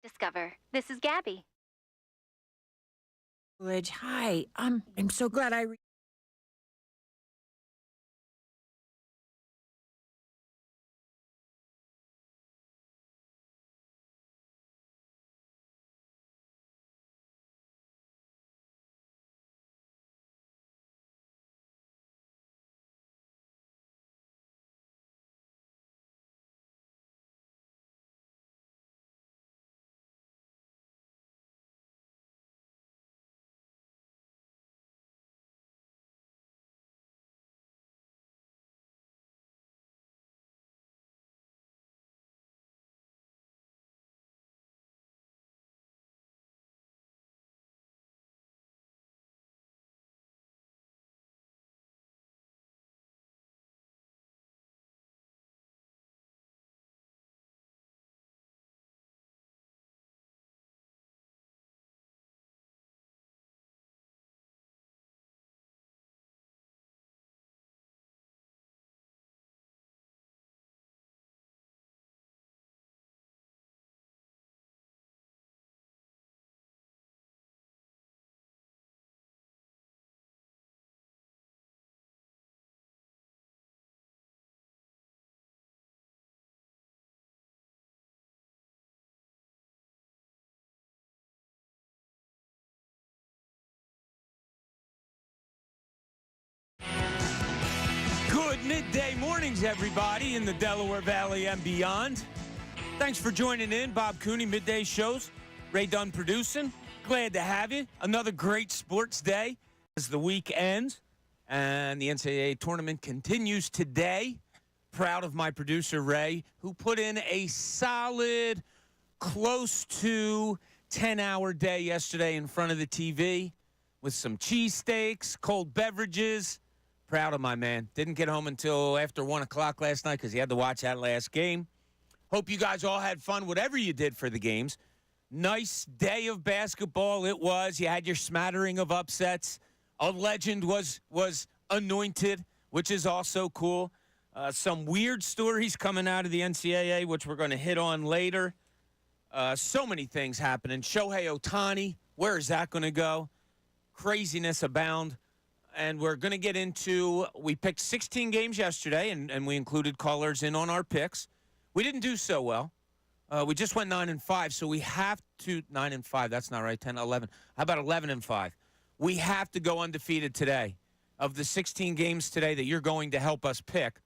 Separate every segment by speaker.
Speaker 1: Discover. This is Gabby.
Speaker 2: Lidge, hi. I'm so glad I.
Speaker 3: Good midday mornings, everybody, in the Delaware Valley and beyond. Thanks for joining in. Bob Cooney, midday shows. Ray Dunn producing. Glad to have you. Another great sports day as the week ends. And the NCAA tournament continues today. Proud of my producer, Ray, who put in a solid, close to 10-hour day yesterday in front of the TV with some cheesesteaks, cold beverages. Proud of my man. Didn't get home until after 1 o'clock last night because he had to watch that last game. Hope you guys all had fun, whatever you did for the games. Nice day of basketball it was. You had your smattering of upsets. A legend was anointed, which is also cool. Some weird stories coming out of the NCAA, which we're going to hit on later. So many things happening. Shohei Ohtani, where is that going to go? Craziness abound. And we're going to get into, we picked 16 games yesterday, and we included callers in on our picks. We didn't do so well. We just went 9-5, so we have to, 9-5, that's not right, 10, 11. How about 11-5? We have to go undefeated today. Of the 16 games today that you're going to help us pick,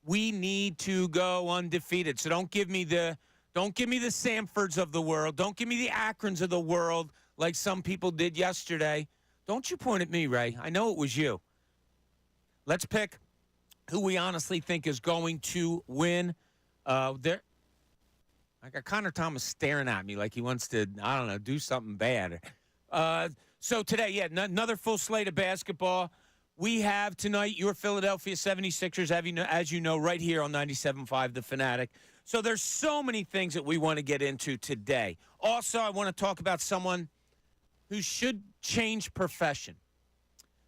Speaker 3: we need to go undefeated. So don't give me the Samfords of the world. Don't give me the Akrons of the world like some people did yesterday. Don't you point at me, Ray. I know it was you. Let's pick who we honestly think is going to win. I got Connor Thomas staring at me like he wants to, I don't know, do something bad. So today, another full slate of basketball. We have tonight your Philadelphia 76ers, as you know, right here on 97.5 The Fanatic. So there's so many things that we want to get into today. Also, I want to talk about someone who should change profession.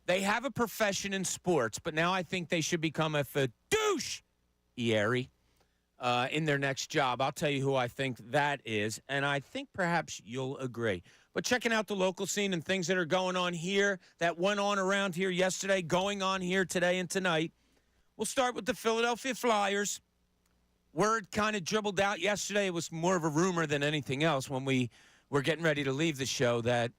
Speaker 3: They have a profession in sports, but now I think they should become a fiduciary in their next job. I'll tell you who I think that is, and I think perhaps you'll agree. But checking out the local scene and things that are going on here, that went on around here yesterday, going on here today and tonight, we'll start with the Philadelphia Flyers. Word kind of dribbled out yesterday. It was more of a rumor than anything else when we were getting ready to leave the show that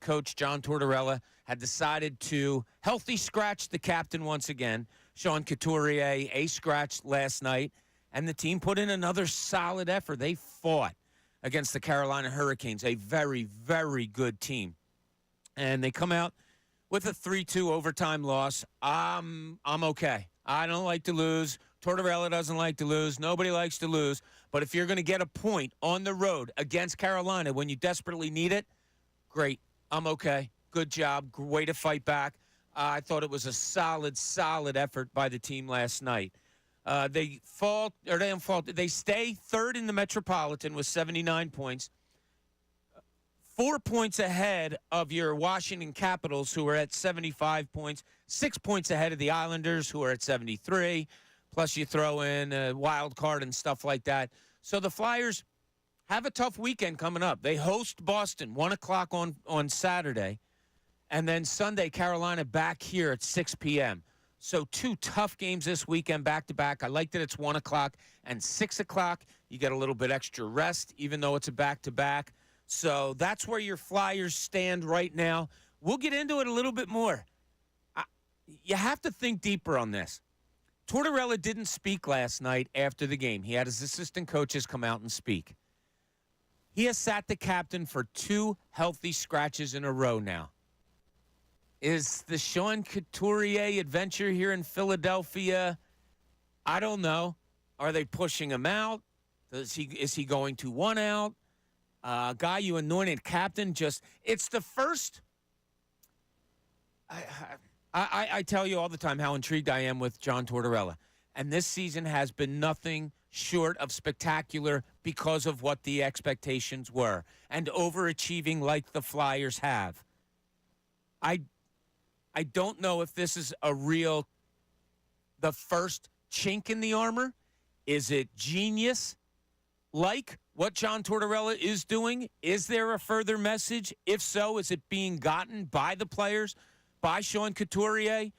Speaker 3: Coach John Tortorella had decided to healthy scratch the captain once again. Sean Couturier, a scratch last night, and the team put in another solid effort. They fought against the Carolina Hurricanes, a very, very good team. And they come out with a 3-2 overtime loss. I'm okay. I don't like to lose. Tortorella doesn't like to lose. Nobody likes to lose. But if you're going to get a point on the road against Carolina when you desperately need it, great. I'm okay. Good job. Way to fight back. I thought it was a solid effort by the team last night. They stay third in the Metropolitan with 79 points. 4 points ahead of your Washington Capitals, who are at 75 points. 6 points ahead of the Islanders, who are at 73. Plus you throw in a wild card and stuff like that. So the Flyers have a tough weekend coming up. They host Boston, 1 o'clock on Saturday. And then Sunday, Carolina back here at 6 p.m. So 2 tough games this weekend back-to-back. I like that it's 1 o'clock and 6 o'clock. You get a little bit extra rest, even though it's a back-to-back. So that's where your Flyers stand right now. We'll get into it a little bit more. You have to think deeper on this. Tortorella didn't speak last night after the game. He had his assistant coaches come out and speak. He has sat the captain for 2 healthy scratches in a row now. Is the Sean Couturier adventure here in Philadelphia? I don't know. Are they pushing him out? Is he going to 1 out? Guy you anointed captain, it's the first. I tell you all the time how intrigued I am with John Tortorella. And this season has been nothing short of spectacular because of what the expectations were and overachieving like the Flyers have. I don't know if this is the first chink in the armor. Is it genius like what John Tortorella is doing? Is there a further message? If so, is it being gotten by the players, by Sean Couturier?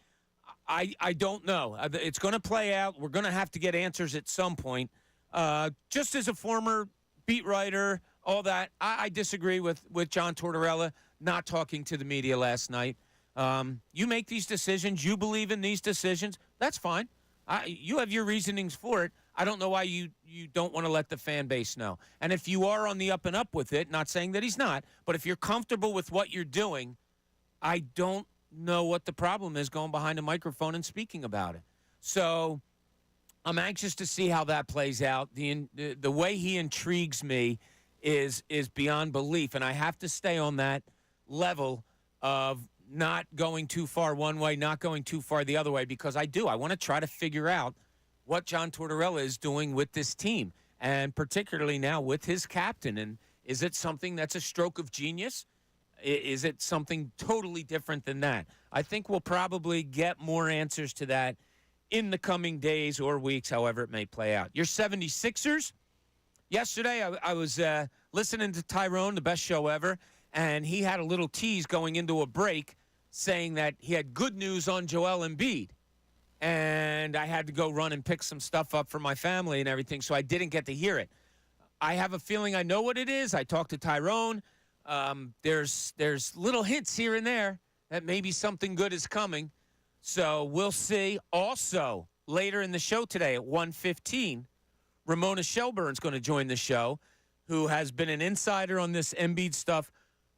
Speaker 3: I don't know. It's going to play out. We're going to have to get answers at some point. Just as a former beat writer, all that, I disagree with John Tortorella not talking to the media last night. You make these decisions. You believe in these decisions. That's fine. You have your reasonings for it. I don't know why you don't want to let the fan base know. And if you are on the up and up with it, not saying that he's not, but if you're comfortable with what you're doing, I don't know what the problem is going behind a microphone and speaking about it. So I'm anxious to see how that plays out. The way he intrigues me is beyond belief, and I have to stay on that level of not going too far one way, not going too far the other way, because I want to try to figure out what John Tortorella is doing with this team, and particularly now with his captain. And is it something that's a stroke of genius? Is it something totally different than that? I think we'll probably get more answers to that in the coming days or weeks, however it may play out. Your 76ers, yesterday I was listening to Tyrone, the best show ever, and he had a little tease going into a break saying that he had good news on Joel Embiid. And I had to go run and pick some stuff up for my family and everything, so I didn't get to hear it. I have a feeling I know what it is. I talked to Tyrone. There's little hints here and there that maybe something good is coming. So we'll see. Also, later in the show today at 1:15, Ramona Shelburne is going to join the show, who has been an insider on this Embiid stuff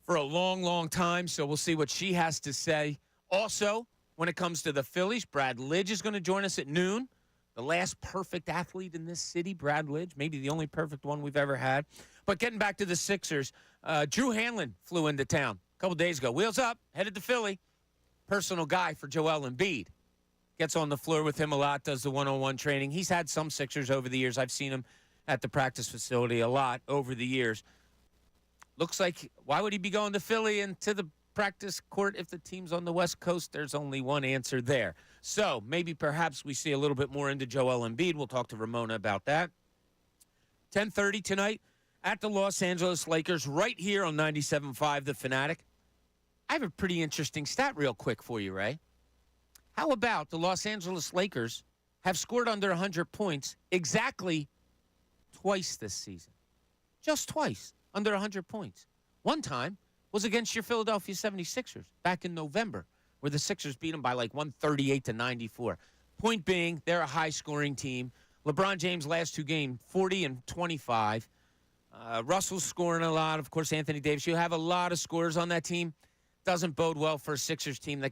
Speaker 3: for a long, long time. So we'll see what she has to say. Also, when it comes to the Phillies, Brad Lidge is going to join us at noon. The last perfect athlete in this city, Brad Lidge, maybe the only perfect one we've ever had. But getting back to the Sixers, Drew Hanlon flew into town a couple days ago. Wheels up, headed to Philly. Personal guy for Joel Embiid. Gets on the floor with him a lot, does the one-on-one training. He's had some Sixers over the years. I've seen him at the practice facility a lot over the years. Looks like, why would he be going to Philly and to the practice court if the team's on the West Coast? There's only one answer there. So maybe perhaps we see a little bit more into Joel Embiid. We'll talk to Ramona about that. 10:30 tonight at the Los Angeles Lakers, right here on 97.5 The Fanatic. I have a pretty interesting stat real quick for you, Ray. How about the Los Angeles Lakers have scored under 100 points exactly twice this season? Just twice, under 100 points. One time was against your Philadelphia 76ers back in November, where the Sixers beat them by like 138-94. Point being, they're a high-scoring team. LeBron James' last 2 games, 40 and 25. Russell's scoring a lot. Of course, Anthony Davis. You have a lot of scorers on that team. Doesn't bode well for a Sixers team that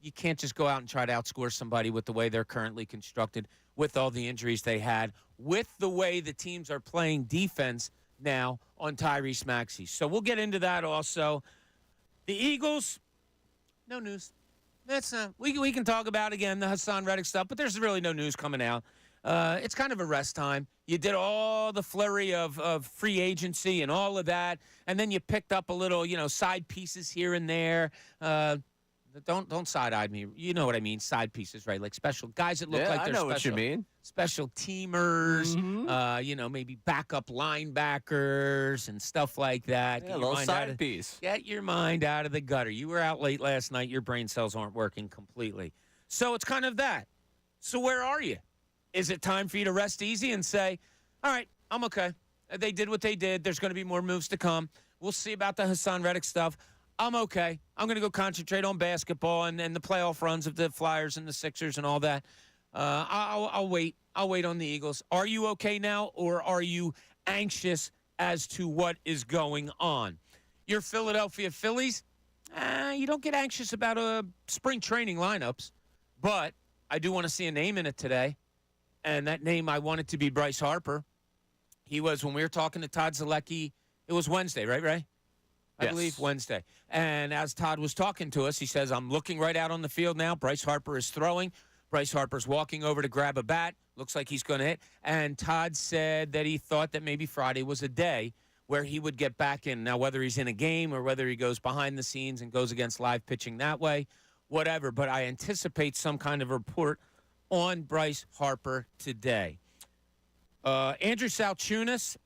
Speaker 3: you can't just go out and try to outscore somebody with the way they're currently constructed, with all the injuries they had, with the way the teams are playing defense now on Tyrese Maxey. So we'll get into that also. The Eagles, no news. That's we can talk about, again, the Hassan Reddick stuff, but there's really no news coming out. It's kind of a rest time. You did all the flurry of free agency and all of that, and then you picked up a little, side pieces here and there. The Don't side-eye me. You know what I mean, side pieces, right? Like special guys that look like
Speaker 4: I
Speaker 3: they're
Speaker 4: know what you
Speaker 3: special,
Speaker 4: mean.
Speaker 3: special teamers,
Speaker 4: Mhm.
Speaker 3: maybe backup linebackers and stuff like that.
Speaker 4: Yeah, a little side piece.
Speaker 3: Get your mind out of the gutter. You were out late last night. Your brain cells aren't working completely. So it's kind of that. So where are you? Is it time for you to rest easy and say, all right, I'm okay. They did what they did. There's going to be more moves to come. We'll see about the Hassan Reddick stuff. I'm okay. I'm going to go concentrate on basketball and the playoff runs of the Flyers and the Sixers and all that. I'll wait. I'll wait on the Eagles. Are you okay now, or are you anxious as to what is going on? Your Philadelphia Phillies, you don't get anxious about spring training lineups, but I do want to see a name in it today, and that name I want it to be Bryce Harper. He was, when we were talking to Todd Zalecki, it was Wednesday, right, Ray? I believe Wednesday. And as Todd was talking to us, he says, I'm looking right out on the field now. Bryce Harper is throwing. Bryce Harper's walking over to grab a bat. Looks like he's going to hit. And Todd said that he thought that maybe Friday was a day where he would get back in. Now, whether he's in a game or whether he goes behind the scenes and goes against live pitching that way, whatever. But I anticipate some kind of report on Bryce Harper today. Andrew Salciunas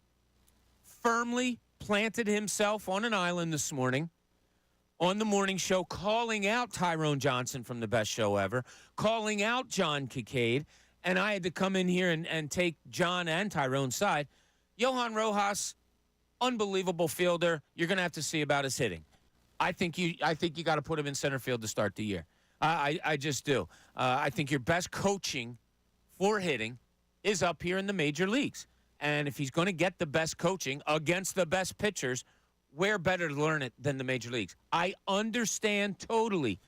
Speaker 3: firmly planted himself on an island this morning on the morning show, calling out Tyrone Johnson from The Best Show Ever, calling out John Kincade, and I had to come in here and take John and Tyrone's side. Johan Rojas, unbelievable fielder. You're going to have to see about his hitting. I think you got to put him in center field to start the year. I just do. I think your best coaching for hitting is up here in the major leagues. And if he's going to get the best coaching against the best pitchers, where better to learn it than the major leagues? I understand totally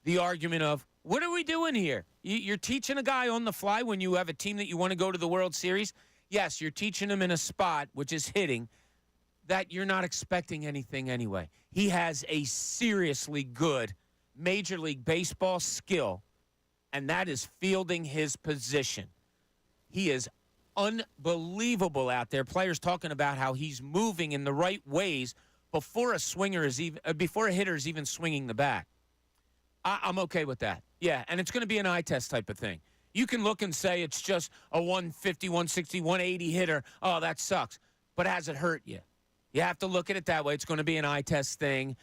Speaker 3: the argument of, what are we doing here? You're teaching a guy on the fly when you have a team that you want to go to the World Series. Yes, you're teaching him in a spot, which is hitting, that you're not expecting anything anyway. He has a seriously good Major League Baseball skill, and that is fielding his position. He is unbelievable out there. Players talking about how he's moving in the right ways before a hitter is even swinging the bat. I'm okay with that. Yeah, and it's going to be an eye test type of thing. You can look and say it's just a 150, 160, 180 hitter. Oh, that sucks. But has it hurt you? You have to look at it that way. It's going to be an eye test thing.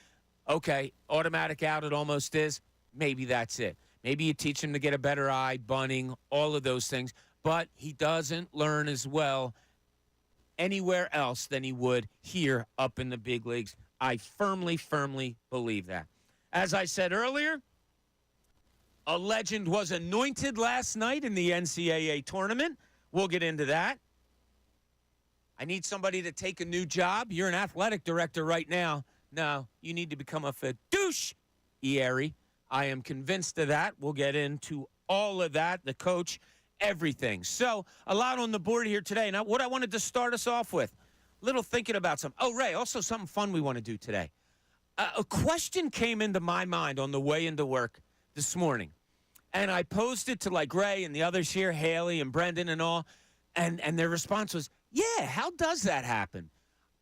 Speaker 3: Okay, automatic out it almost is. Maybe that's it. Maybe you teach him to get a better eye, bunting, all of those things. But he doesn't learn as well anywhere else than he would here up in the big leagues. I firmly, firmly believe that. As I said earlier, a legend was anointed last night in the NCAA tournament. We'll get into that. I need somebody to take a new job. You're an athletic director right now. No, you need to become a fiduciary. I am convinced of that. We'll get into all of that, the coach, everything. So a lot on the board here today. Now, what I wanted to start us off with, little thinking about something. Oh, Ray, also something fun we want to do today. A question came into my mind on the way into work this morning, and I posed it to like Ray and the others here, Haley and Brendan and all, and their response was, yeah, how does that happen?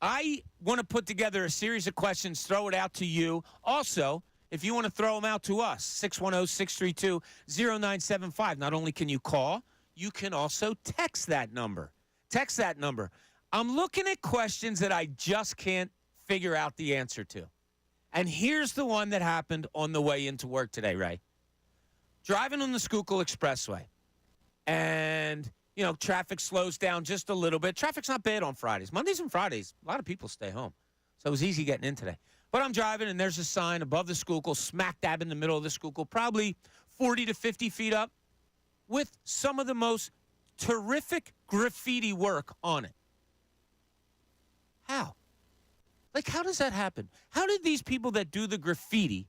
Speaker 3: I want to put together a series of questions, throw it out to you. Also, if you want to throw them out to us, 610-632-0975. Not only can you call, you can also text that number. Text that number. I'm looking at questions that I just can't figure out the answer to. And here's the one that happened on the way into work today, Ray. Driving on the Schuylkill Expressway. And, you know, traffic slows down just a little bit. Traffic's not bad on Fridays. Mondays and Fridays, a lot of people stay home. So it was easy getting in today. But I'm driving, and there's a sign above the Schuylkill, smack dab in the middle of the Schuylkill, probably 40 to 50 feet up, with some of the most terrific graffiti work on it. How? Like, how does that happen? How did these people that do the graffiti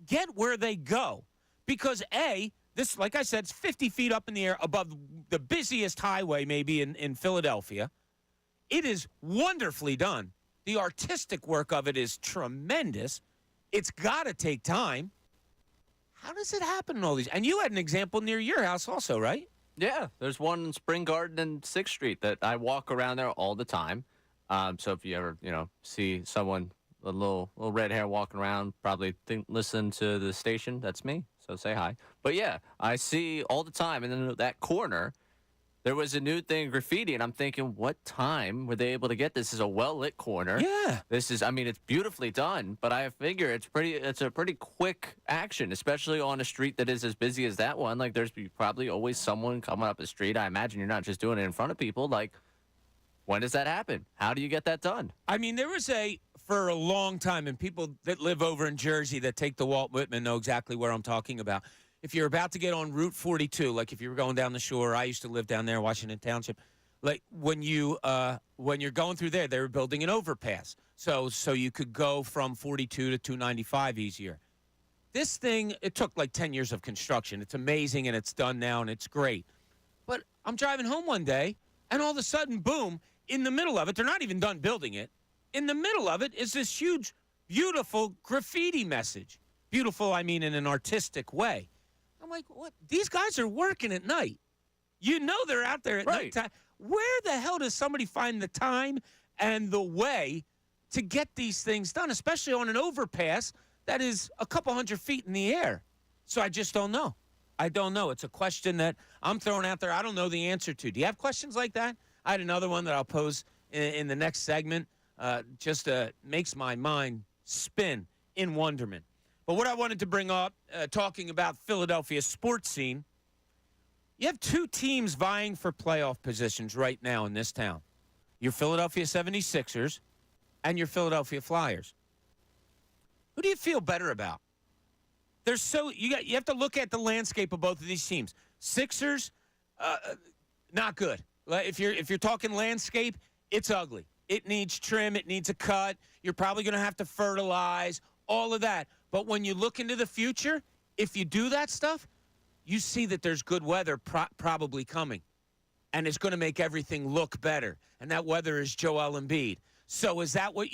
Speaker 3: get where they go? Because, A, this, like I said, it's 50 feet up in the air above the busiest highway maybe in Philadelphia. It is wonderfully done. The artistic work of it is tremendous. It's got to take time. How does it happen in all these? And you had an example near your house also, right?
Speaker 4: Yeah, there's one in Spring Garden and 6th Street that I walk around there all the time. So if you ever, see someone a little red hair walking around, probably listen to the station. That's me. So say hi. But yeah, I see all the time. And then that corner, there was a new thing, Graffiti, and I'm thinking, what time were they able to get this? This is a well-lit corner.
Speaker 3: Yeah.
Speaker 4: This is, I mean, it's beautifully done, but I figure it's a pretty quick action, especially on a street that is as busy as that one. Like, there's probably always someone coming up the street. I imagine you're not just doing it in front of people. Like, when does that happen? How do you get that done?
Speaker 3: I mean, there was for a long time, and people that live over in Jersey that take the Walt Whitman know exactly where I'm talking about. If you're about to get on Route 42, like if you were going down the shore, I used to live down there, Washington Township. Like when you're going through there, they were building an overpass, so you could go from 42 to 295 easier. This thing, it took like 10 years of construction. It's amazing, and it's done now, and it's great. But I'm driving home one day, and all of a sudden, boom, in the middle of it, they're not even done building it. In the middle of it is this huge, beautiful graffiti message. Beautiful, I mean, in an artistic way. I'm like, what? These guys are working at night. You know they're out there at nighttime. Where the hell does somebody find the time and the way to get these things done, especially on an overpass that is a couple hundred feet in the air? So I just don't know. I don't know. It's a question that I'm throwing out there I don't know the answer to. Do you have questions like that? I had another one that I'll pose in the next segment. Just makes my mind spin in wonderment. But what I wanted to bring up, talking about Philadelphia's sports scene, you have two teams vying for playoff positions right now in this town. Your Philadelphia 76ers and your Philadelphia Flyers. Who do you feel better about? You have to look at the landscape of both of these teams. Sixers, not good. If you're talking landscape, it's ugly. It needs trim. It needs a cut. You're probably going to have to fertilize, all of that. But when you look into the future, if you do that stuff, you see that there's good weather probably coming. And it's going to make everything look better. And that weather is Joel Embiid. So is that what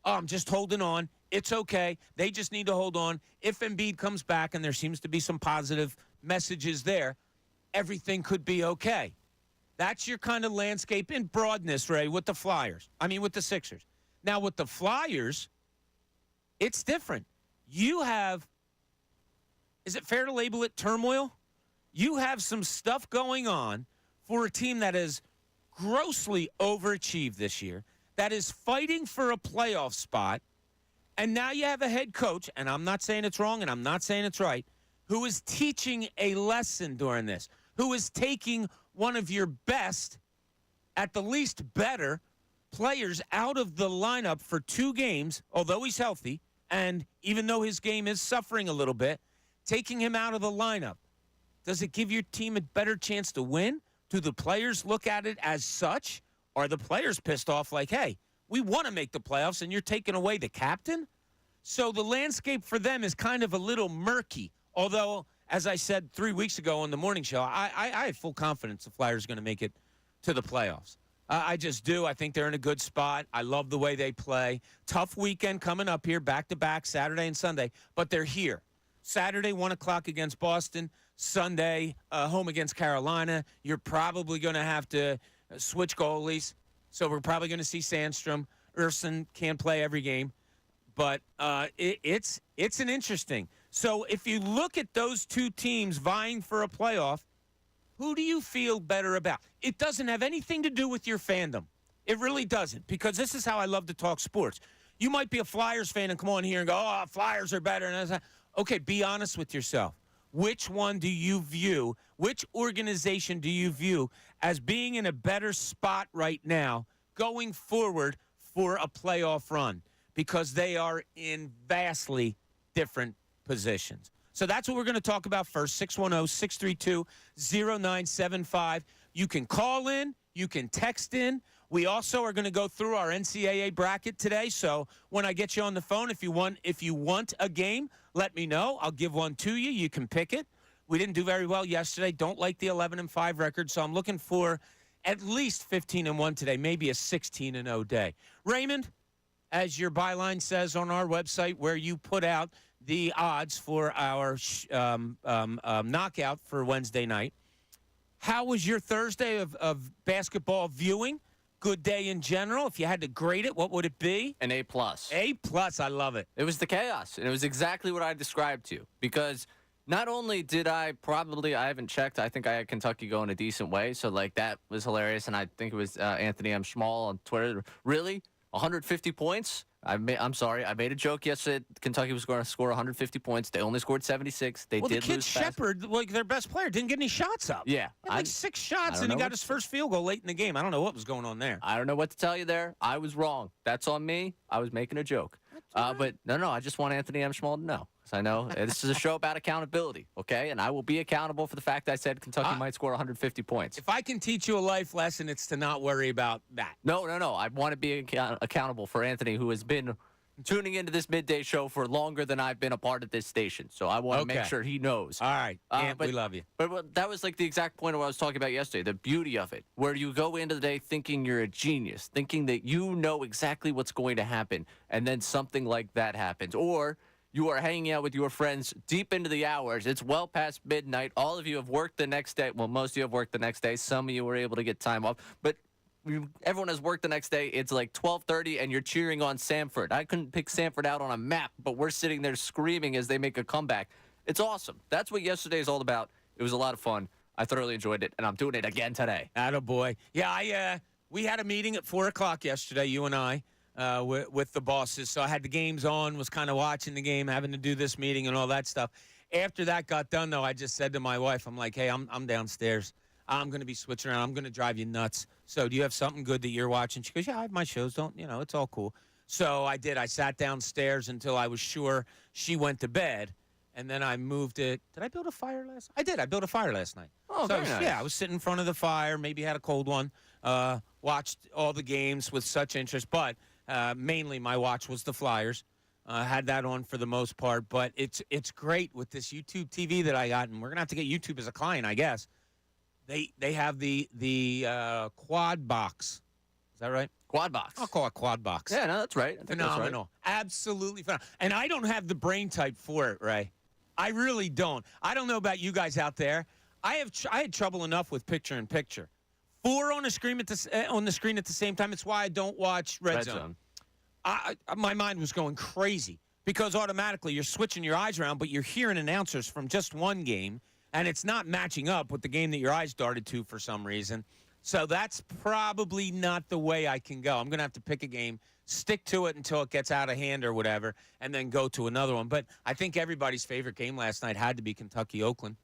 Speaker 3: I'm just holding on. It's okay. They just need to hold on. If Embiid comes back, and there seems to be some positive messages there, everything could be okay. That's your kind of landscape in broadness, Ray, with the Sixers. Now, with the Flyers, it's different. You have, is it fair to label it turmoil? You have some stuff going on for a team that has grossly overachieved this year, that is fighting for a playoff spot, and now you have a head coach, and I'm not saying it's wrong and I'm not saying it's right, who is teaching a lesson during this, who is taking one of your best, at the least better, players out of the lineup for 2 games, although he's healthy, and even though his game is suffering a little bit, taking him out of the lineup. Does it give your team a better chance to win? Do the players look at it as such? Are the players pissed off like, hey, we want to make the playoffs and you're taking away the captain? So the landscape for them is kind of a little murky. Although, as I said 3 weeks ago on the morning show, I have full confidence the Flyers are going to make it to the playoffs. I just do. I think they're in a good spot. I love the way they play. Tough weekend coming up here, back-to-back, Saturday and Sunday. But they're here. Saturday, 1 o'clock against Boston. Sunday, home against Carolina. You're probably going to have to switch goalies. So we're probably going to see Sandstrom. Urson can't play every game. But it's an interesting. So if you look at those two teams vying for a playoff, who do you feel better about? It doesn't have anything to do with your fandom. It really doesn't, because this is how I love to talk sports. You might be a Flyers fan and come on here and go, oh, Flyers are better. And I was like, okay, be honest with yourself. Which one do you view, which organization do you view as being in a better spot right now going forward for a playoff run? Because they are in vastly different positions. So that's what we're going to talk about first, 610-632-0975. You can call in. You can text in. We also are going to go through our NCAA bracket today. So when I get you on the phone, if you want a game, let me know. I'll give one to you. You can pick it. We didn't do very well yesterday. Don't like the 11-5 record. So I'm looking for at least 15-1 today, maybe a 16-0 day. Raymond, as your byline says on our website, where you put out the odds for our knockout for Wednesday night. How was your Thursday of basketball viewing? good day in general? If you had to grade it, what would it be?
Speaker 4: An A+.
Speaker 3: A+, I love it.
Speaker 4: It was the chaos, and it was exactly what I described to you. Because not only did I haven't checked, I think I had Kentucky going a decent way, so, like, that was hilarious, and I think it was Anthony M. Schmall on Twitter. Really? 150 points? I'm sorry. I made a joke yesterday. Kentucky was going to score 150 points. They only scored 76. They
Speaker 3: Well,
Speaker 4: did
Speaker 3: the kid
Speaker 4: lose fast.
Speaker 3: Shepard, like their best player, didn't get any shots up.
Speaker 4: Yeah.
Speaker 3: He had like 6 shots,
Speaker 4: don't
Speaker 3: and he
Speaker 4: know
Speaker 3: got
Speaker 4: what
Speaker 3: his
Speaker 4: to-
Speaker 3: first field goal late in the game. I don't know what was going on there.
Speaker 4: I don't know what to tell you there. I was wrong. That's on me. I was making a joke. But no, I just want Anthony M. Schmall to know. Because I know this is a show about accountability, okay? And I will be accountable for the fact that I said Kentucky might score 150 points.
Speaker 3: If I can teach you a life lesson, it's to not worry about that.
Speaker 4: No. I want to be accountable for Anthony, who has been tuning into this midday show for longer than I've been a part of this station. So I want to make sure he knows.
Speaker 3: All right, Ant, we love you.
Speaker 4: But that was like the exact point of what I was talking about yesterday, the beauty of it, where you go into the day thinking you're a genius, thinking that you know exactly what's going to happen, and then something like that happens. Or you are hanging out with your friends deep into the hours. It's well past midnight. All of you have worked the next day. Well, most of you have worked the next day. Some of you were able to get time off. But everyone has worked the next day. It's like 12:30, and you're cheering on Samford. I couldn't pick Samford out on a map, but we're sitting there screaming as they make a comeback. It's awesome. That's what yesterday is all about. It was a lot of fun. I thoroughly enjoyed it, and I'm doing it again today.
Speaker 3: Attaboy. Yeah, we had a meeting at 4 o'clock yesterday, you and I, with the bosses. So I had the games on, was kind of watching the game, having to do this meeting and all that stuff. After that got done, though, I just said to my wife, I'm like, hey, I'm downstairs. I'm going to be switching around. I'm going to drive you nuts. So do you have something good that you're watching? She goes, yeah, I have my shows. It's all cool. So I did. I sat downstairs until I was sure she went to bed. And then I moved it. Did I build a fire last night? I did. I built a fire last night.
Speaker 4: Oh,
Speaker 3: so
Speaker 4: very nice.
Speaker 3: Yeah, I was sitting in front of the fire. Maybe had a cold one. Watched all the games with such interest. But mainly my watch was the Flyers. Had that on for the most part. But it's great with this YouTube TV that I got. And we're going to have to get YouTube as a client, I guess. They have the quad box. Is that right?
Speaker 4: Quad box.
Speaker 3: I'll call it quad box.
Speaker 4: Yeah, no, that's right. I think
Speaker 3: Phenomenal.
Speaker 4: That's right.
Speaker 3: Absolutely phenomenal. And I don't have the brain type for it, Ray. I really don't. I don't know about you guys out there. I had trouble enough with picture-in-picture. 4 on the screen at the same time. It's why I don't watch Red Zone. My mind was going crazy because automatically you're switching your eyes around, but you're hearing announcers from just one game, and it's not matching up with the game that your eyes darted to for some reason. So that's probably not the way I can go. I'm going to have to pick a game, stick to it until it gets out of hand or whatever, and then go to another one. But I think everybody's favorite game last night had to be Kentucky-Oakland.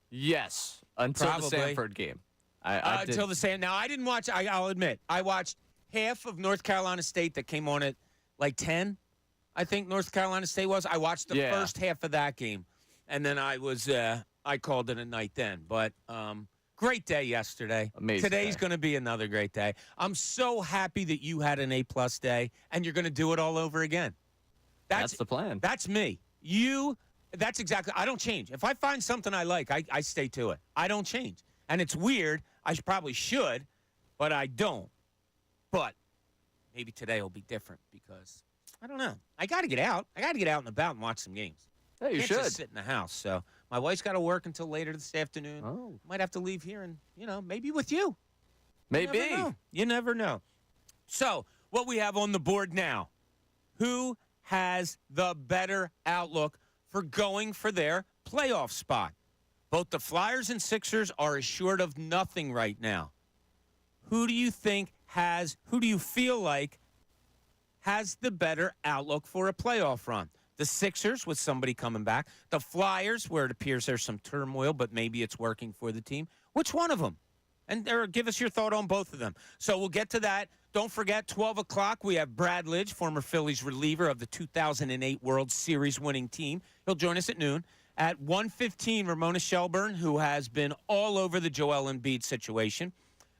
Speaker 4: Yes, until the Samford game.
Speaker 3: Until the same. Now, I didn't watch. I'll admit, I watched half of North Carolina State that came on at like 10, I think North Carolina State was. I watched the first half of that game, and then I called it a night then. But great day yesterday.
Speaker 4: Amazing.
Speaker 3: Today's going to be another great day. I'm so happy that you had an A-plus day, and you're going to do it all over again.
Speaker 4: That's the plan.
Speaker 3: That's me. That's exactly. I don't change. If I find something I like, I stay to it. I don't change. And it's weird. I probably should, but I don't. But maybe today will be different because, I don't know. I got to get out. I got to get out and about and watch some games.
Speaker 4: Yeah, you
Speaker 3: Can't
Speaker 4: should.
Speaker 3: just sit in the house. So my wife's got to work until later this afternoon.
Speaker 4: Oh.
Speaker 3: Might have to leave here and, maybe with you.
Speaker 4: Maybe.
Speaker 3: You never know. So what we have on the board now, who has the better outlook for going for their playoff spot? Both the Flyers and Sixers are assured of nothing right now. Who do you feel like has the better outlook for a playoff run? The Sixers with somebody coming back. The Flyers, where it appears there's some turmoil, but maybe it's working for the team. Which one of them? And give us your thought on both of them. So we'll get to that. Don't forget, 12 o'clock, we have Brad Lidge, former Phillies reliever of the 2008 World Series winning team. He'll join us at noon. At 1:15, Ramona Shelburne, who has been all over the Joel Embiid situation.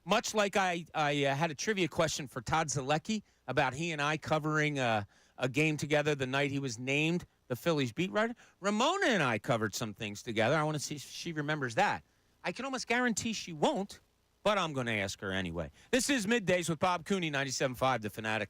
Speaker 3: Much like I had a trivia question for Todd Zalecki about he and I covering a game together the night he was named the Phillies beat writer. Ramona and I covered some things together. I want to see if she remembers that. I can almost guarantee she won't, but I'm going to ask her anyway. This is Middays with Bob Cooney, 97.5 The Fanatic.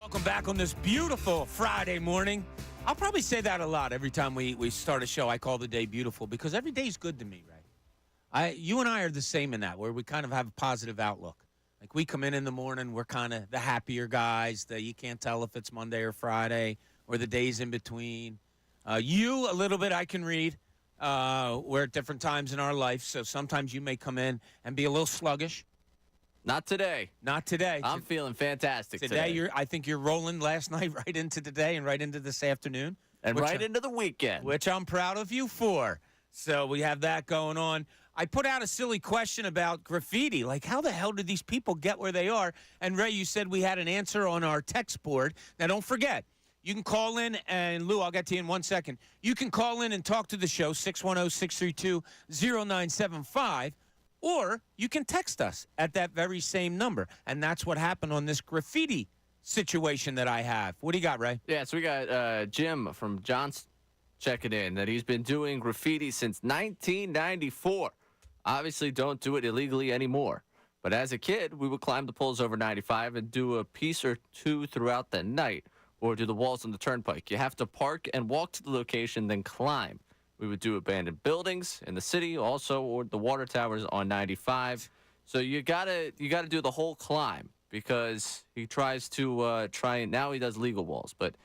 Speaker 3: Welcome back on this beautiful Friday morning. I'll probably say that a lot every time we start a show. I call the day beautiful because every day's good to me, right? You and I are the same in that, where we kind of have a positive outlook. Like we come in the morning, we're kind of the happier guys. You can't tell if it's Monday or Friday or the days in between. You, a little bit, I can read. We're at different times in our life, so sometimes you may come in and be a little sluggish.
Speaker 4: Not today.
Speaker 3: Not today.
Speaker 4: I'm feeling fantastic
Speaker 3: today. I think you're rolling last night right into today and right into this afternoon.
Speaker 4: And right into the weekend.
Speaker 3: Which I'm proud of you for. So we have that going on. I put out a silly question about graffiti. Like, how the hell did these people get where they are? And, Ray, you said we had an answer on our text board. Now, don't forget, you can call in, and, Lou, I'll get to you in 1 second. You can call in and talk to the show, 610-632-0975. Or you can text us at that very same number. And that's what happened on this graffiti situation that I have. What do you got, Ray?
Speaker 4: Yeah, so we got Jim from Johnson checking in that he's been doing graffiti since 1994. Obviously don't do it illegally anymore. But as a kid, we would climb the poles over 95 and do a piece or two throughout the night, or do the walls on the turnpike. You have to park and walk to the location, then climb. We would do abandoned buildings in the city, also, or the water towers on 95. So you gotta do the whole climb, because he tries to now he does legal walls, but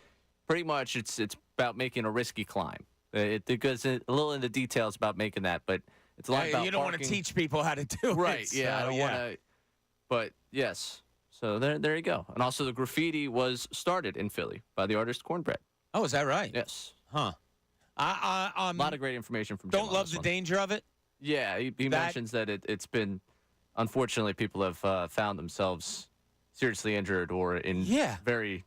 Speaker 4: pretty much it's about making a risky climb. It goes a little into details about making that, but it's a lot about
Speaker 3: you don't
Speaker 4: parking.
Speaker 3: want to teach people how to do it.
Speaker 4: Right? Yeah, I don't want to. But yes, so there you go. And also, the graffiti was started in Philly by the artist Cornbread.
Speaker 3: Oh, is that right?
Speaker 4: Yes.
Speaker 3: Huh.
Speaker 4: A lot of great information from Jim.
Speaker 3: Don't love the danger of it?
Speaker 4: Yeah, he mentions that it's been, unfortunately, people have found themselves seriously injured or in very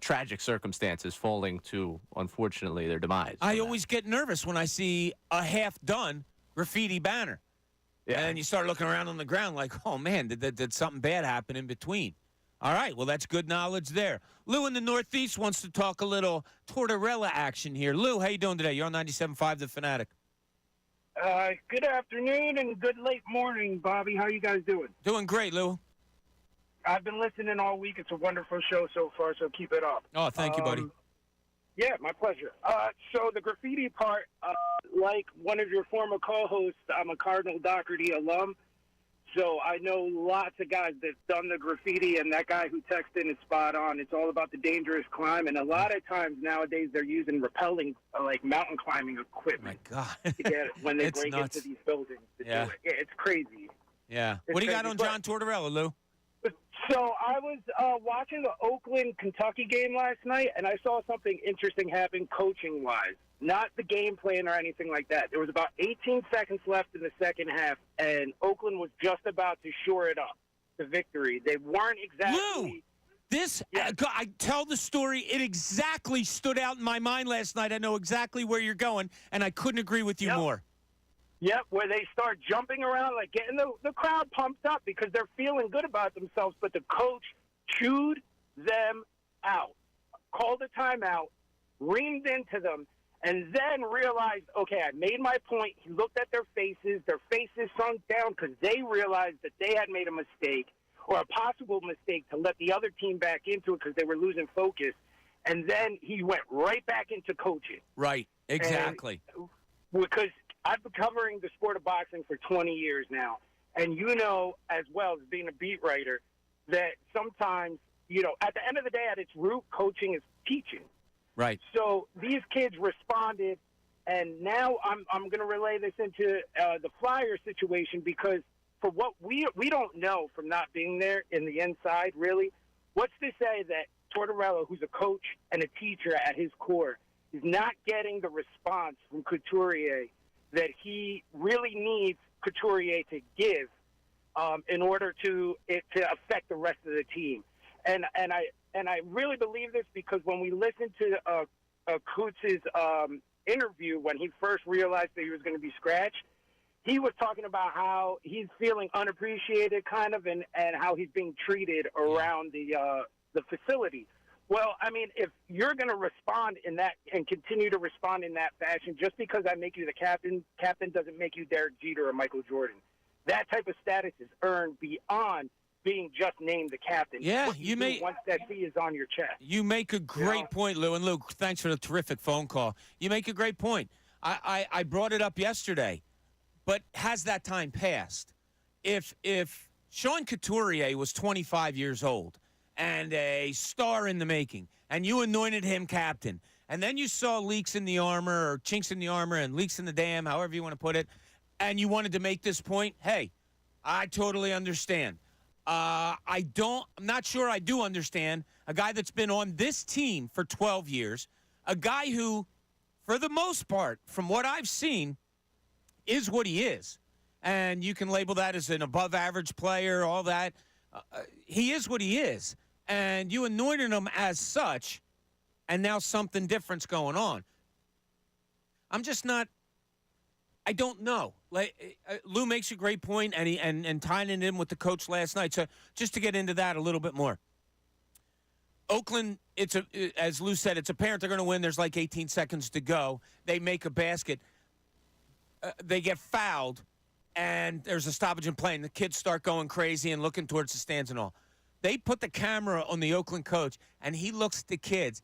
Speaker 4: tragic circumstances, falling to, unfortunately, their demise.
Speaker 3: I always get nervous when I see a half-done graffiti banner. Yeah. And you start looking around on the ground like, oh, man, did something bad happen in between? All right, well, that's good knowledge there. Lou in the Northeast wants to talk a little Tortorella action here. Lou, how you doing today? You're on 97.5 The Fanatic.
Speaker 5: Good afternoon and good late morning, Bobby. How you guys doing?
Speaker 3: Doing great, Lou.
Speaker 5: I've been listening all week. It's a wonderful show so far, so keep it up.
Speaker 3: Oh, thank you, buddy.
Speaker 5: Yeah, my pleasure. So the graffiti part, like one of your former co-hosts, I'm a Cardinal Doherty alum. So I know lots of guys that's done the graffiti, and that guy who texted in is spot on. It's all about the dangerous climb, and a lot of times nowadays they're using rappelling, like mountain climbing equipment.
Speaker 3: Oh, my God.
Speaker 5: To get it when they break
Speaker 3: nuts.
Speaker 5: into these buildings to do it. Yeah, it's crazy.
Speaker 3: Yeah.
Speaker 5: It's
Speaker 3: what do you got
Speaker 5: crazy.
Speaker 3: on John Tortorella, Lou?
Speaker 5: So I was watching the Oakland-Kentucky game last night, and I saw something interesting happen coaching-wise. Not the game plan or anything like that. There was about 18 seconds left in the second half, and Oakland was just about to shore it up, the victory. They weren't exactly...
Speaker 3: Lou, I tell the story. It exactly stood out in my mind last night. I know exactly where you're going, and I couldn't agree with you more.
Speaker 5: Yep, where they start jumping around, like getting the crowd pumped up because they're feeling good about themselves, but the coach chewed them out, called a timeout, reamed into them, and then realized, okay, I made my point. He looked at their faces sunk down because they realized that they had made a mistake or a possible mistake to let the other team back into it because they were losing focus. And then he went right back into coaching.
Speaker 3: Right, exactly.
Speaker 5: Because I've been covering the sport of boxing for 20 years now. And you know as well as being a beat writer that sometimes, at the end of the day, at its root, coaching is teaching.
Speaker 3: Right.
Speaker 5: So these kids responded, and now I'm going to relay this into the Flyer situation because for what we don't know from not being there in the inside, really, what's to say that Tortorella, who's a coach and a teacher at his core, is not getting the response from Couturier that he really needs Couturier to give in order to affect the rest of the team. And I really believe this because when we listened to Coots' interview when he first realized that he was going to be scratched, he was talking about how he's feeling unappreciated kind of and how he's being treated around the facility. Well, I mean, if you're going to respond in that and continue to respond in that fashion, just because I make you the captain doesn't make you Derek Jeter or Michael Jordan. That type of status is earned beyond being just named the captain.
Speaker 3: Yeah,
Speaker 5: What
Speaker 3: you
Speaker 5: do
Speaker 3: may.
Speaker 5: once that C is on your chest.
Speaker 3: You make a great point, Lou. And Lou, thanks for the terrific phone call. You make a great point. I brought it up yesterday, but has that time passed? If Sean Couturier was 25 years old and a star in the making, and you anointed him captain, and then you saw leaks in the armor or chinks in the armor and leaks in the dam, however you want to put it, and you wanted to make this point, hey, I totally understand. I'm not sure I do understand a guy that's been on this team for 12 years, a guy who, for the most part, from what I've seen, is what he is. And you can label that as an above-average player, all that. He is what he is. And you anointed him as such, and now something different's going on. I'm just not – I don't know. Lou makes a great point, and tying it in with the coach last night. So just to get into that a little bit more. Oakland, as Lou said, it's apparent they're going to win. There's like 18 seconds to go. They make a basket. They get fouled, and there's a stoppage in play, and the kids start going crazy and looking towards the stands and all. They put the camera on the Oakland coach, and he looks at the kids,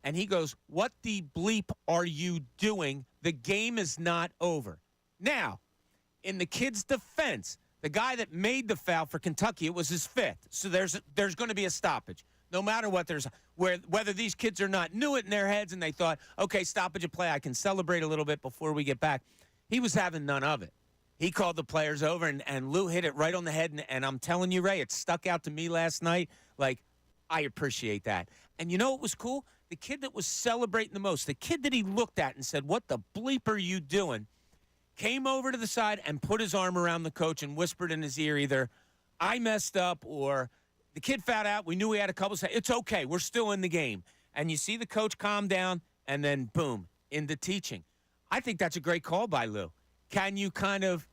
Speaker 3: and he goes, "What the bleep are you doing? The game is not over." Now, in the kid's defense, the guy that made the foul for Kentucky, it was his fifth. So there's going to be a stoppage. No matter what, whether these kids are not knew it in their heads and they thought, okay, stoppage of play, I can celebrate a little bit before we get back. He was having none of it. He called the players over, and Lou hit it right on the head. And I'm telling you, Ray, it stuck out to me last night. Like, I appreciate that. And you know what was cool? The kid that was celebrating the most, the kid that he looked at and said, "What the bleep are you doing?" came over to the side and put his arm around the coach and whispered in his ear either, "I messed up," or "The kid fouled out. We knew we had a couple seconds. It's okay. We're still in the game." And you see the coach calm down, and then, boom, into teaching. I think that's a great call by Lou. Can you kind of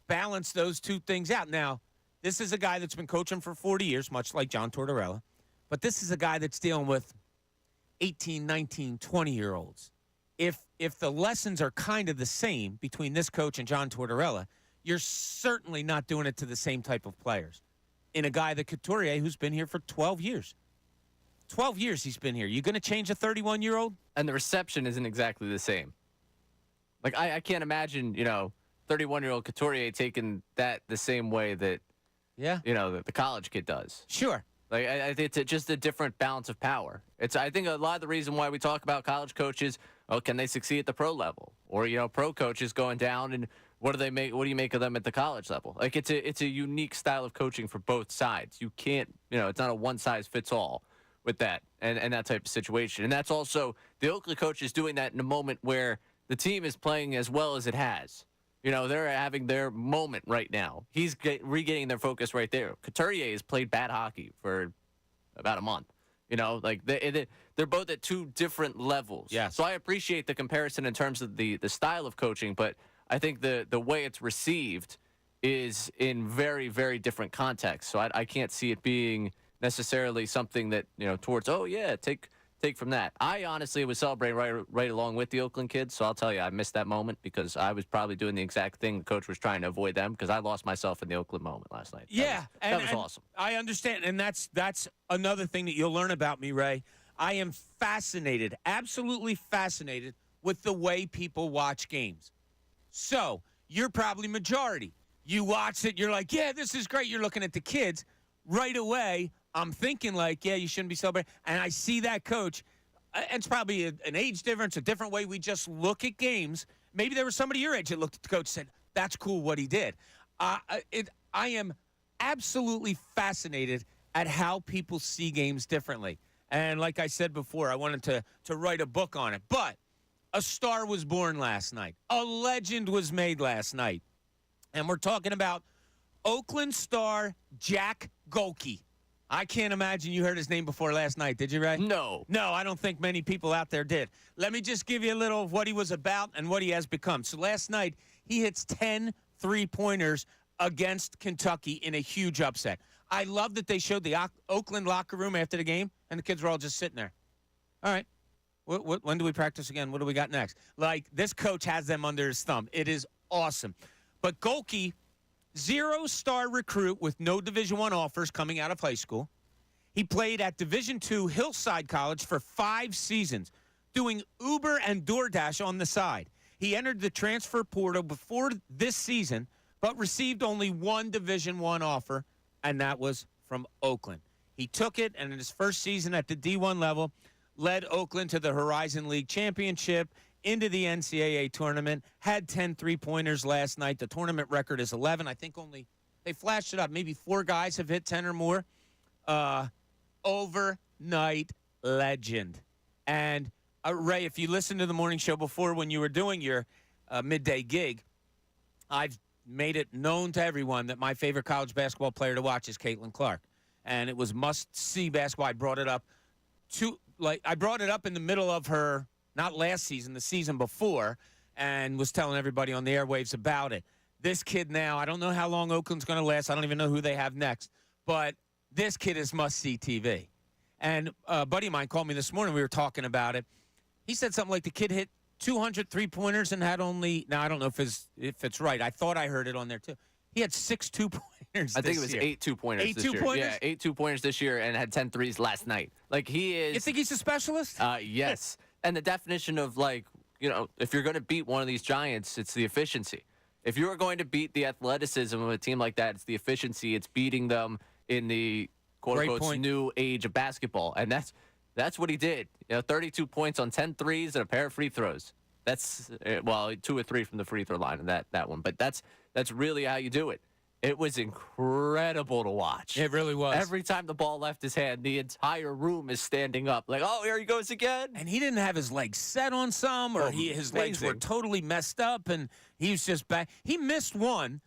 Speaker 3: balance those two things out? Now, this is a guy that's been coaching for 40 years, much like John Tortorella. But this is a guy that's dealing with 18, 19, 20-year-olds. If the lessons are kind of the same between this coach and John Tortorella, you're certainly not doing it to the same type of players. In a guy, the Couturier, who's been here for 12 years. 12 years he's been here. You going to change a 31-year-old?
Speaker 4: And the reception isn't exactly the ssame. Like, I can't imagine, 31-year-old Couturier taking that the same way that, the college kid does.
Speaker 3: Sure.
Speaker 4: Like, I think it's just a different balance of power. I think a lot of the reason why we talk about college coaches, can they succeed at the pro level? Or, pro coaches going down, and what do you make of them at the college level? Like, it's a unique style of coaching for both sides. You can't, it's not a one-size-fits-all with that and that type of situation. And that's also, the Oakland coach is doing that in a moment where the team is playing as well as it has. They're having their moment right now. He's regaining their focus right there. Couturier has played bad hockey for about a month. They're both at two different levels.
Speaker 3: Yes.
Speaker 4: So I appreciate the comparison in terms of the style of coaching, but I think the way it's received is in very, very different contexts. So I can't see it being necessarily something that, towards, take from that. I honestly was celebrating right along with the Oakland kids, so I'll tell you, I missed that moment because I was probably doing the exact thing the coach was trying to avoid them because I lost myself in the Oakland moment last night. That was awesome.
Speaker 3: I understand, and that's another thing that you'll learn about me, Ray. I am fascinated, absolutely fascinated with the way people watch games. So you're probably majority. You watch it, you're like, yeah, this is great. You're looking at the kids. Right away, I'm thinking like, yeah, you shouldn't be celebrating. And I see that coach. It's probably an age difference, a different way we just look at games. Maybe there was somebody your age that looked at the coach and said, that's cool what he did. I am absolutely fascinated at how people see games differently. And like I said before, I wanted to write a book on it. But a star was born last night. A legend was made last night. And we're talking about Oakland star Jack Gohlke. I can't imagine you heard his name before last night, did you, Ray?
Speaker 4: No.
Speaker 3: No, I don't think many people out there did. Let me just give you a little of what he was about and what he has become. So last night, he hits 10 three-pointers against Kentucky in a huge upset. I love that they showed the Oakland locker room after the game, and the kids were all just sitting there. All right. When do we practice again? What do we got next? Like, this coach has them under his thumb. It is awesome. But Gohlke, zero-star recruit with no Division I offers coming out of high school. He played at Division II Hillside College for 5 seasons, doing Uber and DoorDash on the side. He entered the transfer portal before this season, but received only one Division I offer, and that was from Oakland. He took it, and in his first season at the D1 level, led Oakland to the Horizon League Championship, into the NCAA tournament, had 10 three-pointers last night. The tournament record is 11. I think only they flashed it up. Maybe 4 guys have hit 10 or more. Overnight legend. And, Ray, if you listened to the morning show before when you were doing your midday gig, I've made it known to everyone that my favorite college basketball player to watch is Caitlin Clark. And it was must-see basketball. I brought it up in the middle of her, not last season, the season before, and was telling everybody on the airwaves about it. This kid now, I don't know how long Oakland's going to last. I don't even know who they have next. But this kid is must-see TV. And a buddy of mine called me this morning. We were talking about it. He said something like the kid hit 200 three-pointers and had only – now, I don't know if it's right. I thought I heard it on there, too. He had 6 two-pointers
Speaker 4: I think it was 8 two-pointers this year.
Speaker 3: 8 two-pointers?
Speaker 4: Yeah, 8 two-pointers this year and had 10 threes last night. Like, he is –
Speaker 3: You think he's a specialist?
Speaker 4: Yes. And the definition of, like, you know, if you're going to beat one of these giants, it's the efficiency. If you are going to beat the athleticism of a team like that, it's the efficiency. It's beating them in the quote-unquote new age of basketball. And that's what he did. You know, 32 points on 10 threes and a pair of free throws. That's, well, 2 or 3 from the free throw line in that one. But that's really how you do it. It was incredible to watch.
Speaker 3: It really was.
Speaker 4: Every time the ball left his hand, the entire room is standing up. Like, oh, here he goes again.
Speaker 3: And he didn't have his legs set on some, or his legs were totally messed up, and he was just back. He missed one.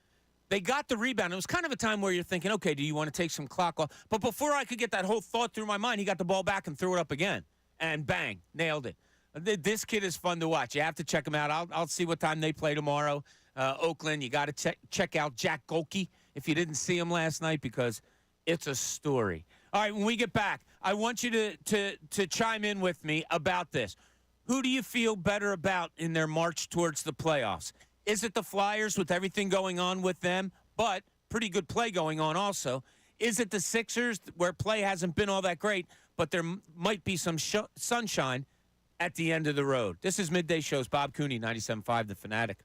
Speaker 3: They got the rebound. It was kind of a time where you're thinking, okay, do you want to take some clock off? But before I could get that whole thought through my mind, he got the ball back and threw it up again. And bang, nailed it. This kid is fun to watch. You have to check him out. I'll see what time they play tomorrow. Oakland, you got to check out Jack Gohlke if you didn't see him last night, because it's a story. All right, when we get back, I want you to chime in with me about this. Who do you feel better about in their march towards the playoffs? Is it the Flyers with everything going on with them, but pretty good play going on also? Is it the Sixers where play hasn't been all that great, but there might be some sunshine at the end of the road? This is Midday Show's Bob Cooney, 97.5 The Fanatic.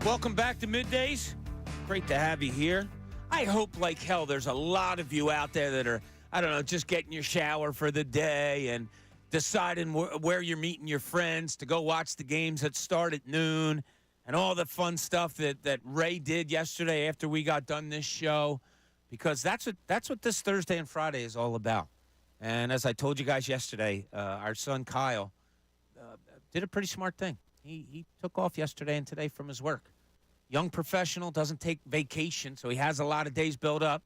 Speaker 3: Welcome back to Middays. Great to have you here. I hope like hell there's a lot of you out there that are, I don't know, just getting your shower for the day and deciding where you're meeting your friends to go watch the games that start at noon and all the fun stuff that Ray did yesterday after we got done this show, because that's what this Thursday and Friday is all about. And as I told you guys yesterday, our son Kyle did a pretty smart thing. He took off yesterday and today from his work. Young professional, doesn't take vacation, so he has a lot of days built up.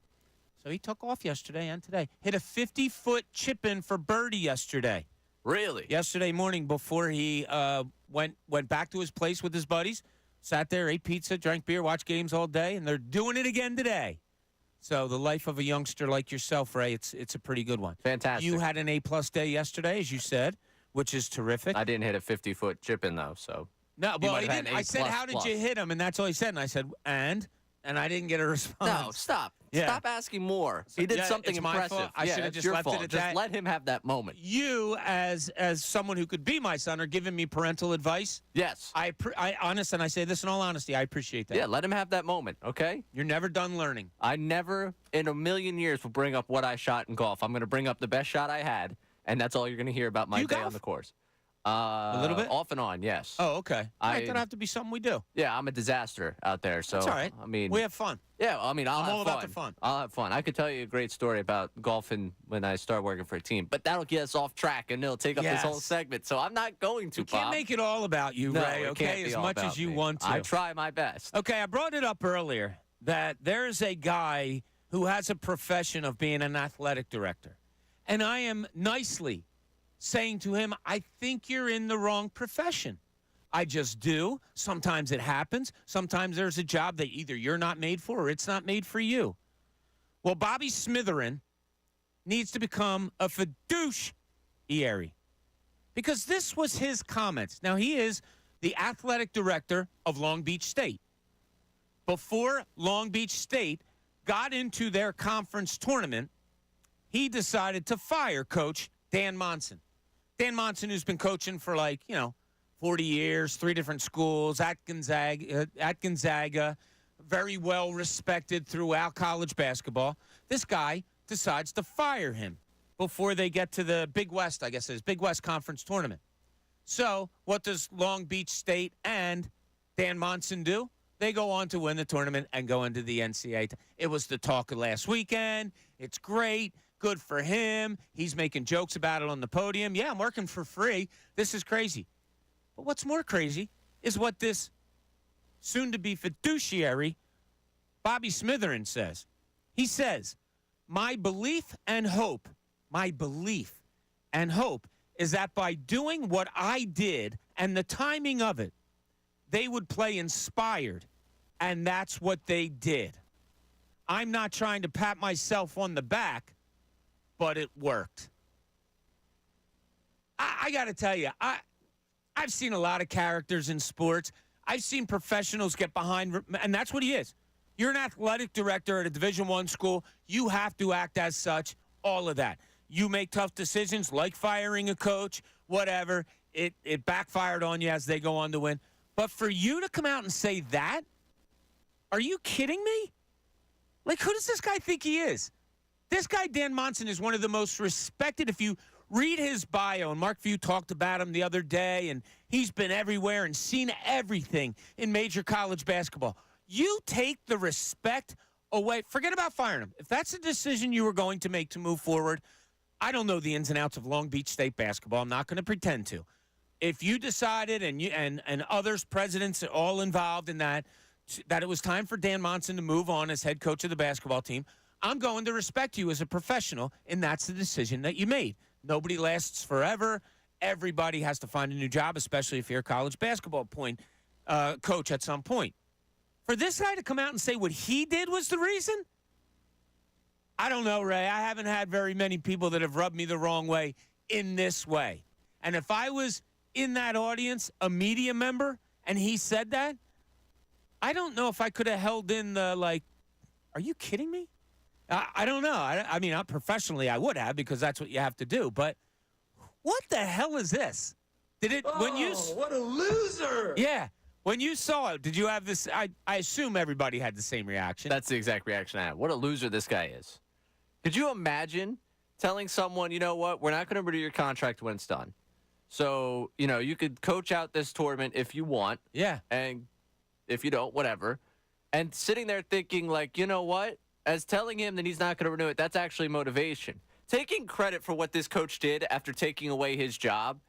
Speaker 3: So he took off yesterday and today. Hit a 50-foot chip in for birdie yesterday.
Speaker 4: Really?
Speaker 3: Yesterday morning before he went back to his place with his buddies, sat there, ate pizza, drank beer, watched games all day, and they're doing it again today. So the life of a youngster like yourself, Ray, it's a pretty good one.
Speaker 4: Fantastic.
Speaker 3: You had an A-plus day yesterday, as you said, which is terrific.
Speaker 4: I didn't hit a 50-foot chip in, though, so.
Speaker 3: No,
Speaker 4: You
Speaker 3: well,
Speaker 4: might
Speaker 3: he
Speaker 4: have had
Speaker 3: didn't.
Speaker 4: an
Speaker 3: I said, how did you hit him? And that's all he said. And I said, and I didn't get a response.
Speaker 4: No, stop.
Speaker 3: Yeah.
Speaker 4: Stop asking more. He did
Speaker 3: Yeah,
Speaker 4: something
Speaker 3: it's my
Speaker 4: impressive.
Speaker 3: fault. I
Speaker 4: Yeah,
Speaker 3: should have
Speaker 4: it's
Speaker 3: just
Speaker 4: your
Speaker 3: left
Speaker 4: fault.
Speaker 3: it at
Speaker 4: Just
Speaker 3: that.
Speaker 4: let him have that moment.
Speaker 3: You, as someone who could be my son, are giving me parental advice.
Speaker 4: Yes.
Speaker 3: I say this in all honesty, I appreciate that.
Speaker 4: Yeah, let him have that moment, okay?
Speaker 3: You're never done learning.
Speaker 4: I never in a million years will bring up what I shot in golf. I'm going to bring up the best shot I had, and that's all you're going to hear about my
Speaker 3: You
Speaker 4: day
Speaker 3: golf?
Speaker 4: on the course.
Speaker 3: A little bit?
Speaker 4: Off and on, yes.
Speaker 3: Oh, okay.
Speaker 4: I-
Speaker 3: That have to be something we do.
Speaker 4: Yeah, I'm a disaster out there, so.
Speaker 3: That's all right.
Speaker 4: I mean.
Speaker 3: We have fun.
Speaker 4: Yeah, I mean, I'll
Speaker 3: I'm
Speaker 4: have
Speaker 3: all
Speaker 4: fun.
Speaker 3: about the fun.
Speaker 4: I'll have fun. I could tell you a great story about golfing when I start working for a team, but that'll get us off track and it'll take up this whole
Speaker 3: Yes.
Speaker 4: segment. So I'm not going to,
Speaker 3: You can't
Speaker 4: Bob.
Speaker 3: make it all about you,
Speaker 4: No,
Speaker 3: Ray,
Speaker 4: it
Speaker 3: okay?
Speaker 4: can't be
Speaker 3: As
Speaker 4: all
Speaker 3: much
Speaker 4: about
Speaker 3: as you
Speaker 4: me.
Speaker 3: want to.
Speaker 4: I try my best.
Speaker 3: Okay, I brought it up earlier that there's a guy who has a profession of being an athletic director. And I am nicely saying to him, I think you're in the wrong profession. I just do. Sometimes it happens. Sometimes there's a job that either you're not made for or it's not made for you. Well, Bobby Smitherin needs to become a fiduciary because this was his comments. Now, he is the athletic director of Long Beach State. Before Long Beach State got into their conference tournament, he decided to fire Coach Dan Monson. Dan Monson, who's been coaching for 40 years, 3 different schools, at Gonzaga, very well respected throughout college basketball. This guy decides to fire him before they get to the Big West, I guess it is, Big West Conference Tournament. So what does Long Beach State and Dan Monson do? They go on to win the tournament and go into the NCAA. It was the talk of last weekend. It's great. Good for him. He's making jokes about it on the podium. Yeah, I'm working for free. This is crazy. But what's more crazy is what this soon-to-be fiduciary, Bobby Smitherin, says. He says, my belief and hope is that by doing what I did and the timing of it, they would play inspired, and that's what they did. I'm not trying to pat myself on the back, but it worked. I got to tell you, I've seen a lot of characters in sports. I've seen professionals get behind, and that's what he is. You're an athletic director at a Division I school. You have to act as such, all of that. You make tough decisions like firing a coach, whatever. It backfired on you as they go on to win. But for you to come out and say that, are you kidding me? Like, who does this guy think he is? This guy, Dan Monson, is one of the most respected. If you read his bio, and Mark Few talked about him the other day, and he's been everywhere and seen everything in major college basketball. You take the respect away. Forget about firing him. If that's the decision you were going to make to move forward, I don't know the ins and outs of Long Beach State basketball. I'm not going to pretend to. If you decided, and others, presidents, all involved in that it was time for Dan Monson to move on as head coach of the basketball team, I'm going to respect you as a professional, and that's the decision that you made. Nobody lasts forever. Everybody has to find a new job, especially if you're a college basketball coach at some point. For this guy to come out and say what he did was the reason, I don't know, Ray. I haven't had very many people that have rubbed me the wrong way in this way. And if I was in that audience, a media member, and he said that, I don't know if I could have held in the, are you kidding me? I don't know. I mean, professionally, I would have, because that's what you have to do. But what the hell is this? Did it when you?
Speaker 2: What a loser!
Speaker 3: Yeah. When you saw it, did you have this? I assume everybody had the same reaction.
Speaker 4: That's the exact reaction I had. What a loser this guy is. Could you imagine telling someone, you know what, we're not going to renew your contract when it's done. So, you could coach out this tournament if you want.
Speaker 3: Yeah.
Speaker 4: And if you don't, whatever. And sitting there thinking, like, you know what? As telling him that he's not going to renew it, that's actually motivation. Taking credit for what this coach did after taking away his job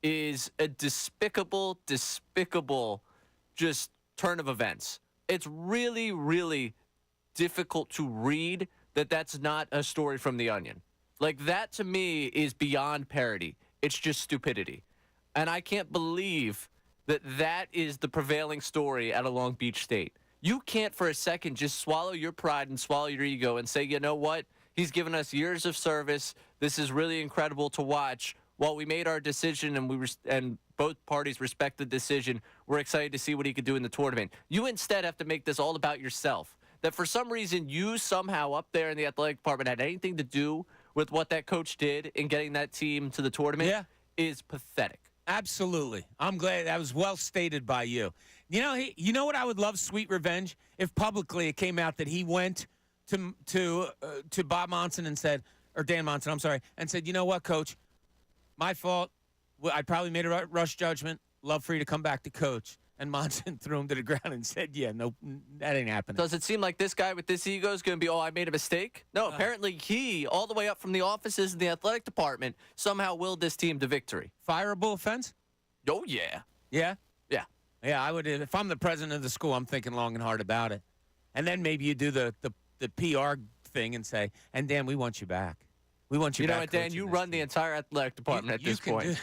Speaker 4: is a despicable just turn of events. It's really, really difficult to read that that's not a story from The Onion. Like, that to me is beyond parody. It's just stupidity. And I can't believe that that is the prevailing story at a Long Beach State. You can't for a second just swallow your pride and swallow your ego and say, you know what? He's given us years of service. This is really incredible to watch. While we made our decision and both parties respect the decision, we're excited to see what he could do in the tournament. You instead have to make this all about yourself. That for some reason you somehow up there in the athletic department had anything to do with what that coach did in getting that team to the tournament is pathetic.
Speaker 3: Absolutely. I'm glad that was well stated by you. You know what I would love, sweet revenge, if publicly it came out that he went to Bob Monson and said, or Dan Monson, I'm sorry, and said, you know what, Coach, my fault. I probably made a rush judgment. Love for you to come back to coach. And Monson threw him to the ground and said, yeah, no, that ain't happening.
Speaker 4: Does it seem like this guy with this ego is going to be, I made a mistake? No, apparently he, all the way up from the offices in the athletic department, somehow willed this team to victory.
Speaker 3: Fireable offense?
Speaker 4: Oh, yeah.
Speaker 3: Yeah?
Speaker 4: Yeah.
Speaker 3: Yeah, I would. If I'm the president of the school, I'm thinking long and hard about it. And then maybe you do the PR thing and say, and Dan, we want you back. We want you back.
Speaker 4: You know what, Dan, you run the entire athletic department at this point.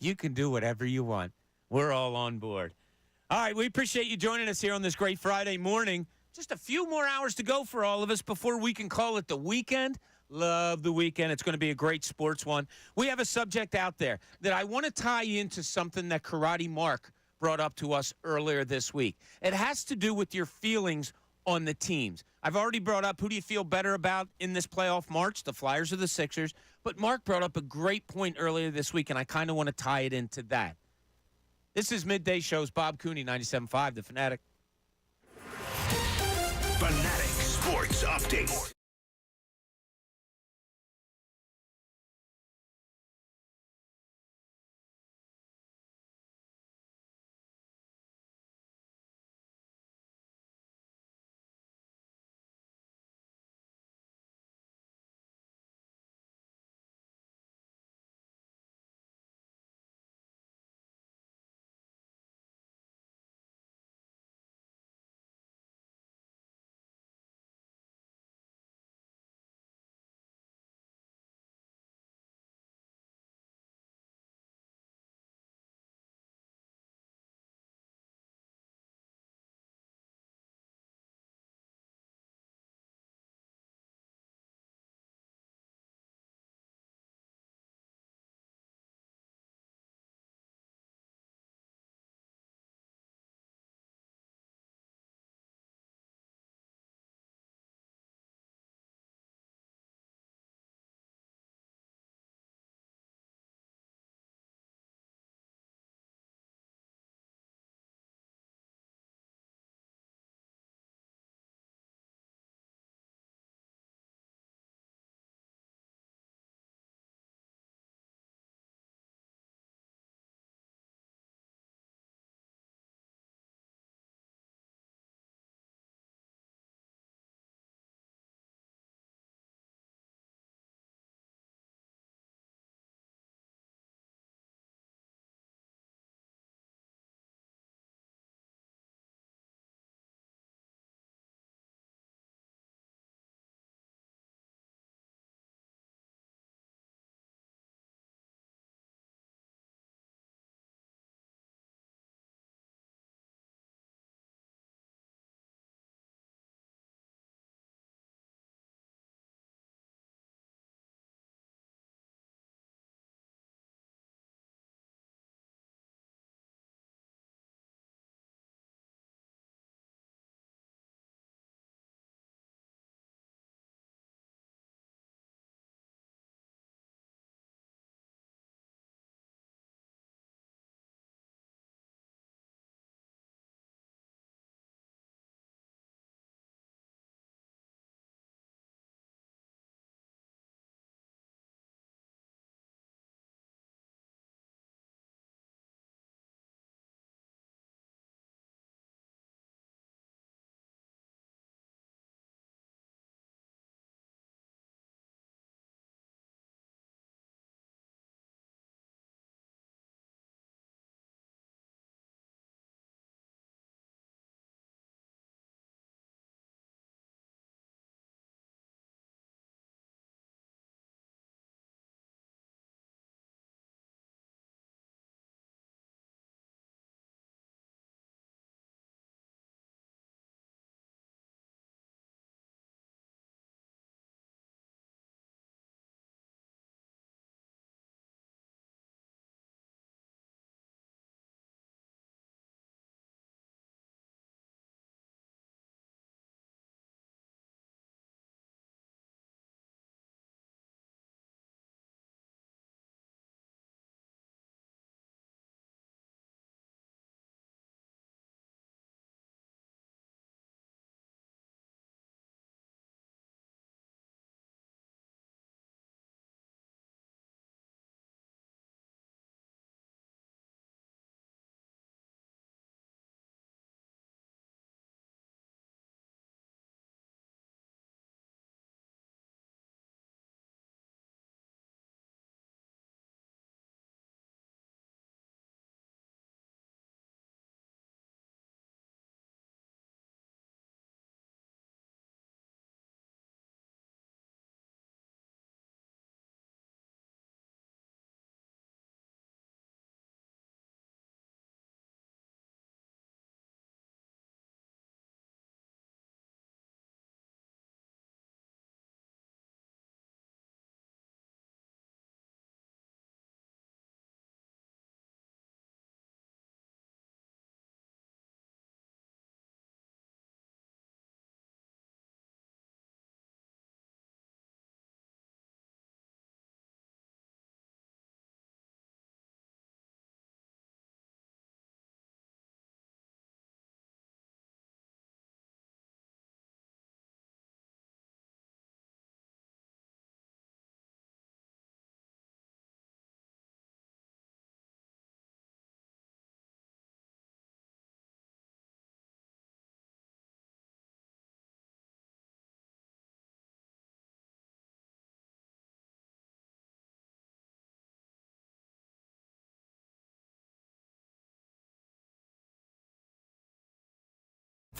Speaker 3: You can do whatever you want. We're all on board. All right, we appreciate you joining us here on this great Friday morning. Just a few more hours to go for all of us before we can call it the weekend. Love the weekend. It's going to be a great sports one. We have a subject out there that I want to tie into something that Karate Mark brought up to us earlier this week. It has to do with your feelings on the teams. I've already brought up who do you feel better about in this playoff March, the Flyers or the Sixers. But Mark brought up a great point earlier this week, and I kind of want to tie it into that. This is Midday Show's Bob Cooney, 97.5, The Fanatic.
Speaker 6: Fanatic Sports Update.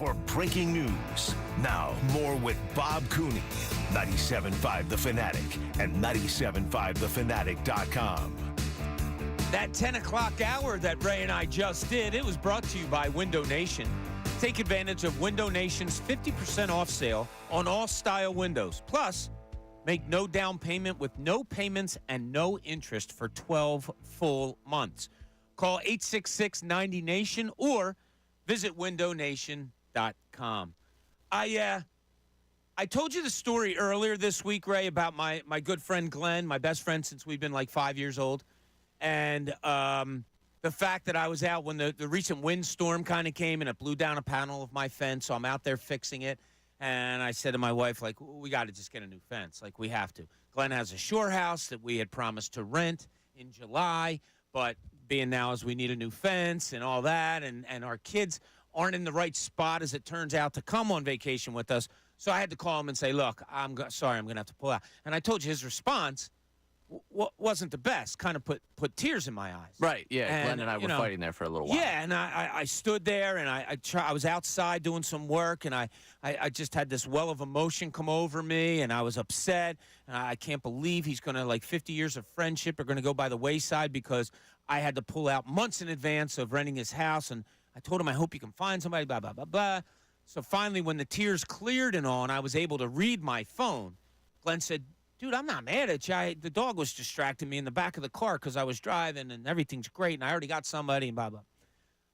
Speaker 6: for breaking news. Now, more with Bob Cooney, 97.5 The Fanatic and 97.5thefanatic.com.
Speaker 3: That 10 o'clock hour that Ray and I just did, it was brought to you by Window Nation. Take advantage of Window Nation's 50% off sale on all style windows. Plus, make no down payment with no payments and no interest for 12 full months. Call 866-90-NATION or visit windownation.com. I told you the story earlier this week, Ray, about my good friend Glenn, my best friend since we've been like 5 years old. And the fact that I was out when the recent windstorm kind of came and it blew down a panel of my fence. So I'm out there fixing it. And I said to my wife, like, we got to just get a new fence. Like, we have to. Glenn has a shore house that we had promised to rent in July. But being now as we need a new fence and all that, and our kids aren't in the right spot, as it turns out, to come on vacation with us. So I had to call him and say, look, sorry, I'm going to have to pull out. And I told you his response wasn't the best, kind of put tears in my eyes.
Speaker 4: Right, yeah. Glenn and I were fighting there for a little while.
Speaker 3: Yeah, and I stood there, and I was outside doing some work, and I just had this well of emotion come over me, and I was upset. And I can't believe he's going to, like, 50 years of friendship are going to go by the wayside because I had to pull out months in advance of renting his house. And I told him, I hope you can find somebody, blah, blah, blah, blah. So finally, when the tears cleared and all, and I was able to read my phone, Glenn said, dude, I'm not mad at you. The dog was distracting me in the back of the car because I was driving and everything's great and I already got somebody and blah, blah.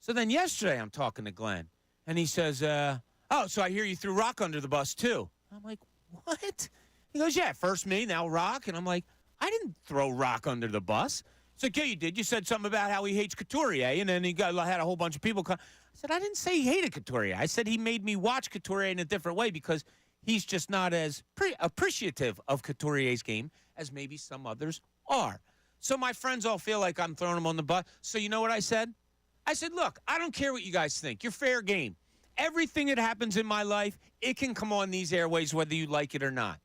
Speaker 3: So then yesterday I'm talking to Glenn and he says, oh, so I hear you threw Rock under the bus too. I'm like, what? He goes, yeah, first me, now Rock. And I'm like, I didn't throw Rock under the bus. He's like, yeah, you did. You said something about how he hates Couturier, and then had a whole bunch of people come. I said, I didn't say he hated Couturier. I said he made me watch Couturier in a different way because he's just not as appreciative of Couturier's game as maybe some others are. So my friends all feel like I'm throwing him on the bus. So you know what I said? I said, look, I don't care what you guys think. You're fair game. Everything that happens in my life, it can come on these airways whether you like it or not.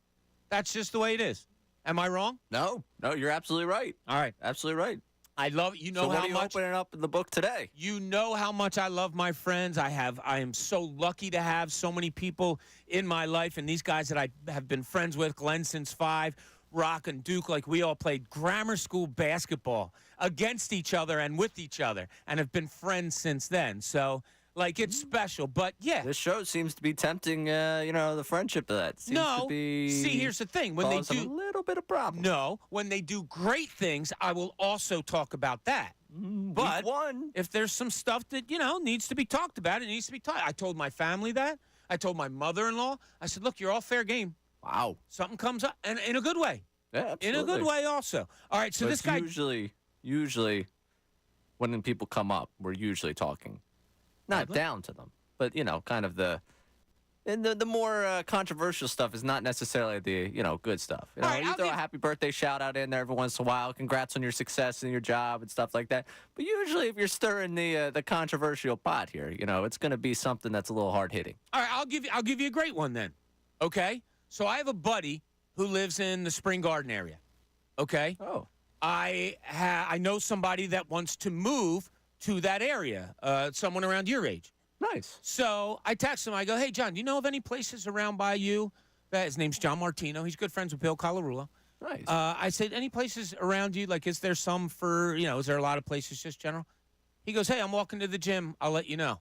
Speaker 3: That's just the way it is. Am I wrong?
Speaker 4: No, you're absolutely right.
Speaker 3: All right.
Speaker 4: Absolutely right.
Speaker 3: I love you know
Speaker 4: so
Speaker 3: how
Speaker 4: what are you
Speaker 3: much
Speaker 4: opening up in the book today?
Speaker 3: You know how much I love my friends. I am so lucky to have so many people in my life, and these guys that I have been friends with, Glenn since 5, Rock and Duke, like we all played grammar school basketball against each other and with each other and have been friends since then. So like it's special, but yeah.
Speaker 4: This show seems to be tempting, the friendship of that. Seems to be
Speaker 3: see, here's the thing. When they do
Speaker 4: a little bit of problem.
Speaker 3: No, when they do great things, I will also talk about that. But if there's some stuff that, needs to be talked about, it needs to be talked. I told my family that. I told my mother-in-law. I said, look, you're all fair game.
Speaker 4: Wow.
Speaker 3: Something comes up, and in a good way.
Speaker 4: Yeah, absolutely.
Speaker 3: In a good way also. All right, so
Speaker 4: but
Speaker 3: this guy.
Speaker 4: Usually, when people come up, we're usually talking. Not down to them, but, kind of the more controversial stuff is not necessarily the, good stuff.
Speaker 3: Right,
Speaker 4: you throw a happy birthday shout out in there every once in a while. Congrats on your success in your job and stuff like that. But usually if you're stirring the controversial pot here, it's going to be something that's a little hard hitting.
Speaker 3: All right, I'll give you a great one then. Okay? So I have a buddy who lives in the Spring Garden area. Okay?
Speaker 4: Oh.
Speaker 3: I know somebody that wants to move to that area, someone around your age.
Speaker 4: Nice.
Speaker 3: So I text him. I go, hey, John, do you know of any places around by you? His name's John Martino. He's good friends with Bill Colarulo.
Speaker 4: Nice.
Speaker 3: I said, any places around you? Like, is there some for, is there a lot of places just general? He goes, hey, I'm walking to the gym. I'll let you know.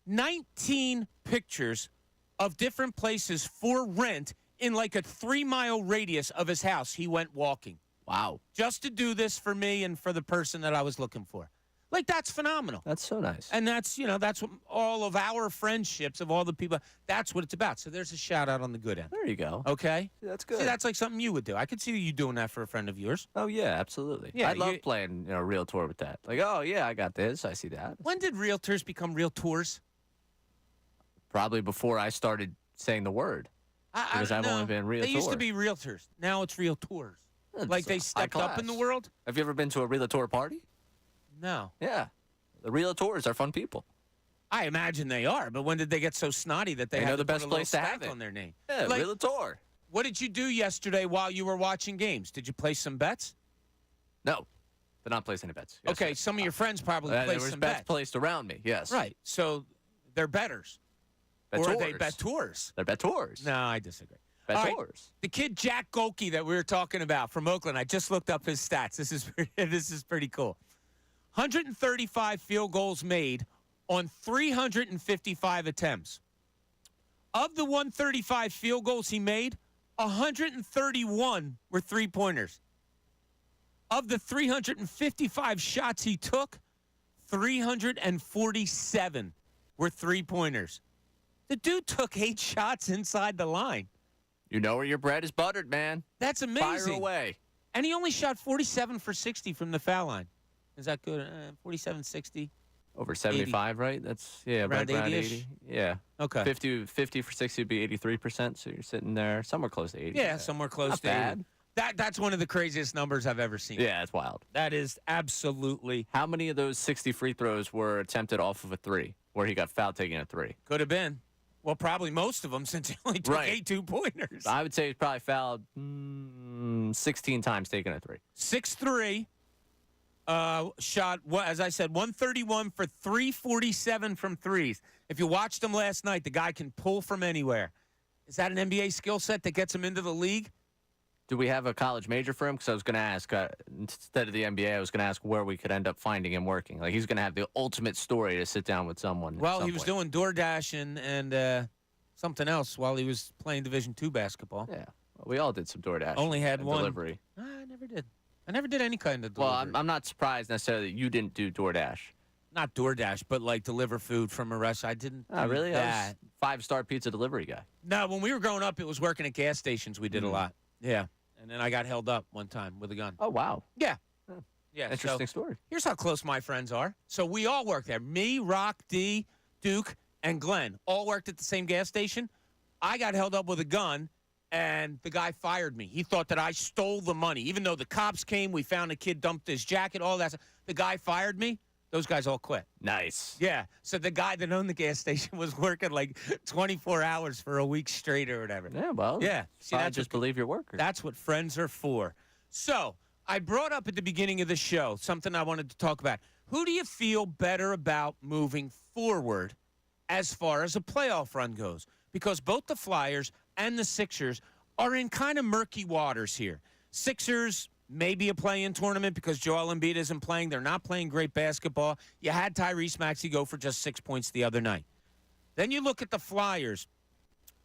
Speaker 3: 19 pictures of different places for rent in like a 3-mile radius of his house. He went walking.
Speaker 4: Wow.
Speaker 3: Just to do this for me and for the person that I was looking for. Like, that's phenomenal.
Speaker 4: That's so nice.
Speaker 3: And that's, that's what all of our friendships of all the people, that's what it's about. So there's a shout out on the good end.
Speaker 4: There you go.
Speaker 3: Okay?
Speaker 4: That's good.
Speaker 3: See, that's like something you would do. I could see you doing that for a friend of yours.
Speaker 4: Oh, yeah, absolutely.
Speaker 3: Yeah,
Speaker 4: I love playing, realtor with that. Like, oh, yeah, I got this. I see that.
Speaker 3: When did realtors become realtors?
Speaker 4: Probably before I started saying the word. Because I've only been realtor.
Speaker 3: They used to be realtors. Now it's realtors. Like they stepped up in the world?
Speaker 4: Have you ever been to a realtor party?
Speaker 3: No.
Speaker 4: Yeah. The realtors are fun people.
Speaker 3: I imagine they are, but when did they get so snotty that they
Speaker 4: know
Speaker 3: had
Speaker 4: the
Speaker 3: to
Speaker 4: best
Speaker 3: put a
Speaker 4: place
Speaker 3: little
Speaker 4: to have
Speaker 3: stank
Speaker 4: it.
Speaker 3: on their name?
Speaker 4: Yeah,
Speaker 3: like,
Speaker 4: realtor.
Speaker 3: What did you do yesterday while you were watching games? Did you play some bets?
Speaker 4: No. Did not place any bets.
Speaker 3: Okay, some of your friends probably placed
Speaker 4: there was
Speaker 3: some
Speaker 4: bets placed around me, yes.
Speaker 3: Right, so they're bettors. Or are they
Speaker 4: Bettors.
Speaker 3: bettors?
Speaker 4: They're bettors.
Speaker 3: No, I disagree.
Speaker 4: Bettors.
Speaker 3: All right. The kid Jack Gohlke that we were talking about from Oakland, I just looked up his stats. This is pretty cool. 135 field goals made on 355 attempts. Of the 135 field goals he made, 131 were three-pointers. Of the 355 shots he took, 347 were three-pointers. The dude took 8 shots inside the line.
Speaker 4: You know where your bread is buttered, man.
Speaker 3: That's amazing.
Speaker 4: Fire away.
Speaker 3: And he only shot 47 for 60 from the foul line. Is that good? 47, 60.
Speaker 4: Over 75, right? That's,
Speaker 3: Around
Speaker 4: right around
Speaker 3: 80-ish?
Speaker 4: 80. Yeah.
Speaker 3: Okay.
Speaker 4: 50 for 60 would be 83%, so you're sitting there somewhere close to 80.
Speaker 3: Yeah, somewhere close
Speaker 4: Not
Speaker 3: to
Speaker 4: bad.
Speaker 3: 80. That's one of the craziest numbers I've ever seen.
Speaker 4: Yeah, it's wild.
Speaker 3: That is absolutely
Speaker 4: How many of those 60 free throws were attempted off of a three, where he got fouled taking a three?
Speaker 3: could have been. Well, probably most of them since he only took
Speaker 4: Right.
Speaker 3: 8 two-pointers.
Speaker 4: I would say he's probably fouled 16 times taking a three.
Speaker 3: 6'3", shot, as I said, 131 for 347 from threes. If you watched him last night, the guy can pull from anywhere. Is that an NBA skill set that gets him into the league?
Speaker 4: Do we have a college major for him? Because I was going to ask, instead of the NBA, I was going to ask where we could end up finding him working. Like, he's going to have the ultimate story to sit down with someone.
Speaker 3: Well, he was doing DoorDash and something else while he was playing Division II basketball.
Speaker 4: Yeah. Well, we all did some DoorDash.
Speaker 3: Only had
Speaker 4: and
Speaker 3: one.
Speaker 4: delivery.
Speaker 3: I never did. I never did any kind of delivery.
Speaker 4: Well, I'm not surprised necessarily that you didn't do DoorDash.
Speaker 3: Not DoorDash, but like deliver food from a restaurant. I didn't do
Speaker 4: Really?
Speaker 3: that.
Speaker 4: I was 5-star pizza delivery guy.
Speaker 3: No, when we were growing up, it was working at gas stations. We did a lot. Yeah. And then I got held up one time with a gun.
Speaker 4: Oh, wow.
Speaker 3: Yeah. Yeah.
Speaker 4: Interesting
Speaker 3: so
Speaker 4: story.
Speaker 3: Here's how close my friends are. So we all work there. Me, Rock, D, Duke, and Glenn all worked at the same gas station. I got held up with a gun, and the guy fired me. He thought that I stole the money. Even though the cops came, we found a kid dumped his jacket, all that stuff. The guy fired me. Those guys all quit.
Speaker 4: Nice.
Speaker 3: Yeah. So the guy that owned the gas station was working like 24 hours for a week straight or whatever.
Speaker 4: Yeah, well.
Speaker 3: Yeah. See,
Speaker 4: I just believe your workers.
Speaker 3: That's what friends are for. So I brought up at the beginning of the show something I wanted to talk about. Who do you feel better about moving forward as far as a playoff run goes? Because both the Flyers and the Sixers are in kind of murky waters here. Sixers, maybe a play-in tournament because Joel Embiid isn't playing. They're not playing great basketball. You had Tyrese Maxey go for just 6 points the other night. Then you look at the Flyers,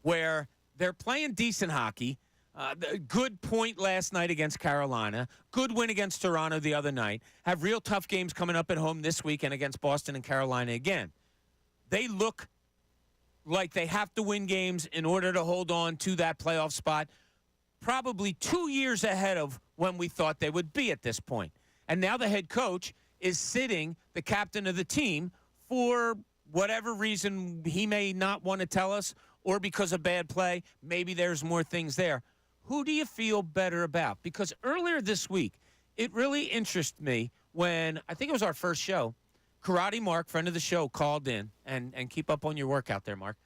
Speaker 3: where they're playing decent hockey. Good point last night against Carolina. Good win against Toronto the other night. Have real tough games coming up at home this weekend against Boston and Carolina again. They look like they have to win games in order to hold on to that playoff spot, probably 2 years ahead of when we thought they would be at this point. And now the head coach is sitting the captain of the team for whatever reason he may not want to tell us, or because of bad play. Maybe there's more things there. Who do you feel better about? Because earlier this week, it really interested me when, I think it was our first show, Karate Mark, friend of the show, called in, and keep up on your workout there, Mark,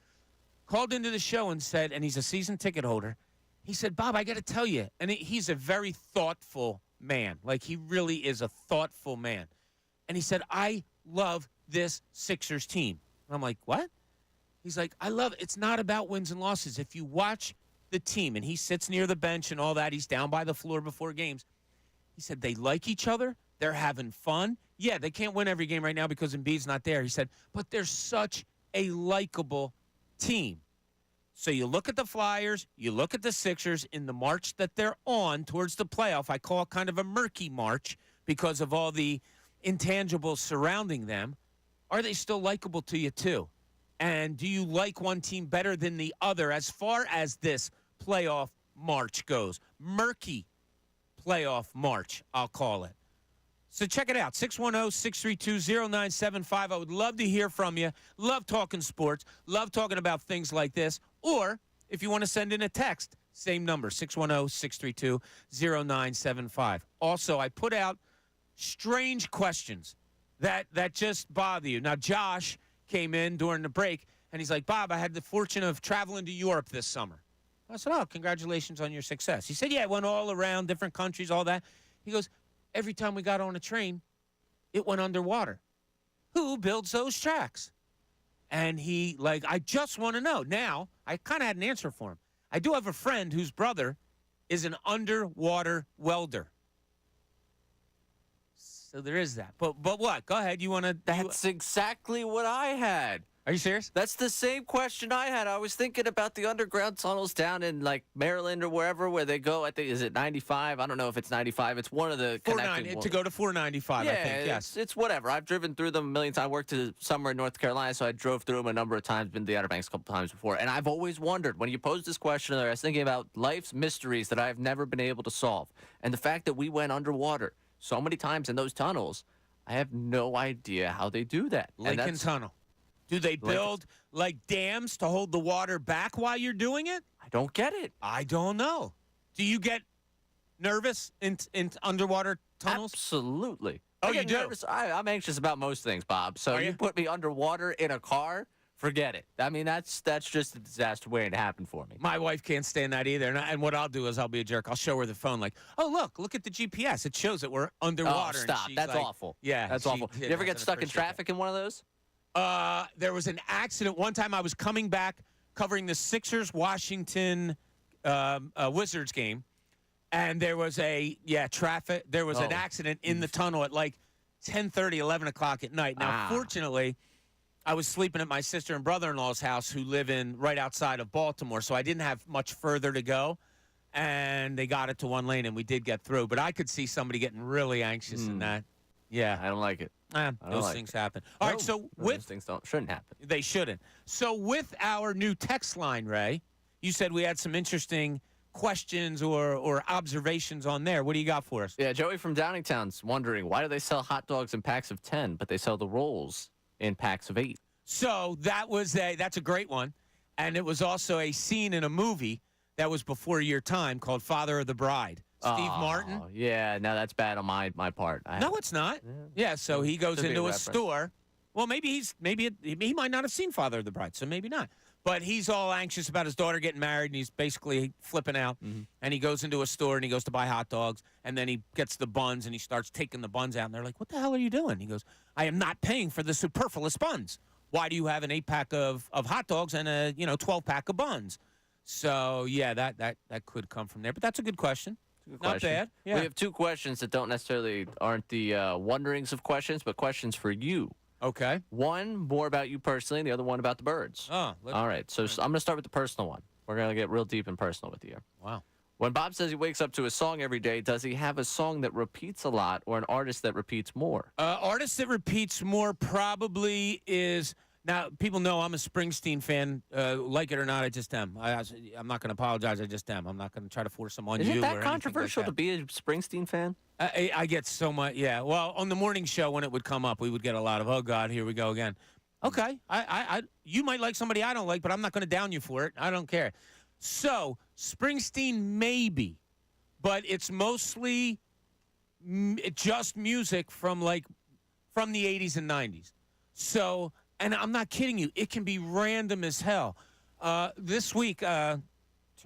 Speaker 3: called into the show and said, and he's a season ticket holder, he said, Bob, I got to tell you, and he's a very thoughtful man. Like, he really is a thoughtful man. And he said, I love this Sixers team. And I'm like, what? He's like, I love it. It's not about wins and losses. If you watch the team, and he sits near the bench and all that, he's down by the floor before games. He said, they like each other. They're having fun. Yeah, they can't win every game right now because Embiid's not there. He said, but they're such a likable team. So you look at the Flyers, you look at the Sixers in the march that they're on towards the playoff. I call it kind of a murky march because of all the intangibles surrounding them. Are they still likable to you too? And do you like one team better than the other as far as this playoff march goes? Murky playoff march, I'll call it. So check it out, 610-632-0975. I would love to hear from you. Love talking sports. Love talking about things like this. Or if you want to send in a text, same number, 610-632-0975. Also, I put out strange questions that just bother you. Now, Josh came in during the break, and he's like, Bob, I had the fortune of traveling to Europe this summer. I said, oh, congratulations on your success. He said, yeah, I went all around different countries, all that. He goes, every time we got on a train, it went underwater. Who builds those tracks? And he, like, I just want to know. Now, I kind of had an answer for him. I do have a friend whose brother is an underwater welder. So there is that. But what? Go ahead. You want to?
Speaker 4: That's exactly what I had.
Speaker 3: Are you serious?
Speaker 4: That's the same question I had. I was thinking about the underground tunnels down in like Maryland or wherever where they go. I think is it 95? I don't know if it's 95. It's one of the connecting
Speaker 3: to go to 495.
Speaker 4: Yeah,
Speaker 3: I think. Yes,
Speaker 4: it's whatever. I've driven through them a million times. I worked somewhere in North Carolina, so I drove through them a number of times. Been to the Outer Banks a couple times before, and I've always wondered when you posed this question. I was thinking about life's mysteries that I've never been able to solve, and the fact that we went underwater so many times in those tunnels. I have no idea how they do that.
Speaker 3: Lincoln Tunnel. Do they build like dams to hold the water back while you're doing it?
Speaker 4: I don't get it.
Speaker 3: I don't know. Do you get nervous in underwater tunnels?
Speaker 4: Absolutely.
Speaker 3: Oh,
Speaker 4: I get
Speaker 3: you do?
Speaker 4: nervous. I'm anxious about most things, Bob. So
Speaker 3: Are
Speaker 4: you
Speaker 3: you?
Speaker 4: put me underwater in a car, forget it. I mean, that's just a disaster waiting to happen for me.
Speaker 3: My wife can't stand that either. And what I'll do is I'll be a jerk. I'll show her the phone like, oh, look at the GPS. It shows that we're underwater.
Speaker 4: Oh,
Speaker 3: And
Speaker 4: stop.
Speaker 3: she's
Speaker 4: That's
Speaker 3: like,
Speaker 4: awful.
Speaker 3: Yeah.
Speaker 4: That's
Speaker 3: she
Speaker 4: awful. You ever get
Speaker 3: doesn't
Speaker 4: stuck in
Speaker 3: appreciate
Speaker 4: traffic in one of those?
Speaker 3: There was an accident. One time I was coming back covering the Sixers-Washington Wizards game, and there was traffic. There was an accident in the tunnel at like 10:30, 11 o'clock at night. Now, fortunately, I was sleeping at my sister and brother-in-law's house who live right outside of Baltimore, so I didn't have much further to go. And they got it to one lane, and we did get through. But I could see somebody getting really anxious in that. Yeah.
Speaker 4: I don't like it.
Speaker 3: Those things happen. All right, so
Speaker 4: those things shouldn't happen.
Speaker 3: They shouldn't. So with our new text line, Ray, you said we had some interesting questions or observations on there. What do you got for us?
Speaker 4: Yeah, Joey from Downingtown's wondering, why do they sell hot dogs in packs of 10, but they sell the rolls in packs of 8?
Speaker 3: So that's a great one. And it was also a scene in a movie that was before your time called Father of the Bride. Steve Martin.
Speaker 4: Yeah, no, that's bad on my part.
Speaker 3: No, it's not. Yeah, so he goes into a store. Well, maybe he might not have seen Father of the Bride, so maybe not. But he's all anxious about his daughter getting married, and he's basically flipping out. And he goes into a store, and he goes to buy hot dogs, and then he gets the buns, and he starts taking the buns out. And they're like, what the hell are you doing? He goes, I am not paying for the superfluous buns. Why do you have an 8-pack of hot dogs and a 12-pack of buns? So, yeah, that could come from there. But that's a good question. Not bad. Yeah.
Speaker 4: We have two questions that aren't the wonderings of questions, but questions for you.
Speaker 3: Okay.
Speaker 4: One more about you personally, and the other one about the birds.
Speaker 3: Oh,
Speaker 4: all right. So I'm going to start with the personal one. We're going to get real deep and personal with you.
Speaker 3: Wow.
Speaker 4: When Bob says he wakes up to a song every day, does he have a song that repeats a lot or an artist that repeats more?
Speaker 3: Artist that repeats more probably is. Now, people know I'm a Springsteen fan. Like it or not, I just am. I'm not going to apologize. I just am. I'm not going to try to force them on you.
Speaker 4: Isn't that
Speaker 3: or
Speaker 4: controversial
Speaker 3: like that.
Speaker 4: to be a Springsteen fan?
Speaker 3: I get so much. Yeah. Well, on the morning show when it would come up, we would get a lot of, oh, God, here we go again. Okay. You might like somebody I don't like, but I'm not going to down you for it. I don't care. So, Springsteen maybe, but it's mostly just music from the 80s and 90s. So... And I'm not kidding you. It can be random as hell. This week, Turn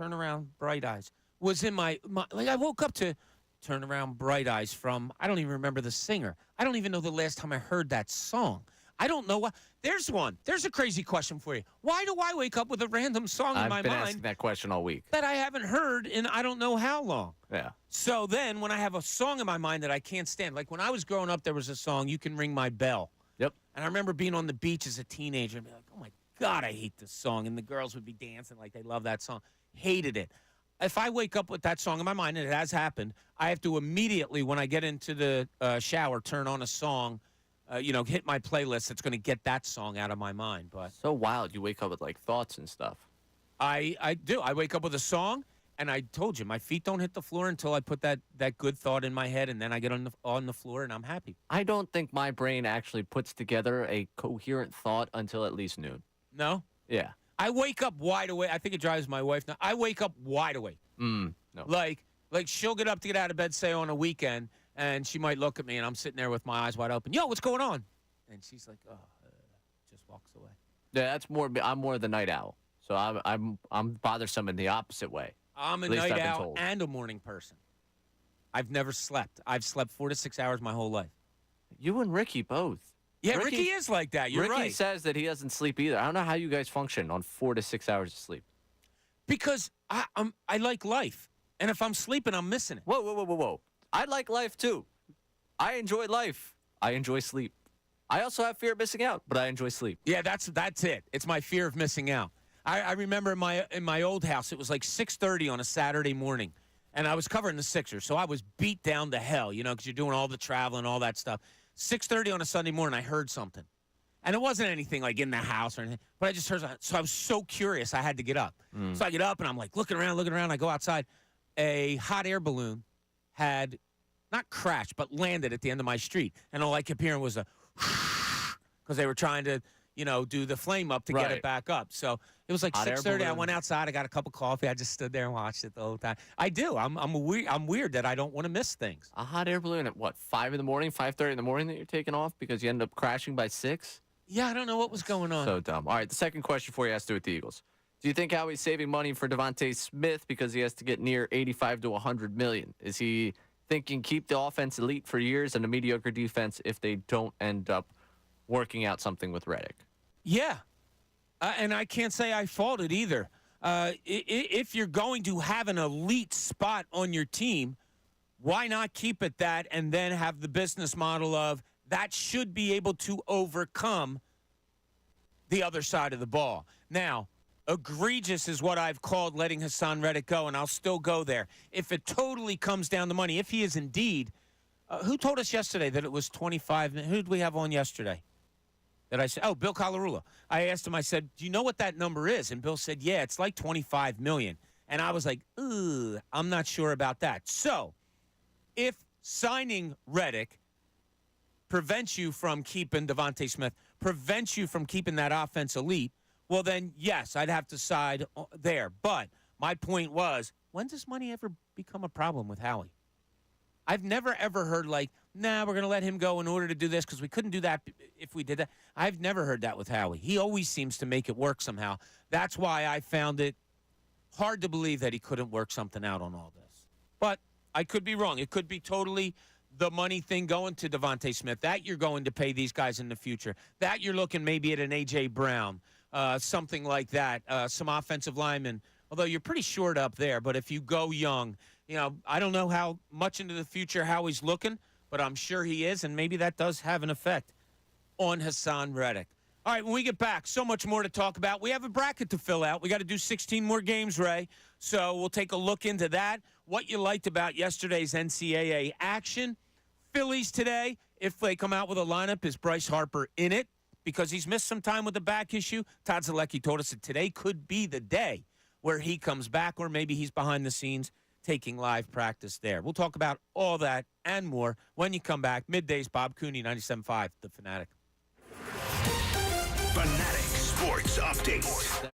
Speaker 3: Around Bright Eyes was in my I woke up to Turn Around Bright Eyes from, I don't even remember the singer. I don't even know the last time I heard that song. I don't know why. There's one. There's a crazy question for you. Why do I wake up with a random song in my
Speaker 4: I've been
Speaker 3: mind
Speaker 4: asking that question all week.
Speaker 3: that I haven't heard in I don't know how long?
Speaker 4: Yeah.
Speaker 3: So then when I have a song in my mind that I can't stand, like when I was growing up, there was a song, You Can Ring My Bell.
Speaker 4: Yep.
Speaker 3: And I remember being on the beach as a teenager and be like, oh, my God, I hate this song. And the girls would be dancing like they love that song. Hated it. If I wake up with that song in my mind, and it has happened, I have to immediately, when I get into the shower, turn on a song, hit my playlist that's going to get that song out of my mind. But
Speaker 4: So wild. You wake up with, thoughts and stuff.
Speaker 3: I do. I wake up with a song, and I told you, my feet don't hit the floor until I put that good thought in my head, and then I get on the floor, and I'm happy.
Speaker 4: I don't think my brain actually puts together a coherent thought until at least noon.
Speaker 3: No?
Speaker 4: Yeah.
Speaker 3: I wake up wide awake. I think it drives my wife now. I wake up wide awake.
Speaker 4: No.
Speaker 3: Like she'll get up to get out of bed, say, on a weekend, and she might look at me, and I'm sitting there with my eyes wide open. Yo, what's going on? And she's like, just walks away.
Speaker 4: Yeah, that's more. I'm more the night owl, so I'm bothersome in the opposite way.
Speaker 3: I'm a
Speaker 4: At least
Speaker 3: night
Speaker 4: I've been
Speaker 3: owl
Speaker 4: told.
Speaker 3: and a morning person. I've never slept. I've slept 4 to 6 hours my whole life.
Speaker 4: You and Ricky both.
Speaker 3: Yeah, Ricky is like that. You're
Speaker 4: Ricky
Speaker 3: right.
Speaker 4: says that he doesn't sleep either. I don't know how you guys function on 4 to 6 hours of sleep.
Speaker 3: Because I like life. And if I'm sleeping, I'm missing it.
Speaker 4: Whoa, whoa, whoa, whoa, whoa. I like life too. I enjoy life. I enjoy sleep. I also have fear of missing out, but I enjoy sleep.
Speaker 3: Yeah, that's it. It's my fear of missing out. I remember in my old house, it was like 6:30 on a Saturday morning, and I was covering the Sixers, so I was beat down to hell, because you're doing all the traveling, all that stuff. 6:30 on a Sunday morning, I heard something, and it wasn't anything like in the house or anything, but I just heard something. So I was so curious, I had to get up. So I get up, and I'm like looking around. I go outside. A hot air balloon had not crashed, but landed at the end of my street, and all I kept hearing was a because they were trying to, do the flame up to get it back up. So it was like 6:30. I went outside. I got a cup of coffee. I just stood there and watched it the whole time. I do. I'm weird that I don't want to miss things.
Speaker 4: A hot air balloon at what, 5 in the morning, 5:30 in the morning that you're taking off because you end up crashing by 6?
Speaker 3: Yeah, I don't know what was going on.
Speaker 4: So dumb. All right, the second question for you has to do with the Eagles. Do you think Howie's saving money for Devontae Smith because he has to get near 85 to 100 million? Is he thinking keep the offense elite for years and a mediocre defense if they don't end up working out something with Reddick?
Speaker 3: Yeah. And I can't say I fault it either. If you're going to have an elite spot on your team, why not keep it that and then have the business model of that should be able to overcome the other side of the ball? Now, egregious is what I've called letting Hassan Reddick go, and I'll still go there. If it totally comes down to money, if he is indeed who told us yesterday that it was 25? Who did we have on yesterday? That I said, Bill Colarulo. I asked him, I said, do you know what that number is? And Bill said, yeah, it's like 25 million. And I was like, I'm not sure about that. So if signing Reddick prevents you from keeping Devontae Smith, prevents you from keeping that offense elite, well, then, yes, I'd have to side there. But my point was, when does money ever become a problem with Howie? I've never, ever heard like, we're going to let him go in order to do this because we couldn't do that if we did that. I've never heard that with Howie. He always seems to make it work somehow. That's why I found it hard to believe that he couldn't work something out on all this. But I could be wrong. It could be totally the money thing going to Devontae Smith, that you're going to pay these guys in the future, that you're looking maybe at an A.J. Brown, something like that, some offensive linemen, although you're pretty short up there. But if you go young, I don't know how much into the future Howie's looking, but I'm sure he is, and maybe that does have an effect on Hassan Reddick. All right, when we get back, so much more to talk about. We have a bracket to fill out. We got to do 16 more games, Ray. So we'll take a look into that. What you liked about yesterday's NCAA action. Phillies today, if they come out with a lineup, is Bryce Harper in it? Because he's missed some time with the back issue. Todd Zalecki told us that today could be the day where he comes back, or maybe he's behind the scenes taking live practice there. We'll talk about all that and more when you come back. Middays, Bob Cooney, 97.5, The Fanatic.
Speaker 6: Fanatic Sports Update.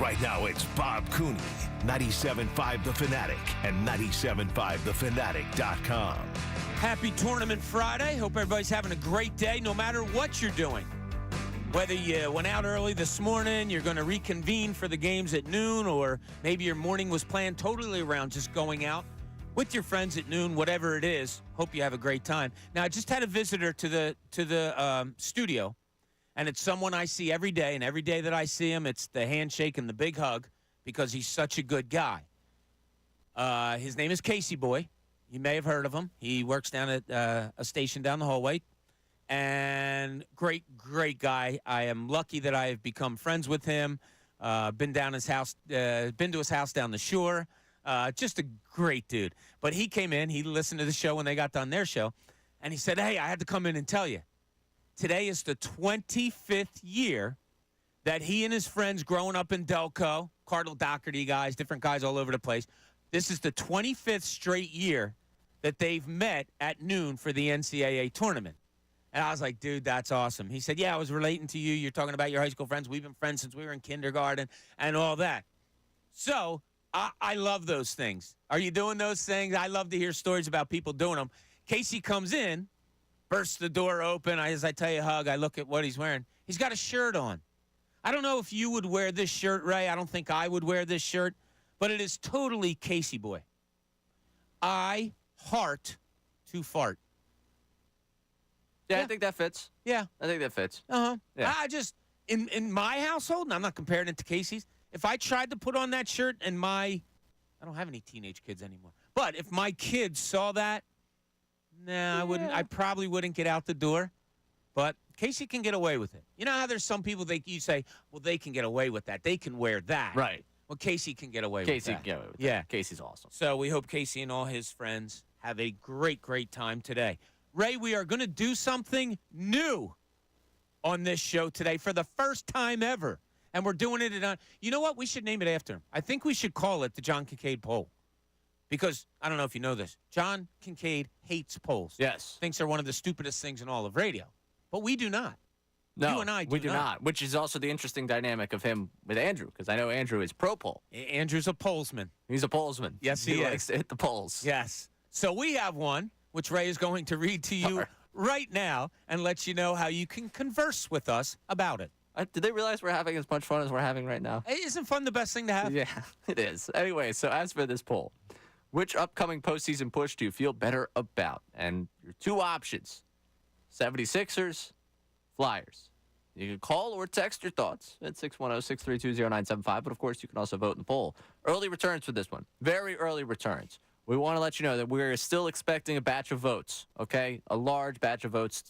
Speaker 6: Right now, it's Bob Cooney, 97.5 The Fanatic and 97.5thefanatic.com.
Speaker 3: Happy Tournament Friday. Hope everybody's having a great day, no matter what you're doing. Whether you went out early this morning, you're going to reconvene for the games at noon, or maybe your morning was planned totally around just going out with your friends at noon, whatever it is. Hope you have a great time. Now, I just had a visitor to the studio, and it's someone I see every day, and every day that I see him, it's the handshake and the big hug because he's such a good guy. His name is Casey Boy. You may have heard of him. He works down at a station down the hallway. And great, great guy. I am lucky that I have become friends with him. Been to his house down the shore. Just a great dude. But he came in. He listened to the show when they got done their show. And he said, hey, I had to come in and tell you. Today is the 25th year that he and his friends growing up in Delco, Cardinal Doherty guys, different guys all over the place. This is the 25th straight year that they've met at noon for the NCAA tournament. And I was like, dude, that's awesome. He said, yeah, I was relating to you. You're talking about your high school friends. We've been friends since we were in kindergarten and all that. So I love those things. Are you doing those things? I love to hear stories about people doing them. Casey comes in, bursts the door open. As I tell you, hug, I look at what he's wearing. He's got a shirt on. I don't know if you would wear this shirt, Ray. I don't think I would wear this shirt, but it is totally Casey Boy. I heart to fart.
Speaker 4: Yeah, I think that fits.
Speaker 3: Yeah.
Speaker 4: I think that fits.
Speaker 3: Uh-huh.
Speaker 4: Yeah.
Speaker 3: I just, in my household, and I'm not comparing it to Casey's, if I tried to put on that shirt and I don't have any teenage kids anymore, but if my kids saw that, I wouldn't. I probably wouldn't get out the door. But Casey can get away with it. You know how there's some people you say, well, they can get away with that. They can wear that.
Speaker 4: Right.
Speaker 3: Well, Casey can get away with
Speaker 4: Casey
Speaker 3: that.
Speaker 4: can get away with that.
Speaker 3: Yeah.
Speaker 4: Casey's awesome.
Speaker 3: So we hope Casey and all his friends have a great, great time today. Ray, we are going to do something new on this show today for the first time ever. And we're doing it you know what? We should name it after him. I think we should call it the John Kincade poll. Because, I don't know if you know this, John Kincade hates polls.
Speaker 4: Yes.
Speaker 3: Thinks they're one of the stupidest things in all of radio. But we do not.
Speaker 4: No,
Speaker 3: you and I do
Speaker 4: we do not. Which is also the interesting dynamic of him with Andrew, because I know Andrew is pro poll.
Speaker 3: Andrew's a pollsman.
Speaker 4: He's a pollsman.
Speaker 3: Yes, he
Speaker 4: likes to hit the polls.
Speaker 3: Yes. So we have one, which Ray is going to read to you right now and let you know how you can converse with us about it.
Speaker 4: Did they realize we're having as much fun as we're having right now?
Speaker 3: Isn't fun the best thing to have?
Speaker 4: Yeah, it is. Anyway, so as for this poll, which upcoming postseason push do you feel better about? And your two options, 76ers, Flyers. You can call or text your thoughts at 610-632-0975, but of course you can also vote in the poll. Early returns for this one. Very early returns. We want to let you know that we're still expecting a batch of votes, okay? A large batch of votes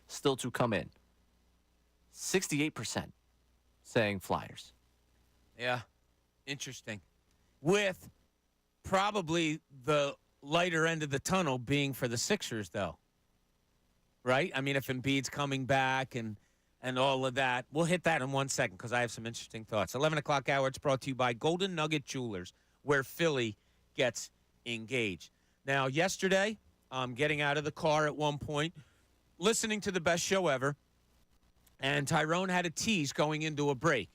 Speaker 4: still to come in. 68% saying Flyers.
Speaker 3: Yeah. Interesting. With probably the lighter end of the tunnel being for the Sixers, though. Right? I mean, if Embiid's coming back and all of that. We'll hit that in 1 second because I have some interesting thoughts. 11 o'clock hour, it's brought to you by Golden Nugget Jewelers, where Philly gets engaged. Now, yesterday, I'm getting out of the car at one point, listening to the best show ever, and Tyrone had a tease going into a break.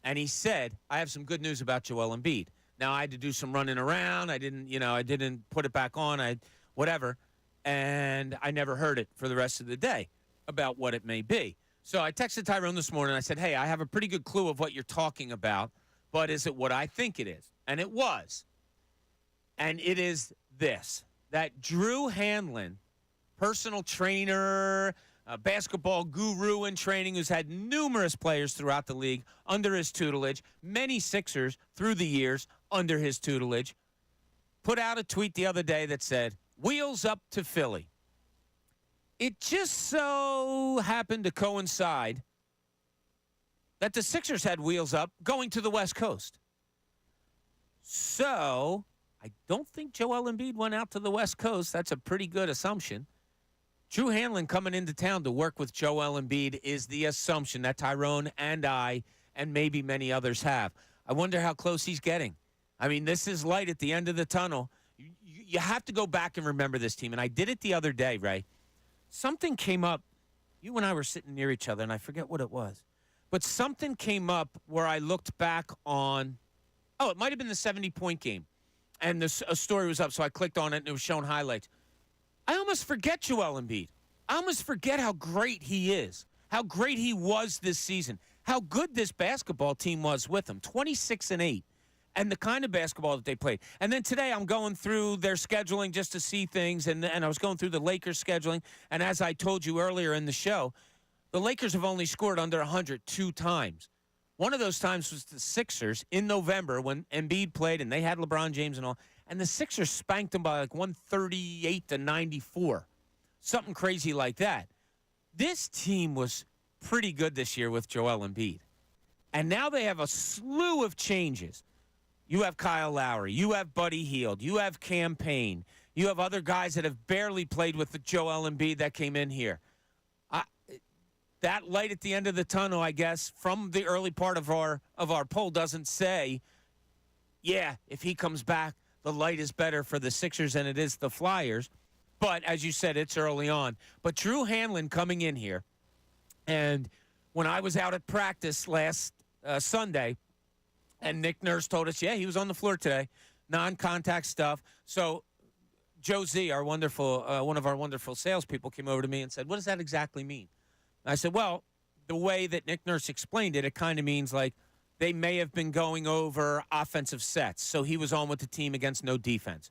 Speaker 3: And he said, I have some good news about Joel Embiid. Now, I had to do some running around. I didn't put it back on. Whatever. And I never heard it for the rest of the day about what it may be. So I texted Tyrone this morning. I said, hey, I have a pretty good clue of what you're talking about, but is it what I think it is? And it was. And it is this, that Drew Hanlon, personal trainer, basketball guru in training, who's had numerous players throughout the league under his tutelage, many Sixers through the years under his tutelage, put out a tweet the other day that said, wheels up to Philly. It just so happened to coincide that the Sixers had wheels up going to the West Coast. So I don't think Joel Embiid went out to the West Coast. That's a pretty good assumption. Drew Hanlon coming into town to work with Joel Embiid is the assumption that Tyrone and I and maybe many others have. I wonder how close he's getting. I mean, this is light at the end of the tunnel. You have to go back and remember this team. And I did it the other day, Ray. Something came up. You and I were sitting near each other, and I forget what it was. but something came up where I looked back on, it might have been the 70-point game, and a story was up, so I clicked on it, and it was showing highlights. I almost forget Joel Embiid. I almost forget how great he is, how great he was this season, how good this basketball team was with him, 26-8, and the kind of basketball that they played. And then today I'm going through their scheduling just to see things, and I was going through the Lakers' scheduling, and as I told you earlier in the show, the Lakers have only scored under 100 2 times. One of those times was the Sixers in November when Embiid played, and they had LeBron James and all, and the Sixers spanked them by like 138-94. Something crazy like that. This team was pretty good this year with Joel Embiid. And now they have a slew of changes. You have Kyle Lowry. You have Buddy Hield. You have Cam Payne. You have other guys that have barely played with the Joel Embiid that came in here. That light at the end of the tunnel, I guess, from the early part of our poll doesn't say, yeah, if he comes back, the light is better for the Sixers than it is the Flyers. But, as you said, it's early on. But Drew Hanlon coming in here, and when I was out at practice last Sunday, and Nick Nurse told us, yeah, he was on the floor today, non-contact stuff. So Joe Z, our wonderful, one of our wonderful salespeople, came over to me and said, what does that exactly mean? I said, well, the way that Nick Nurse explained it, it kind of means like they may have been going over offensive sets. So he was on with the team against no defense.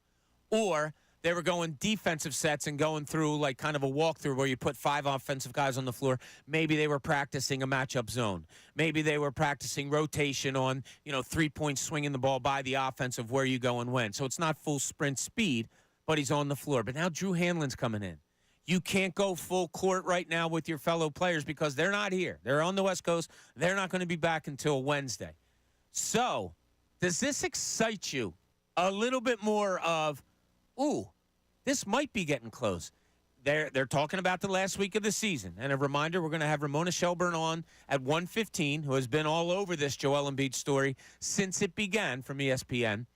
Speaker 3: Or they were going defensive sets and going through like kind of a walkthrough where you put 5 offensive guys on the floor. Maybe they were practicing a matchup zone. Maybe they were practicing rotation on, 3-point swinging the ball by the offense of where you go and when. So it's not full sprint speed, but he's on the floor. But now Drew Hanlon's coming in. You can't go full court right now with your fellow players because they're not here. They're on the West Coast. They're not going to be back until Wednesday. So does this excite you a little bit more of, ooh, this might be getting close? They're talking about the last week of the season. And a reminder, we're going to have Ramona Shelburne on at 1:15, who has been all over this Joel Embiid story since it began from ESPN.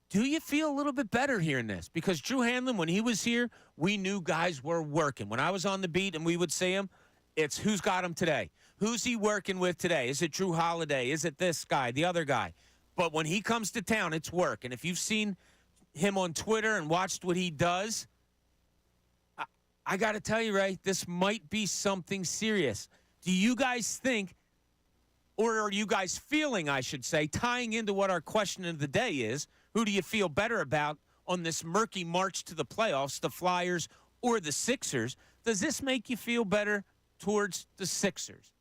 Speaker 3: Do you feel a little bit better hearing this? Because Drew Hanlon, when he was here, we knew guys were working. When I was on the beat and we would see him, it's who's got him today? Who's he working with today? Is it Drew Holiday? Is it this guy, the other guy? But when he comes to town, it's work. And if you've seen him on Twitter and watched what he does, I got to tell you, right, this might be something serious. Do you guys think, or are you guys feeling, I should say, tying into what our question of the day is, who do you feel better about on this murky march to the playoffs, the Flyers or the Sixers? Does this make you feel better towards the Sixers?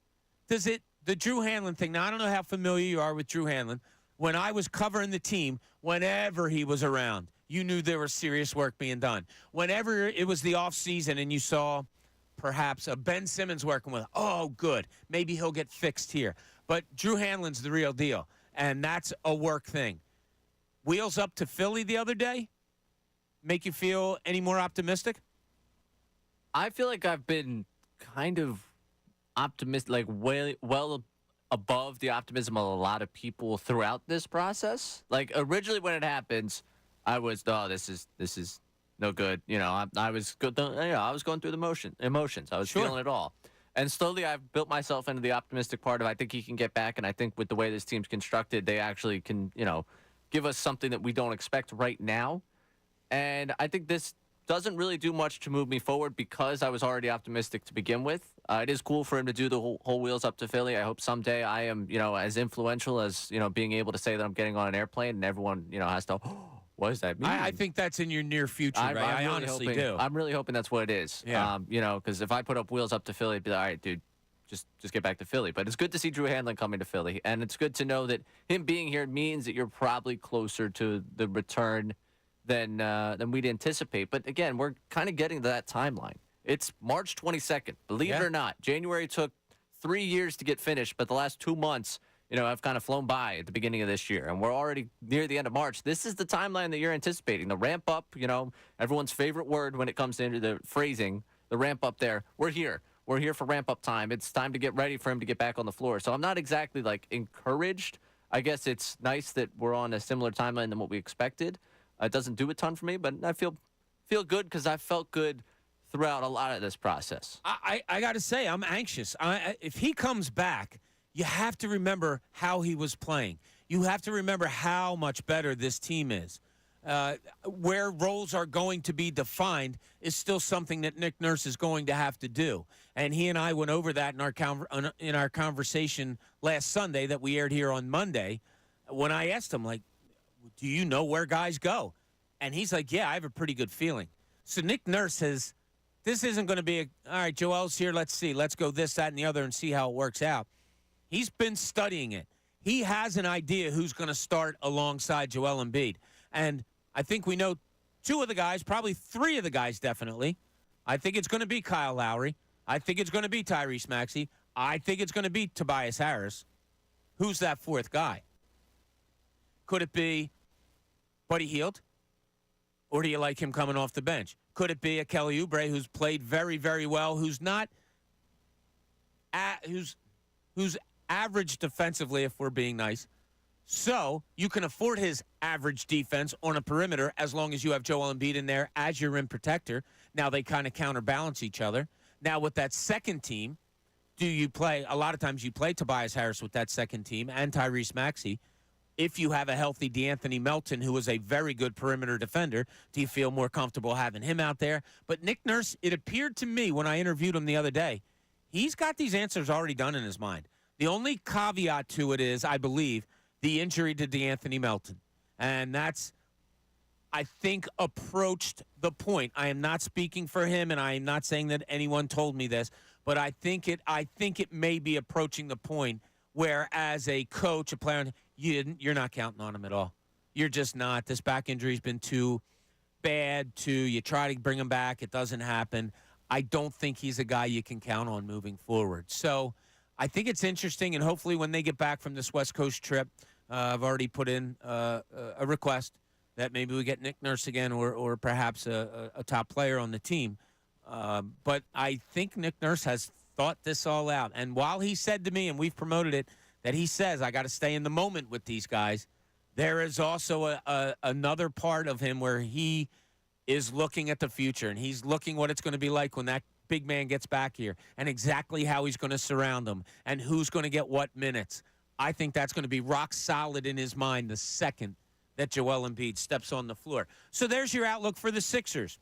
Speaker 3: Does it, the Drew Hanlon thing, now I don't know how familiar you are with Drew Hanlon. When I was covering the team, whenever he was around, you knew there was serious work being done. Whenever it was the offseason and you saw perhaps a Ben Simmons working with, oh, good, maybe he'll get fixed here. But Drew Hanlon's the real deal, and that's a work thing. Wheels up to Philly the other day make you feel any more optimistic?
Speaker 4: I feel like I've been kind of optimistic, like well above the optimism of a lot of people throughout this process. Like originally when it happens, I was, this is no good. I was good. I was going through the emotions. I was feeling it all. And slowly I've built myself into the optimistic part of I think he can get back. And I think with the way this team's constructed, they actually can, give us something that we don't expect right now. And I think this doesn't really do much to move me forward because I was already optimistic to begin with. It is cool for him to do the whole wheels up to Philly. I hope someday I am, as influential as, being able to say that I'm getting on an airplane and everyone, has to, what does that mean?
Speaker 3: I think that's in your near future, right? I
Speaker 4: really
Speaker 3: honestly do.
Speaker 4: I'm really hoping that's what it is.
Speaker 3: Yeah.
Speaker 4: Because if I put up wheels up to Philly, it'd be like, all right, dude, just get back to Philly. But it's good to see Drew Hanlon coming to Philly. And it's good to know that him being here means that you're probably closer to the return than we'd anticipate. But again, we're kind of getting to that timeline. It's March 22nd. Believe it or not, January took 3 years to get finished, but the last 2 months, have kind of flown by at the beginning of this year. And we're already near the end of March. This is the timeline that you're anticipating. The ramp up, everyone's favorite word when it comes into the phrasing, the ramp up there. We're here. We're here for ramp-up time. It's time to get ready for him to get back on the floor. So I'm not exactly, encouraged. I guess it's nice that we're on a similar timeline than what we expected. It doesn't do a ton for me, but I feel good because I felt good throughout a lot of this process.
Speaker 3: I got to say, I'm anxious. If he comes back, you have to remember how he was playing. You have to remember how much better this team is. Where roles are going to be defined is still something that Nick Nurse is going to have to do. And he and I went over that in our conversation last Sunday that we aired here on Monday when I asked him, like, do you know where guys go? And he's like, yeah, I have a pretty good feeling. So Nick Nurse has – this isn't going to be all right, Joel's here, let's see. Let's go this, that, and the other and see how it works out. He's been studying it. He has an idea who's going to start alongside Joel Embiid. And I think we know two of the guys, probably three of the guys definitely. I think it's going to be Kyle Lowry. I think it's going to be Tyrese Maxey. I think it's going to be Tobias Harris. Who's that fourth guy? Could it be Buddy Hield? Or do you like him coming off the bench? Could it be a Kelly Oubre who's played very, very well, who's not who's average defensively, if we're being nice? So you can afford his average defense on a perimeter as long as you have Joel Embiid in there as your rim protector. Now they kind of counterbalance each other. Now with that second team, do you play? A lot of times you play Tobias Harris with that second team and Tyrese Maxey. If you have a healthy DeAnthony Melton, who is a very good perimeter defender, do you feel more comfortable having him out there? But Nick Nurse, it appeared to me when I interviewed him the other day, he's got these answers already done in his mind. The only caveat to it is, I believe, the injury to DeAnthony Melton. And that's, I think, approached the point. I am not speaking for him, and I am not saying that anyone told me this, but I think it may be approaching the point where, as a coach, a player, you're not counting on him at all. You're just not. This back injury's been too bad you try to bring him back. It doesn't happen. I don't think he's a guy you can count on moving forward. So I think it's interesting, and hopefully when they get back from this West Coast trip, I've already put in a request that maybe we get Nick Nurse again or perhaps a top player on the team. But I think Nick Nurse has thought this all out. And while he said to me, and we've promoted it, that he says, I got to stay in the moment with these guys, there is also another part of him where he is looking at the future, and he's looking what it's going to be like when that big man gets back here and exactly how he's going to surround them and who's going to get what minutes. I think that's going to be rock solid in his mind the second that Joel Embiid steps on the floor. So there's your outlook for the Sixers.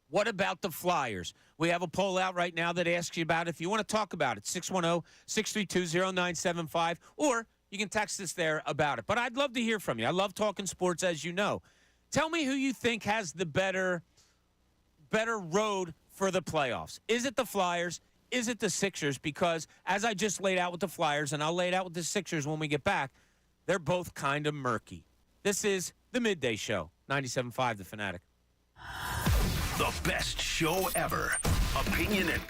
Speaker 3: What about the Flyers? We have a poll out right now that asks you about it. If you want to talk about it, 610-632-0975, or you can text us there about it. But I'd love to hear from you. I love talking sports, as you know. Tell me who you think has the better road for the playoffs. Is it the Flyers? Is it the Sixers? Because as I just laid out with the Flyers, and I'll lay it out with the Sixers when we get back, they're both kind of murky. This is the Midday Show, 97.5 The Fanatic.
Speaker 6: The best show ever. Opinion and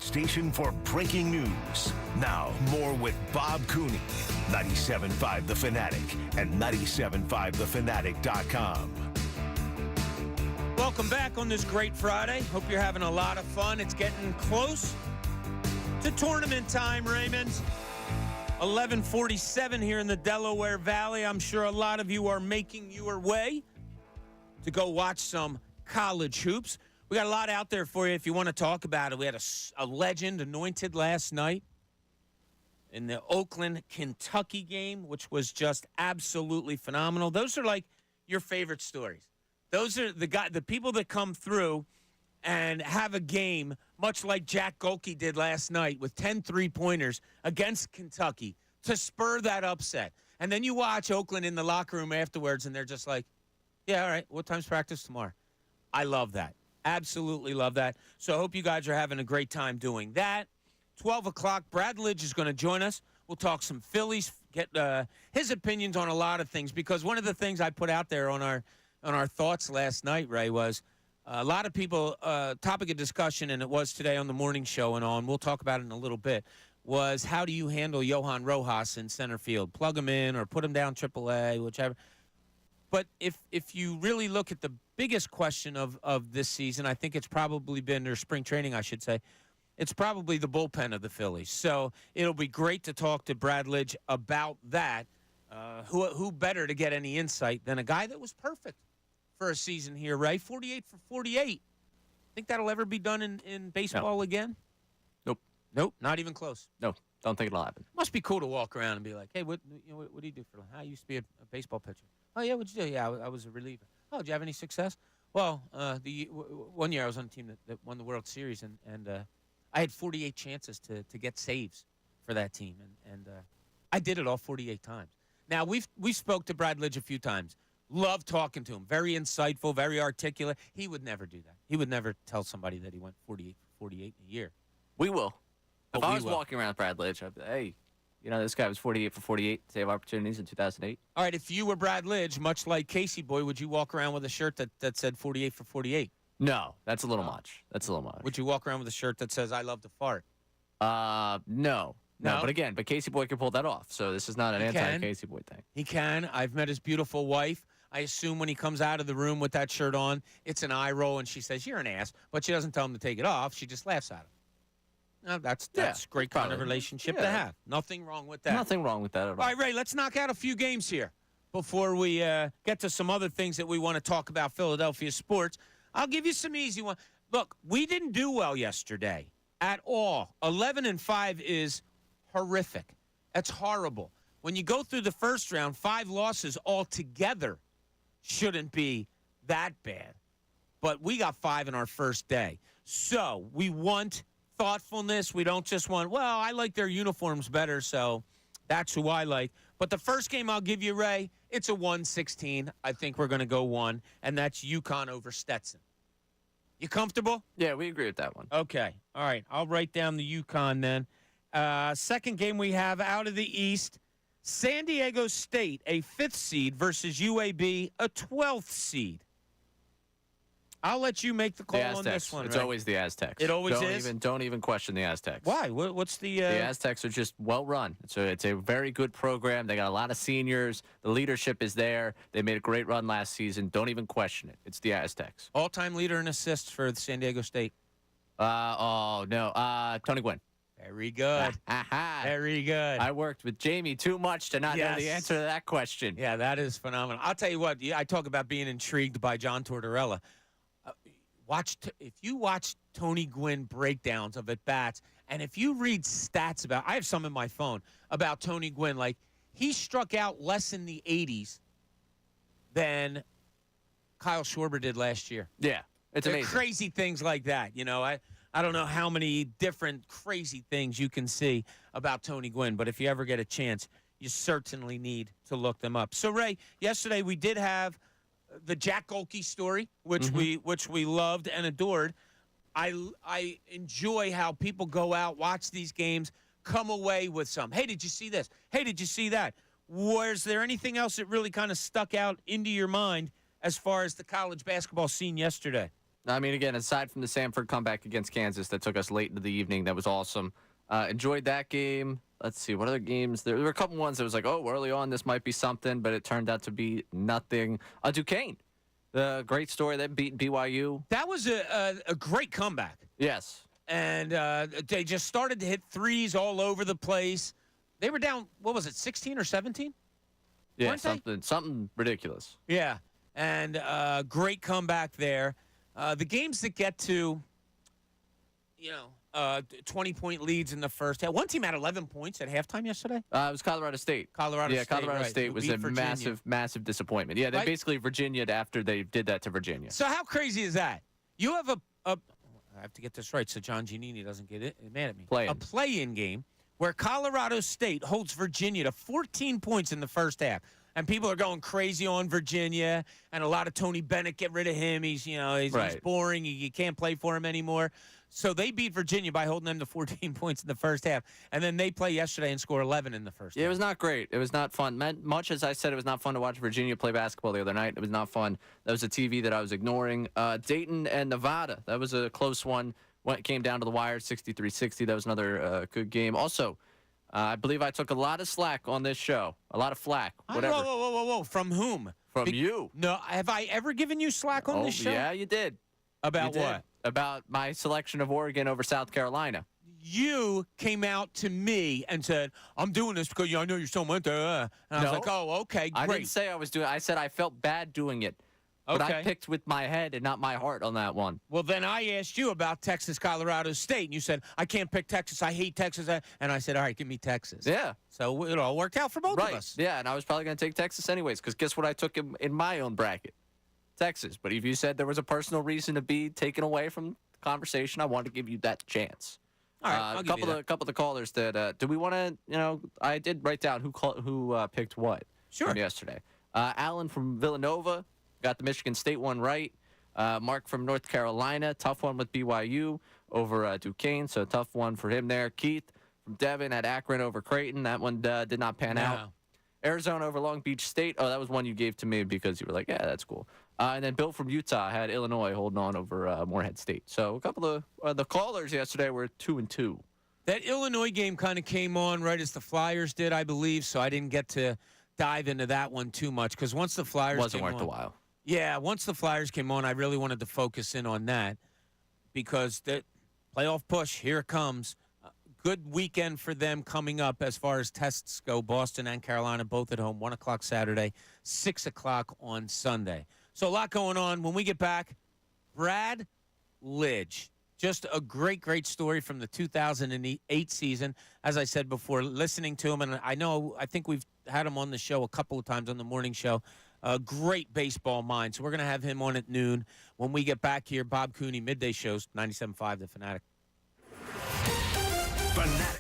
Speaker 6: Station for breaking news. Now, more with Bob Cooney. 97.5 The Fanatic and 97.5thefanatic.com.
Speaker 3: Welcome back on this great Friday. Hope you're having a lot of fun. It's getting close to tournament time, Raymond. 11:47 here in the Delaware Valley. I'm sure a lot of you are making your way to go watch some college hoops. We got a lot out there for you if you want to talk about it. We had a legend anointed last night in the Oakland, Kentucky game, which was just absolutely phenomenal. Those are like your favorite stories. Those are the people that come through and have a game much like Jack Gohlke did last night with 10 3-pointers against Kentucky to spur that upset. And then you watch Oakland in the locker room afterwards, and they're just like, yeah, all right, what time's practice tomorrow? I love that. Absolutely love that. So I hope you guys are having a great time doing that. 12 o'clock, Brad Lidge is going to join us. We'll talk some Phillies, get his opinions on a lot of things, because one of the things I put out there on our thoughts last night, Ray, was a lot of people, topic of discussion, and it was today on the morning show and on, we'll talk about it in a little bit, was how do you handle Johan Rojas in center field? Plug him in or put him down AAA, whichever. But if you really look at the biggest question of this season, I think it's probably been, or spring training, I should say, it's probably the bullpen of the Phillies. So it'll be great to talk to Brad Lidge about that. Who better to get any insight than a guy that was perfect for a season here, Ray? 48 for 48. Think that'll ever be done in baseball again? Nope, not even close.
Speaker 4: No, don't think it'll happen.
Speaker 3: Must be cool to walk around and be like, hey, what do you do for? I used to be a baseball pitcher. Oh, yeah, what'd you do? Yeah, I was a reliever. Oh, did you have any success? Well, one year I was on a team that won the World Series, and I had 48 chances to get saves for that team, and I did it all 48 times. Now, we spoke to Brad Lidge a few times. Love talking to him. Very insightful, very articulate. He would never do that. He would never tell somebody that he went 48 for 48 in a year.
Speaker 4: We will. If I was walking around Brad Lidge, I'd be, hey, this guy was 48 for 48 save opportunities in 2008.
Speaker 3: All right, if you were Brad Lidge, much like Casey Boy, would you walk around with a shirt that said 48 for 48?
Speaker 4: No, that's a little much. That's a little much.
Speaker 3: Would you walk around with a shirt that says I love to fart?
Speaker 4: No. But Casey Boy can pull that off. So this is not an anti-Casey Boy thing.
Speaker 3: He can. I've met his beautiful wife. I assume when he comes out of the room with that shirt on, it's an eye roll, and she says, you're an ass. But she doesn't tell him to take it off. She just laughs at him. No, that's great kind of relationship to have. Nothing wrong with that.
Speaker 4: Nothing wrong with that at all.
Speaker 3: All right, Ray, let's knock out a few games here before we get to some other things that we want to talk about Philadelphia sports. I'll give you some easy ones. Look, we didn't do well yesterday at all. 11-5 is horrific. That's horrible. When you go through the first round, 5 losses altogether shouldn't be that bad. But we got 5 in our first day. So we want thoughtfulness. We don't just want, well, I like their uniforms better, so that's who I like. But the first game I'll give you, Ray, it's a 1-16. I think we're going to go 1, and that's UConn over Stetson. You comfortable?
Speaker 4: Yeah, we agree with that one.
Speaker 3: Okay. All right. I'll write down the UConn then. Second game we have out of the East, San Diego State, a 5th seed, versus UAB, a 12th seed. I'll let you make the call on this one.
Speaker 4: It's always the Aztecs.
Speaker 3: It always is?
Speaker 4: Don't even question the Aztecs.
Speaker 3: Why? What's the...
Speaker 4: The Aztecs are just well run. It's a very good program. They got a lot of seniors. The leadership is there. They made a great run last season. Don't even question it. It's the Aztecs.
Speaker 3: All-time leader in assists for San Diego State.
Speaker 4: Tony Gwynn.
Speaker 3: Very good. Very good.
Speaker 4: I worked with Jamie too much to not know the answer to that question.
Speaker 3: Yeah, that is phenomenal. I'll tell you what. I talk about being intrigued by John Tortorella. If you watch Tony Gwynn breakdowns of at-bats, and if you read stats about, I have some in my phone, about Tony Gwynn, like he struck out less in the 80s than Kyle Schwarber did last year.
Speaker 4: Yeah, it's amazing.
Speaker 3: Crazy things like that. I don't know how many different crazy things you can see about Tony Gwynn, but if you ever get a chance, you certainly need to look them up. So, Ray, yesterday we did have the Jack Gohlke story, which we loved and adored. I enjoy how people go out, watch these games, come away with some. Hey, did you see this? Hey, did you see that? Was there anything else that really kind of stuck out into your mind as far as the college basketball scene yesterday?
Speaker 4: I mean, again, aside from the Samford comeback against Kansas that took us late into the evening, that was awesome. Enjoyed that game. Let's see, what other games? There were a couple ones that was like, oh, early on this might be something, but it turned out to be nothing. Duquesne, the great story that beat BYU.
Speaker 3: That was a great comeback.
Speaker 4: Yes.
Speaker 3: And they just started to hit threes all over the place. They were down, what was it, 16 or 17?
Speaker 4: Yeah,
Speaker 3: Weren't they?
Speaker 4: something ridiculous.
Speaker 3: Yeah, and great comeback there. The games that get to, 20-point leads in the first half. One team had 11 points at halftime yesterday.
Speaker 4: It was Colorado State.
Speaker 3: Colorado
Speaker 4: Colorado
Speaker 3: State
Speaker 4: State was
Speaker 3: beat
Speaker 4: a
Speaker 3: Virginia.
Speaker 4: massive disappointment. Yeah, they
Speaker 3: Right?
Speaker 4: basically Virginia'd after they did that to Virginia.
Speaker 3: So how crazy is that? You have I have to get this right so John Giannini doesn't get mad at me. A play-in game where Colorado State holds Virginia to 14 points in the first half. And people are going crazy on Virginia, and a lot of Tony Bennett, get rid of him. He's boring. You can't play for him anymore. So they beat Virginia by holding them to 14 points in the first half. And then they play yesterday and score 11 in the first half.
Speaker 4: It was not great. It was not fun. Much as I said it was not fun to watch Virginia play basketball the other night, it was not fun. That was a TV that I was ignoring. Dayton and Nevada, that was a close one. When it came down to the wire, 63-60. That was another good game. Also, I believe I took a lot of slack on this show. A lot of flack. Whatever.
Speaker 3: Whoa. From whom?
Speaker 4: From you.
Speaker 3: No, have I ever given you slack on this show?
Speaker 4: Yeah, you did.
Speaker 3: About what?
Speaker 4: About my selection of Oregon over South Carolina.
Speaker 3: You came out to me and said, I'm doing this because I know you're so much. And I was like, oh, okay, great.
Speaker 4: I didn't say I was doing it. I said I felt bad doing it. But
Speaker 3: Okay.
Speaker 4: I picked with my head and not my heart on that one.
Speaker 3: Well, then I asked you about Texas, Colorado State, and you said, I can't pick Texas. I hate Texas. And I said, all right, give me Texas.
Speaker 4: Yeah.
Speaker 3: So it all worked out for both of us.
Speaker 4: Yeah, and I was probably going to take Texas anyways, because guess what I took in my own bracket? Texas. But if you said there was a personal reason to be taken away from the conversation, I wanted to give you that chance.
Speaker 3: All right,
Speaker 4: a couple of the callers that do we want to, I did write down who picked what from yesterday. Alan from Villanova got the Michigan State one right. Mark from North Carolina, tough one with BYU over Duquesne, so tough one for him there. Keith from Devon had Akron over Creighton. That one did not pan out. Arizona over Long Beach State. Oh, that was one you gave to me because you were like, yeah, that's cool. And then Bill from Utah had Illinois holding on over Morehead State. So a couple of the callers yesterday were 2-2.
Speaker 3: That Illinois game kind of came on right as the Flyers did, I believe, so I didn't get to dive into that one too much because once the Flyers
Speaker 4: wasn't worth a while.
Speaker 3: Yeah, once the Flyers came on, I really wanted to focus in on that because the playoff push, here it comes. Good weekend for them coming up as far as tests go. Boston and Carolina both at home, 1 o'clock Saturday, 6 o'clock on Sunday. So a lot going on. When we get back, Brad Lidge. Just a great story from the 2008 season. As I said before, listening to him, and I think we've had him on the show a couple of times on the morning show. A great baseball mind. So we're going to have him on at noon. When we get back here, Bob Cooney, midday shows, 97.5 The Fanatic.
Speaker 6: Fanatic.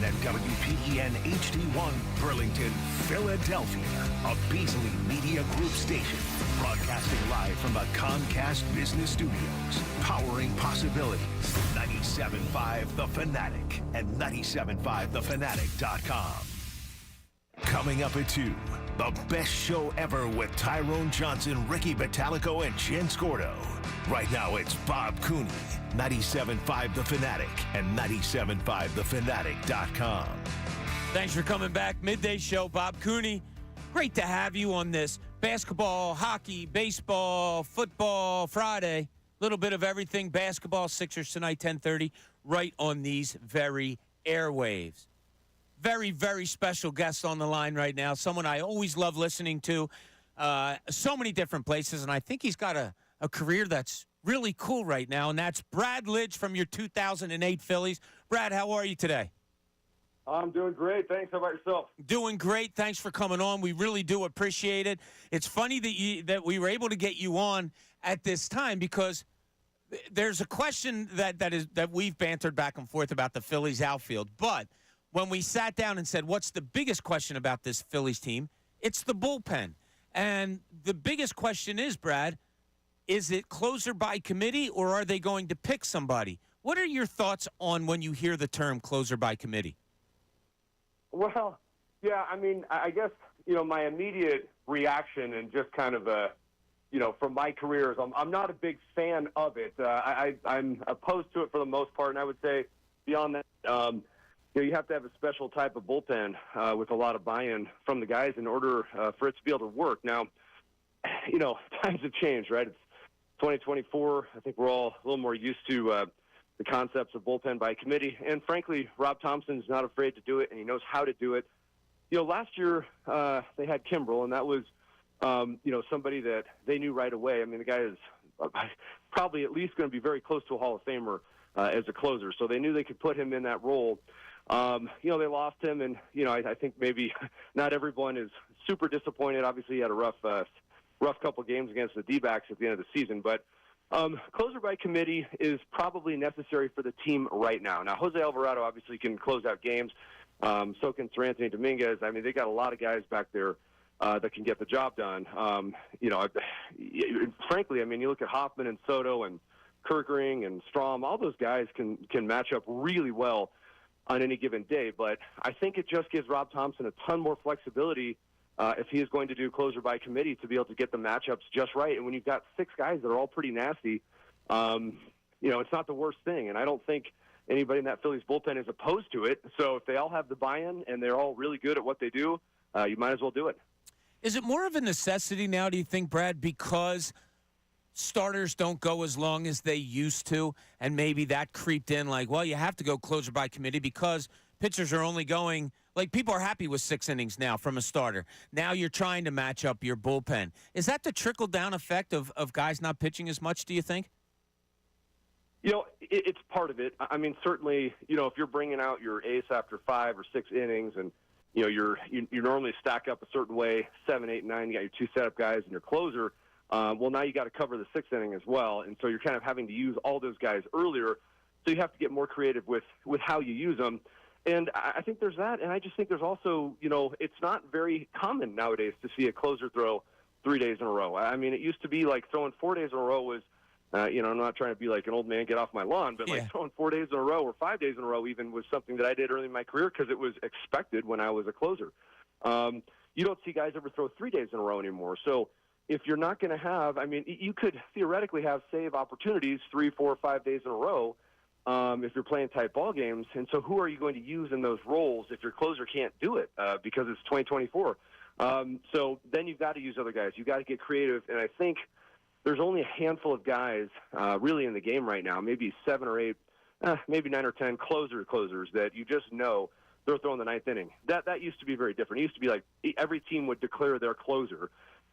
Speaker 6: and WPEN HD1 Burlington, Philadelphia, a Beasley Media Group station, broadcasting live from the Comcast Business Studios, powering possibilities. 97.5 The Fanatic and 97.5thefanatic.com. Coming up at 2, the best show ever with Tyrone Johnson, Ricky Batalico, and Jen Scordo. Right now, it's Bob Cooney, 97.5 The Fanatic and 97.5thefanatic.com.
Speaker 3: Thanks for coming back. Midday show, Bob Cooney. Great to have you on this basketball, hockey, baseball, football Friday. Little bit of everything. Basketball, Sixers tonight, 10:30, right on these very airwaves. Very, very special guest on the line right now. Someone I always love listening to. So many different places, and I think he's got a career that's really cool right now, and that's Brad Lidge from your 2008 Phillies. Brad, how are you today?
Speaker 7: I'm doing great. Thanks. How about yourself?
Speaker 3: Doing great. Thanks for coming on. We really do appreciate it. It's funny that we were able to get you on at this time because there's a question that we've bantered back and forth about the Phillies outfield. But when we sat down and said, what's the biggest question about this Phillies team? It's the bullpen. And the biggest question is, Brad, is it closer by committee or are they going to pick somebody? What are your thoughts on when you hear the term closer by committee?
Speaker 7: Well, yeah, I mean, I guess, my immediate reaction and just kind of from my career is I'm not a big fan of it. I'm opposed to it for the most part, and I would say beyond that, you have to have a special type of bullpen with a lot of buy-in from the guys in order for it to be able to work. Now, times have changed, right? It's 2024. I think we're all a little more used to the concepts of bullpen by committee. And frankly, Rob Thompson's not afraid to do it, and he knows how to do it. Last year they had Kimbrel, and that was, somebody that they knew right away. I mean, the guy is probably at least going to be very close to a Hall of Famer as a closer. So they knew they could put him in that role. They lost him, and, I think maybe not everyone is super disappointed. Obviously, he had a rough couple games against the D-backs at the end of the season. But closer by committee is probably necessary for the team right now. Now, Jose Alvarado obviously can close out games. So can Sir Anthony Dominguez. I mean, they got a lot of guys back there that can get the job done. Frankly, I mean, you look at Hoffman and Soto and Kirkering and Strom, all those guys can match up really well on any given day. But I think it just gives Rob Thompson a ton more flexibility if he is going to do closer by committee to be able to get the matchups just right. And when you've got 6 guys that are all pretty nasty, it's not the worst thing. And I don't think anybody in that Phillies bullpen is opposed to it. So if they all have the buy-in and they're all really good at what they do, you might as well do it.
Speaker 3: Is it more of a necessity now, do you think, Brad, because starters don't go as long as they used to, and maybe that creeped in like, well, you have to go closer by committee because pitchers are only going, like people are happy with 6 innings now from a starter. Now you're trying to match up your bullpen. Is that the trickle-down effect of guys not pitching as much, do you think?
Speaker 7: It's part of it. I mean, certainly, if you're bringing out your ace after 5 or 6 innings and, you normally stack up a certain way, 7, 8, 9, you got your 2 setup guys and your closer. Well, now you got to cover the 6th inning as well. And so you're kind of having to use all those guys earlier. So you have to get more creative with how you use them. And I think there's that. And I just think there's also, it's not very common nowadays to see a closer throw 3 days in a row. I mean, it used to be like throwing 4 days in a row was, I'm not trying to be like an old man, get off my lawn, but like throwing 4 days in a row or 5 days in a row even was something that I did early in my career because it was expected when I was a closer. You don't see guys ever throw 3 days in a row anymore. So if you're not going to have, I mean, you could theoretically have save opportunities 3, 4, 5 days in a row if you're playing tight ball games. And so who are you going to use in those roles if your closer can't do it because it's 2024? So then you've got to use other guys. You've got to get creative. And I think there's only a handful of guys really in the game right now, maybe 7 or 8, maybe 9 or 10 closers that you just know they're throwing the 9th inning. That used to be very different. It used to be like every team would declare their closer,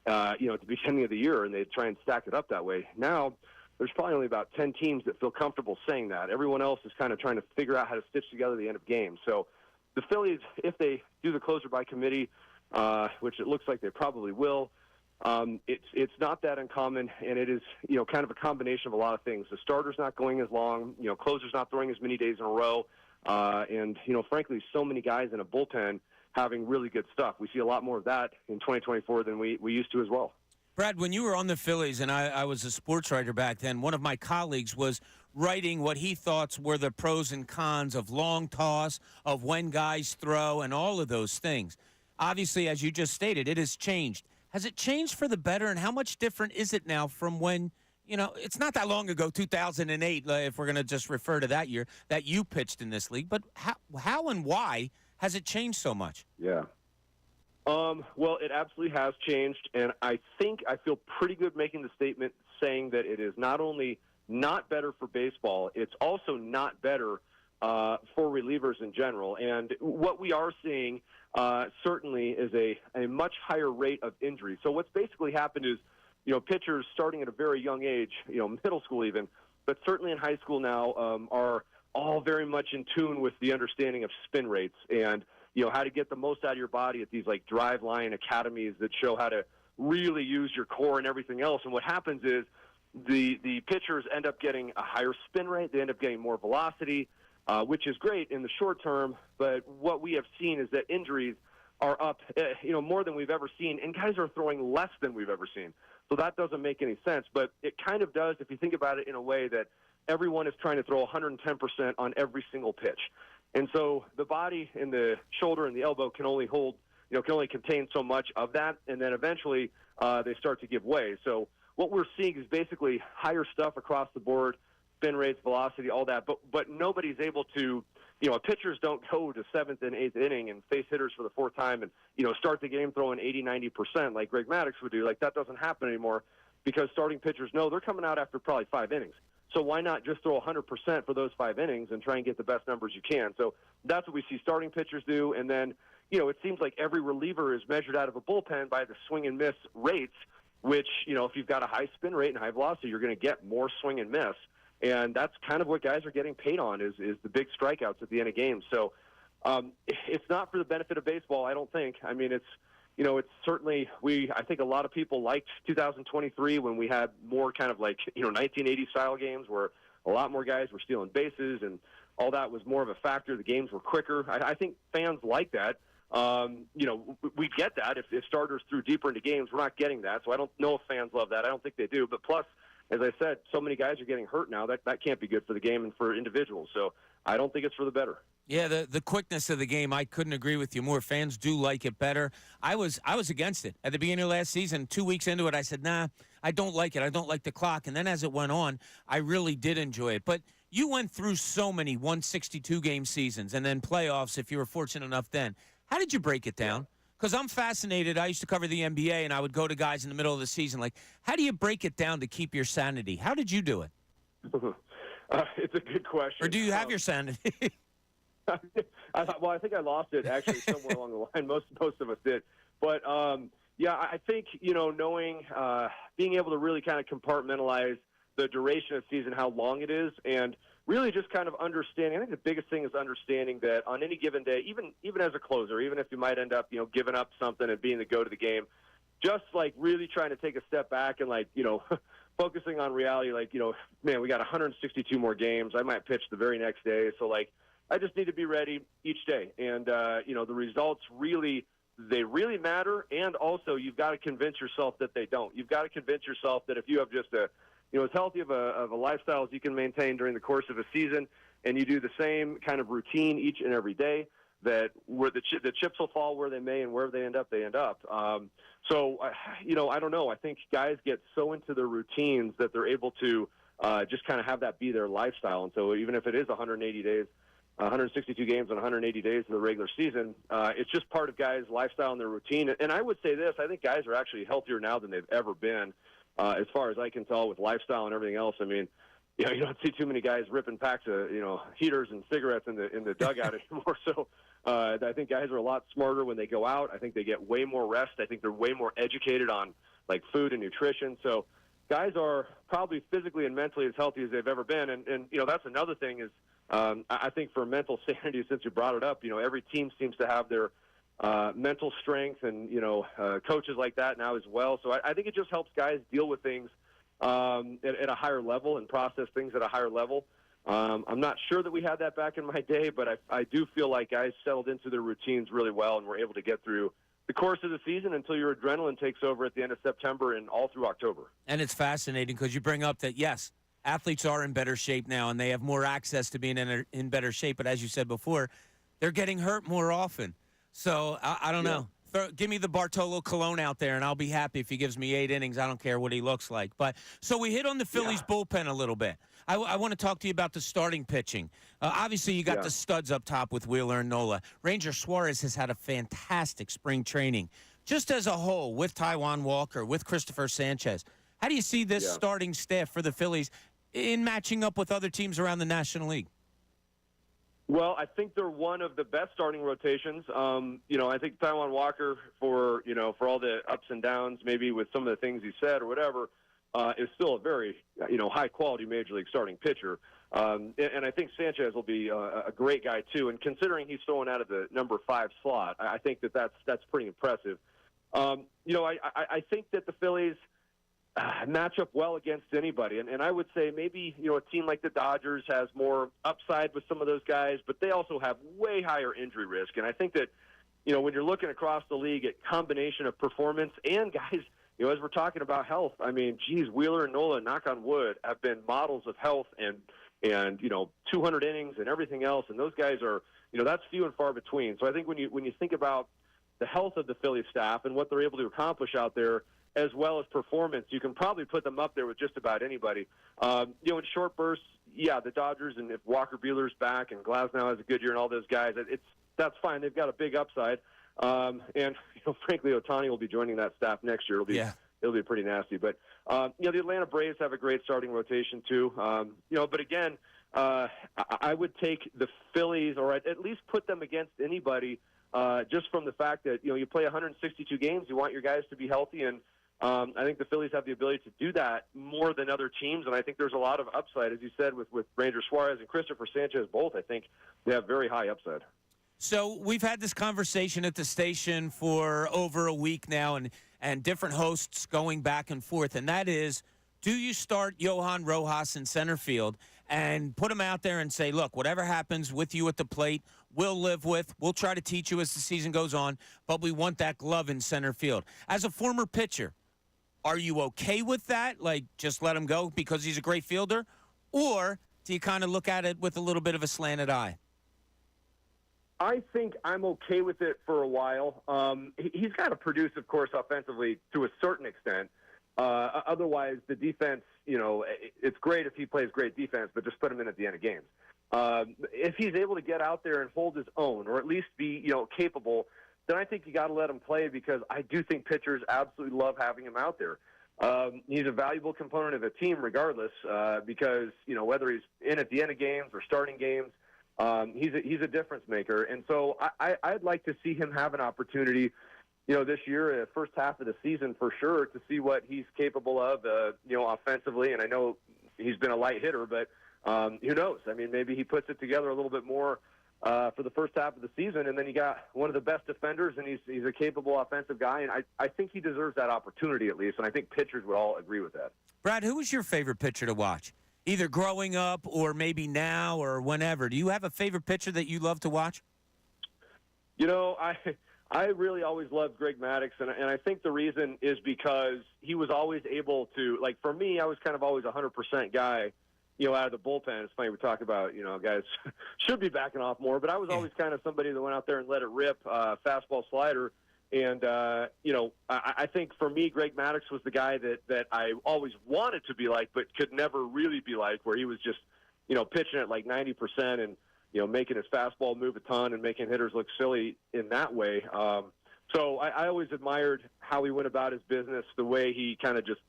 Speaker 7: at the beginning of the year, and they'd try and stack it up that way. Now there's probably only about 10 teams that feel comfortable saying that. Everyone else is kind of trying to figure out how to stitch together the end of games. So the Phillies, if they do the closer by committee, which it looks like they probably will, it's not that uncommon, and it is, kind of a combination of a lot of things. The starter's not going as long, closer's not throwing as many days in a row. And, frankly, so many guys in a bullpen having really good stuff. We see a lot more of that in 2024 than we used to as well.
Speaker 3: Brad, when you were on the Phillies, and I was a sports writer back then, one of my colleagues was writing what he thought were the pros and cons of long toss, of when guys throw, and all of those things. Obviously, as you just stated, it has changed. Has it changed for the better, and how much different is it now from when, it's not that long ago, 2008, if we're going to just refer to that year, that you pitched in this league, but how and why has it changed so much?
Speaker 7: Yeah. Well, it absolutely has changed, and I think I feel pretty good making the statement saying that it is not only not better for baseball, it's also not better for relievers in general. And what we are seeing certainly is a much higher rate of injury. So what's basically happened is, pitchers starting at a very young age, middle school even, but certainly in high school now, are all very much in tune with the understanding of spin rates and how to get the most out of your body at these like drive line academies that show how to really use your core and everything else. And what happens is the pitchers end up getting a higher spin rate. They end up getting more velocity, which is great in the short term. But what we have seen is that injuries are up, more than we've ever seen, and guys are throwing less than we've ever seen. So that doesn't make any sense. But it kind of does if you think about it in a way that everyone is trying to throw 110% on every single pitch. And so the body and the shoulder and the elbow can only hold, can only contain so much of that, and then eventually they start to give way. So what we're seeing is basically higher stuff across the board, spin rates, velocity, all that, but nobody's able to, pitchers don't go to 7th and 8th inning and face hitters for the 4th time and, start the game throwing 80, 90% like Greg Maddux would do. Like, that doesn't happen anymore because starting pitchers know they're coming out after probably 5 innings. So why not just throw 100% for those 5 innings and try and get the best numbers you can? So that's what we see starting pitchers do. And then, it seems like every reliever is measured out of a bullpen by the swing and miss rates, which, if you've got a high spin rate and high velocity, you're going to get more swing and miss. And that's kind of what guys are getting paid on is the big strikeouts at the end of games. So it's not for the benefit of baseball, I don't think. I mean, it's certainly I think a lot of people liked 2023 when we had more kind of like, 1980 style games where a lot more guys were stealing bases and all that was more of a factor. The games were quicker. I think fans like that. We get that if starters threw deeper into games. We're not getting that. So I don't know if fans love that. I don't think they do. But plus, as I said, so many guys are getting hurt now that can't be good for the game and for individuals. So I don't think it's for the better.
Speaker 3: Yeah, the quickness of the game, I couldn't agree with you more. Fans do like it better. I was against it. At the beginning of last season, 2 weeks into it, I said, nah, I don't like it. I don't like the clock. And then as it went on, I really did enjoy it. But you went through so many 162-game seasons and then playoffs if you were fortunate enough then. How did you break it down? Because I'm fascinated. I used to cover the NBA, and I would go to guys in the middle of the season like, how do you break it down to keep your sanity? How did you do it?
Speaker 7: It's a good question.
Speaker 3: Or do you have your sanity?
Speaker 7: I think I lost it actually somewhere along the line. Most of us did, but I think knowing, being able to really kind of compartmentalize the duration of the season, how long it is, and really just kind of understanding. I think the biggest thing is understanding that on any given day, even as a closer, even if you might end up giving up something and being the go to the game, just like really trying to take a step back and focusing on reality. Man, we got 162 more games. I might pitch the very next day, so I just need to be ready each day. And, the results really matter. And also you've got to convince yourself that they don't. You've got to convince yourself that if you have just as healthy of a lifestyle as you can maintain during the course of a season, and you do the same kind of routine each and every day, that where the chips will fall where they may, and wherever they end up, they end up. I don't know. I think guys get so into their routines that they're able to just kind of have that be their lifestyle. And so even if it is 180 days, 162 games and 180 days of the regular season, it's just part of guys' lifestyle and their routine. And I would say this, I think guys are actually healthier now than they've ever been, as far as I can tell, with lifestyle and everything else. I mean, you don't see too many guys ripping packs of, heaters and cigarettes in the dugout anymore. So I think guys are a lot smarter when they go out. I think they get way more rest. I think they're way more educated on, food and nutrition. So guys are probably physically and mentally as healthy as they've ever been. And that's another thing is, I think for mental sanity, since you brought it up, every team seems to have their mental strength and, coaches like that now as well. So I think it just helps guys deal with things at a higher level and process things at a higher level. I'm not sure that we had that back in my day, but I do feel like guys settled into their routines really well and were able to get through the course of the season until your adrenaline takes over at the end of September and all through October.
Speaker 3: And it's fascinating because you bring up that, yes, athletes are in better shape now and they have more access to being in better shape. But as you said before, they're getting hurt more often. So I don't know. Give me the Bartolo Colon out there, and I'll be happy if he gives me 8 innings. I don't care what he looks like. But so we hit on the Phillies bullpen a little bit. I want to talk to you about the starting pitching. Obviously, you got the studs up top with Wheeler and Nola. Ranger Suarez has had a fantastic spring training. Just as a whole, with Taijuan Walker, with Christopher Sanchez, how do you see this starting staff for the Phillies in matching up with other teams around the National League?
Speaker 7: Well, I think they're one of the best starting rotations. I think Taijuan Walker, for all the ups and downs, maybe with some of the things he said or whatever, is still a very, high-quality Major League starting pitcher. And I think Sanchez will be a great guy, too. And considering he's throwing out of the number 5 slot, I think that's pretty impressive. I think that the Phillies match up well against anybody. And I would say maybe, a team like the Dodgers has more upside with some of those guys, but they also have way higher injury risk. And I think that, when you're looking across the league at combination of performance and guys, as we're talking about health, I mean, geez, Wheeler and Nola, knock on wood, have been models of health and 200 innings and everything else. And those guys are, that's few and far between. So I think when you think about the health of the Phillies staff and what they're able to accomplish out there, as well as performance, you can probably put them up there with just about anybody. In short bursts, the Dodgers, and if Walker Buehler's back and Glasnow has a good year and all those guys, that's fine. They've got a big upside. Frankly, Ohtani will be joining that staff next year. It'll be pretty nasty. But, the Atlanta Braves have a great starting rotation too. But again, I would take the Phillies, or at least put them against anybody, just from the fact that, you play 162 games, you want your guys to be healthy, and I think the Phillies have the ability to do that more than other teams, and I think there's a lot of upside, as you said, with Ranger Suarez and Christopher Sanchez both. I think they have very high upside.
Speaker 3: So we've had this conversation at the station for over a week now, and different hosts going back and forth, and that is, do you start Johan Rojas in center field and put him out there and say, look, whatever happens with you at the plate, we'll live with. We'll try to teach you as the season goes on, but we want that glove in center field. As a former pitcher, are you okay with that? Like, just let him go because he's a great fielder? Or do you kind of look at it with a little bit of a slanted eye?
Speaker 7: I think I'm okay with it for a while. He's got to produce, of course, offensively to a certain extent. Otherwise, the defense, it's great if he plays great defense, but just put him in at the end of games. If he's able to get out there and hold his own, or at least be, capable, then I think you got to let him play, because I do think pitchers absolutely love having him out there. He's a valuable component of the team regardless, because, whether he's in at the end of games or starting games, he's a difference maker. And so I'd like to see him have an opportunity, this year, first half of the season for sure, to see what he's capable of, offensively. And I know he's been a light hitter, but who knows? I mean, maybe he puts it together a little bit more for the first half of the season, and then you got one of the best defenders, and he's a capable offensive guy, and I think he deserves that opportunity at least, and I think pitchers would all agree with that. Brad,
Speaker 3: who was your favorite pitcher to watch, either growing up or maybe now or whenever? Do you have a favorite pitcher that you love to watch?
Speaker 7: I really always loved Greg Maddux, and I think the reason is because he was always able to, like, for me, I was kind of always a 100% guy, out of the bullpen. It's funny we talk about, guys should be backing off more, but I was always kind of somebody that went out there and let it rip, fastball slider. And, I think for me, Greg Maddux was the guy that I always wanted to be like, but could never really be like, where he was just, pitching at like 90% and, making his fastball move a ton and making hitters look silly in that way. So I always admired how he went about his business, the way he kind of just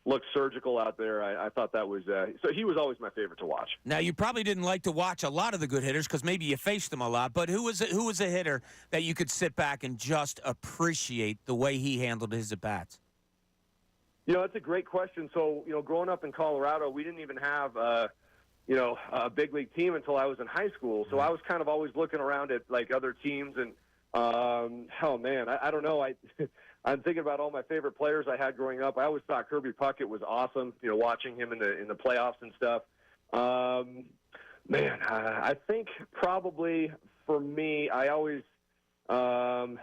Speaker 7: looked surgical out there. I thought that was so he was always my favorite to watch.
Speaker 3: Now, you probably didn't like to watch a lot of the good hitters because maybe you faced them a lot, but who was a hitter that you could sit back and just appreciate the way he handled his at-bats?
Speaker 7: That's a great question. So, growing up in Colorado, we didn't even have a big league team until I was in high school. So I was kind of always looking around at like other teams, and I don't know. I'm thinking about all my favorite players I had growing up. I always thought Kirby Puckett was awesome, watching him in the playoffs and stuff. Man, I think probably for me, I always I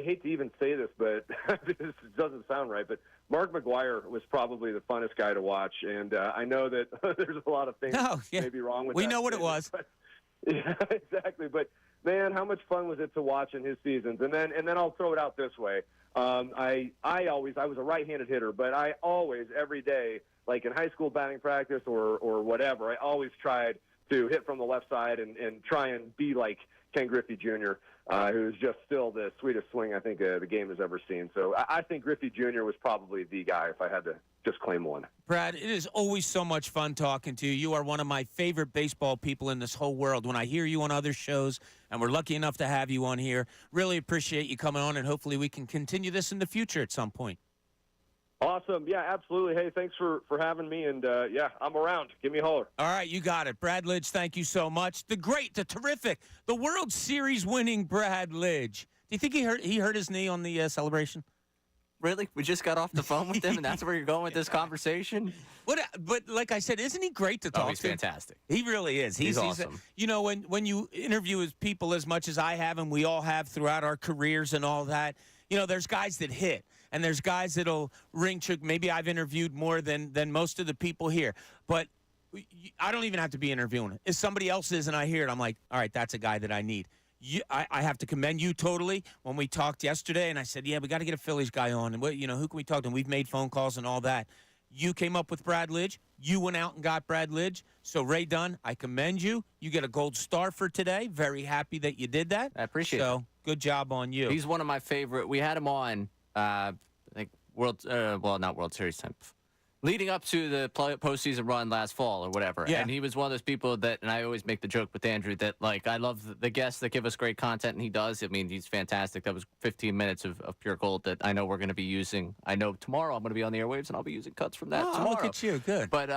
Speaker 7: hate to even say this, but this doesn't sound right, but Mark McGwire was probably the funnest guy to watch, and I know that there's a lot of things maybe wrong with that.
Speaker 3: We know what it was.
Speaker 7: But, yeah, exactly. But, man, how much fun was it to watch in his seasons? And then I'll throw it out this way. I was a right-handed hitter, but I always, every day, like in high school batting practice or whatever, I always tried to hit from the left side and try and be like Ken Griffey Jr., who's just still the sweetest swing I think the game has ever seen. So I think Griffey Jr. was probably the guy if I had to just claim one.
Speaker 3: Brad, it is always so much fun talking to you. You are one of my favorite baseball people in this whole world. When I hear you on other shows, and we're lucky enough to have you on here, really appreciate you coming on, and hopefully we can continue this in the future at some point.
Speaker 7: Awesome. Yeah, absolutely. Hey, thanks for having me. And, yeah, I'm around. Give me a holler.
Speaker 3: All right, you got it. Brad Lidge, thank you so much. The great, the terrific, the World Series winning Brad Lidge. Do you think he hurt his knee on the celebration?
Speaker 4: Really? We just got off the phone with him, and that's where you're going with this conversation?
Speaker 3: But like I said, isn't he great to talk to?
Speaker 4: He's fantastic.
Speaker 3: He really is.
Speaker 4: He's awesome.
Speaker 3: You know, when you interview as people as much as I have and we all have throughout our careers and all that, you know, there's guys that hit. And there's guys that'll ring trick. Maybe I've interviewed more than most of the people here. But I don't even have to be interviewing it. If somebody else is and I hear it, I'm like, all right, that's a guy that I need. I have to commend you totally. When we talked yesterday, and I said, yeah, we got to get a Phillies guy on. And, who can we talk to? And we've made phone calls and all that. You came up with Brad Lidge. You went out and got Brad Lidge. So, Ray Dunn, I commend you. You get a gold star for today. Very happy that you did that.
Speaker 4: I appreciate it.
Speaker 3: So, good job on you.
Speaker 4: He's one of my favorite. We had him on, I think, not World Series time. Leading up to the postseason run last fall or whatever.
Speaker 3: Yeah.
Speaker 4: And he was one of those people that, and I always make the joke with Andrew, that, like, I love the guests that give us great content, and he does. I mean, he's fantastic. That was 15 minutes of pure gold that I know we're going to be using. I know tomorrow I'm going to be on the airwaves, and I'll be using cuts from that tomorrow.
Speaker 3: Look at you. Good.
Speaker 4: But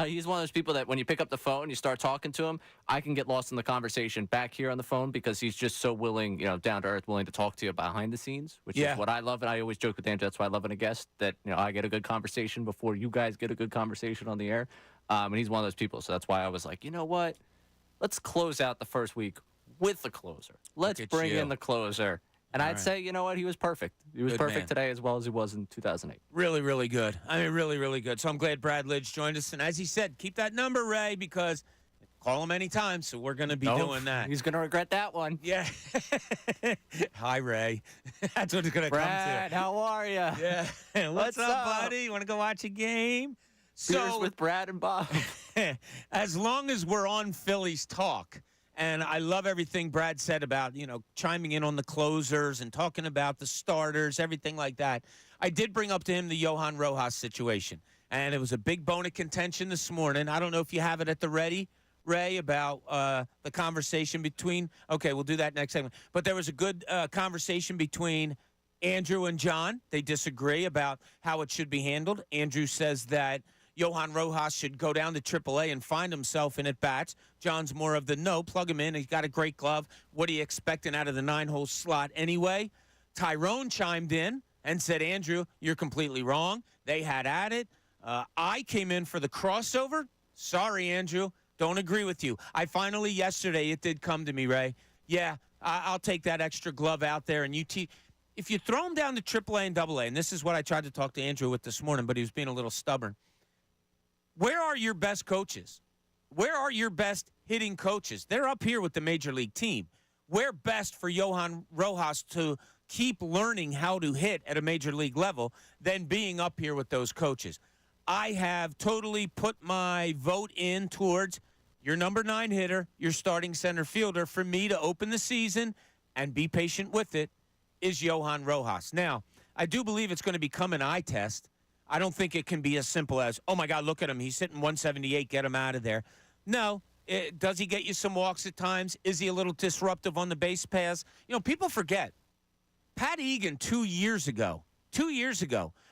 Speaker 4: he's one of those people that when you pick up the phone, you start talking to him, I can get lost in the conversation back here on the phone because he's just so willing, down to earth, willing to talk to you behind the scenes, which is what I love. And I always joke with Andrew, that's why I love in a guest, that, I get a good conversation before you guys get a good conversation on the air. And he's one of those people. So that's why I was like, you know what? Let's close out the first week with the closer. Let's bring in the closer. And I'd say, you know what? He was perfect. He was perfect today as well as he was in 2008.
Speaker 3: Really, really good. I mean, really, really good. So I'm glad Brad Lidge joined us. And as he said, keep that number, Ray, because call him anytime. So we're going to be doing that.
Speaker 4: He's going to regret that one.
Speaker 3: Yeah. Hi, Ray. That's what it's going to come to.
Speaker 4: Brad, how are you?
Speaker 3: Yeah. What's up, buddy? You want to go watch a game?
Speaker 4: Beers with Brad and Bob.
Speaker 3: As long as we're on Phillies talk, and I love everything Brad said about, chiming in on the closers and talking about the starters, everything like that. I did bring up to him the Johan Rojas situation, and it was a big bone of contention this morning. I don't know if you have it at the ready, Ray, about the conversation between – okay, we'll do that next segment. But there was a good conversation between Andrew and John. They disagree about how it should be handled. Andrew says that Johan Rojas should go down to AAA and find himself in at-bats. John's more of the no, plug him in. He's got a great glove. What are you expecting out of the 9-hole slot anyway? Tyrone chimed in and said, Andrew, you're completely wrong. They had at it. I came in for the crossover. Sorry, Andrew. Don't agree with you. I finally, yesterday, it did come to me, Ray. Yeah, I'll take that extra glove out there. And if you throw him down to AAA and AA, and this is what I tried to talk to Andrew with this morning, but he was being a little stubborn. Where are your best coaches? Where are your best hitting coaches? They're up here with the major league team. Where best for Johan Rojas to keep learning how to hit at a major league level than being up here with those coaches? I have totally put my vote in towards your number 9 hitter, your starting center fielder, for me to open the season and be patient with it, is Johan Rojas. Now, I do believe it's going to become an eye test. I don't think it can be as simple as, oh, my God, look at him. He's hitting 178. Get him out of there. No. Does he get you some walks at times? Is he a little disruptive on the base paths? People forget. Pat Egan 2 years ago,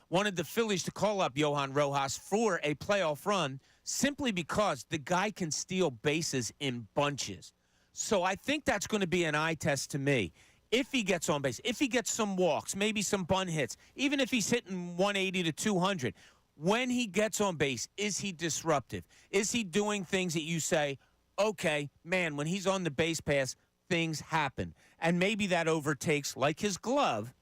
Speaker 3: wanted the Phillies to call up Johan Rojas for a playoff run simply because the guy can steal bases in bunches. So I think that's going to be an eye test to me. If he gets on base, if he gets some walks, maybe some bunt hits, even if he's hitting 180 to 200, when he gets on base, is he disruptive? Is he doing things that you say, okay, man, when he's on the base pass, things happen? And maybe that overtakes, like his glove,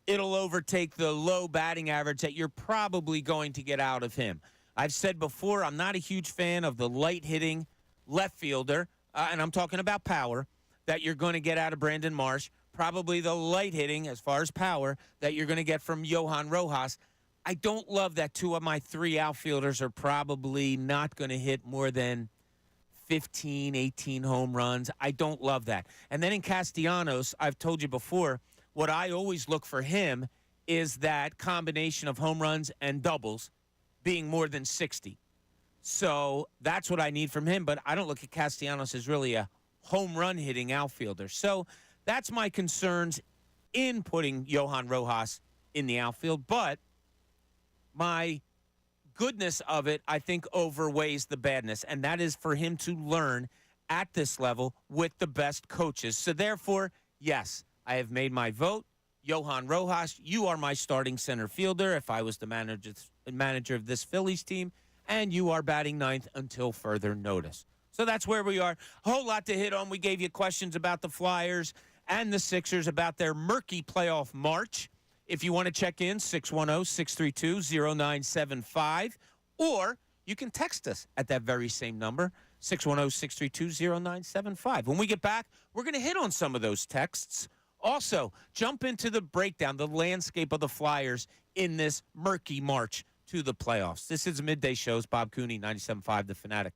Speaker 3: it'll overtake the low batting average that you're probably going to get out of him. I've said before, I'm not a huge fan of the light-hitting left fielder, and I'm talking about power, that you're going to get out of Brandon Marsh. Probably the light-hitting, as far as power, that you're going to get from Johan Rojas. I don't love that 2 of my 3 outfielders are probably not going to hit more than 15, 18 home runs. I don't love that. And then in Castellanos, I've told you before, what I always look for him is that combination of home runs and doubles being more than 60. So that's what I need from him, but I don't look at Castellanos as really a home run hitting outfielder. So that's my concerns in putting Johan Rojas in the outfield, but my goodness of it, I think, overweighs the badness, and that is for him to learn at this level with the best coaches. So therefore, yes, I have made my vote. Johan Rojas, you are my starting center fielder if I was the manager of this Phillies team, and you are batting ninth until further notice. So that's where we are. A whole lot to hit on. We gave you questions about the Flyers and the Sixers about their murky playoff march. If you want to check in, 610-632-0975, or you can text us at that very same number, 610-632-0975. When we get back, we're going to hit on some of those texts. Also, jump into the breakdown, the landscape of the Flyers in this murky march to the playoffs. This is Midday Shows. Bob Cooney, 97.5 The Fanatic.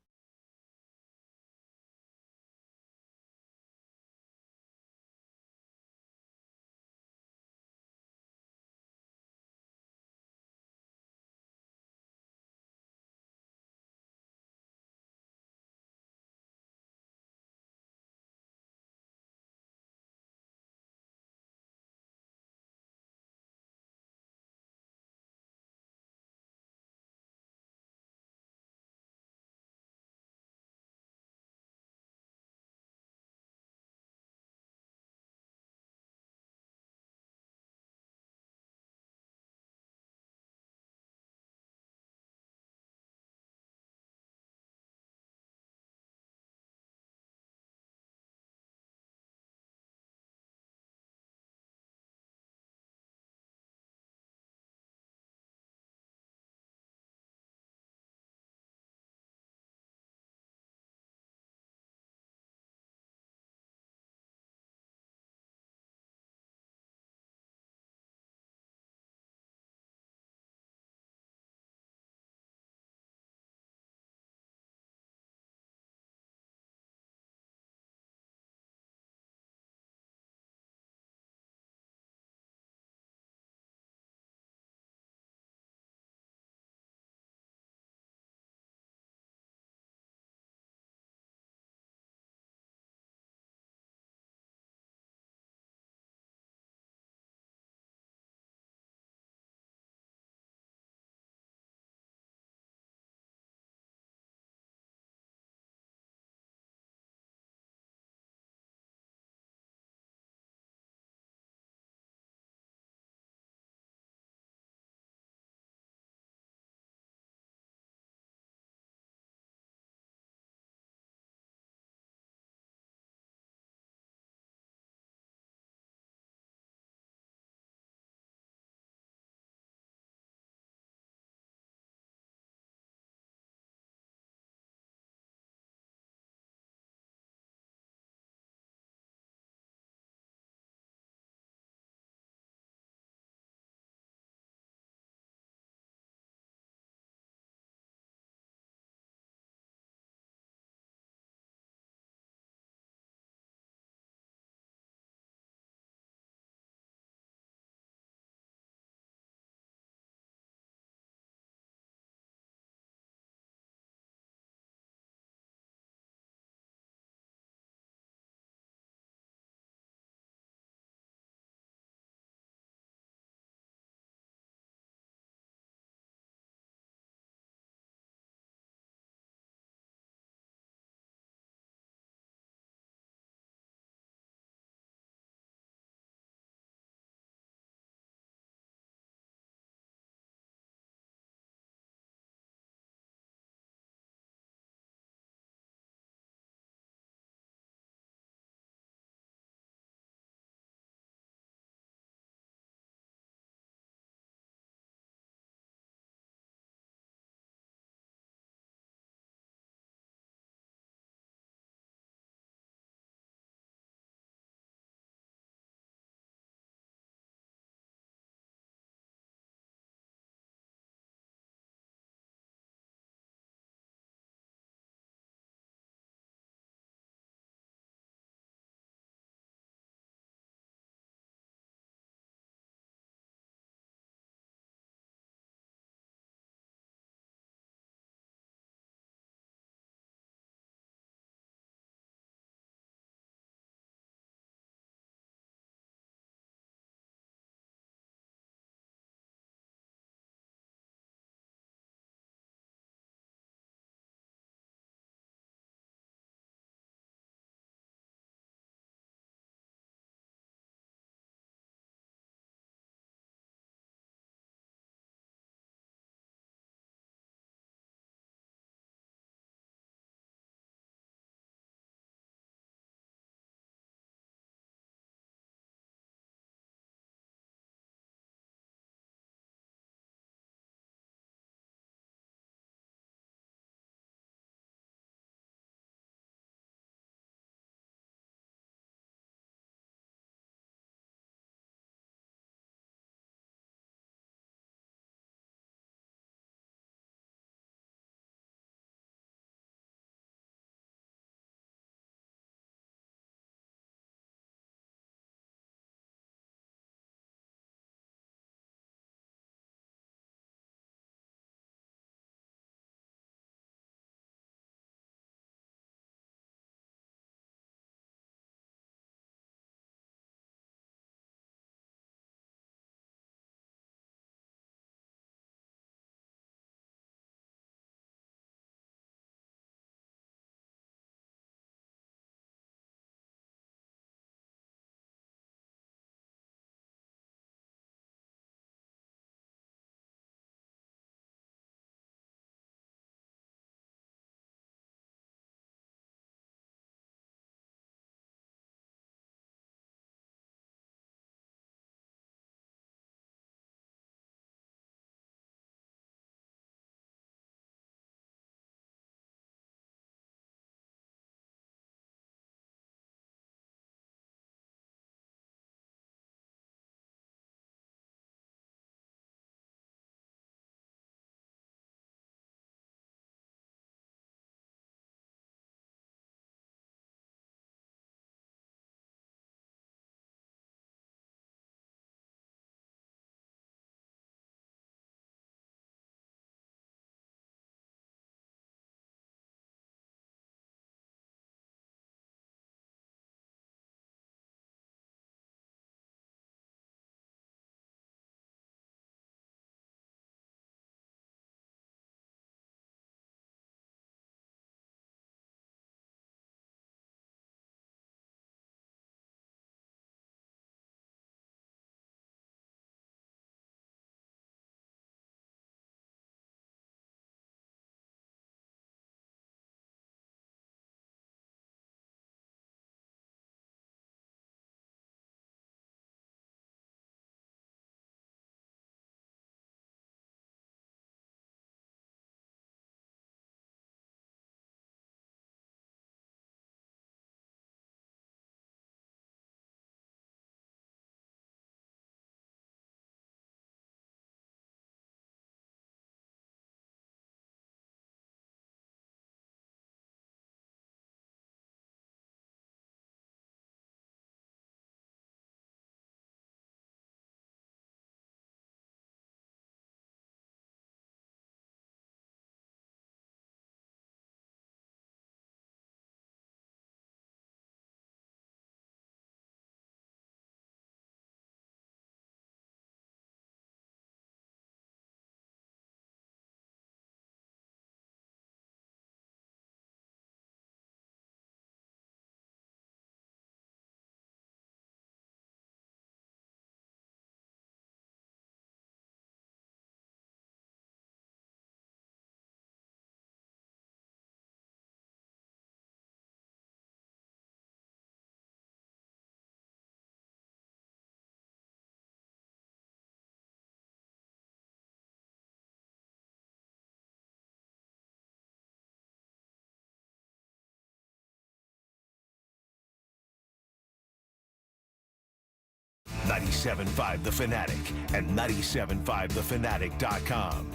Speaker 6: 97.5 The Fanatic and 97.5thefanatic.com.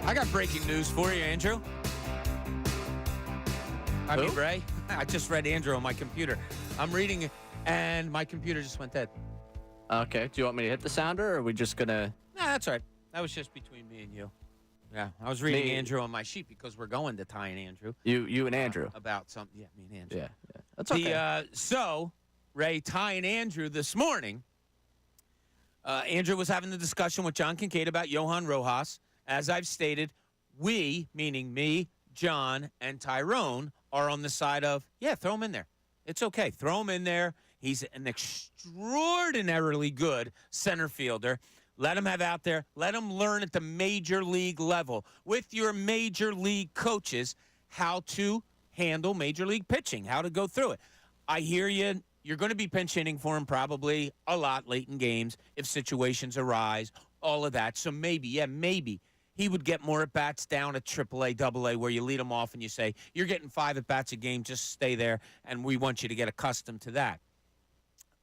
Speaker 3: I got breaking news for you, Andrew. Ray. I just read Andrew on my computer. I'm reading it, and my computer just went dead.
Speaker 4: Okay. Do you want me to hit the sounder, or are we just going to...
Speaker 3: Nah, that's all right. That was just between me and you. Yeah, I was reading Andrew on my sheet because we're going to Ty and Andrew.
Speaker 4: You and Andrew.
Speaker 3: About something. Yeah, me and Andrew.
Speaker 4: Yeah. That's okay.
Speaker 3: So, Ray, Ty and Andrew this morning, Andrew was having the discussion with John Kincade about Johan Rojas. As I've stated, we, meaning me, John, and Tyrone, are on the side of, throw him in there. It's okay. Throw him in there. He's an extraordinarily good center fielder. Let him have out there. Let him learn at the major league level with your major league coaches how to handle major league pitching, how to go through it. I hear you. You're going to be pinch hitting for him probably a lot late in games if situations arise, all of that. So maybe he would get more at-bats down at AAA, AA, where you lead him off and you say, you're getting 5 at-bats a game, just stay there, and we want you to get accustomed to that.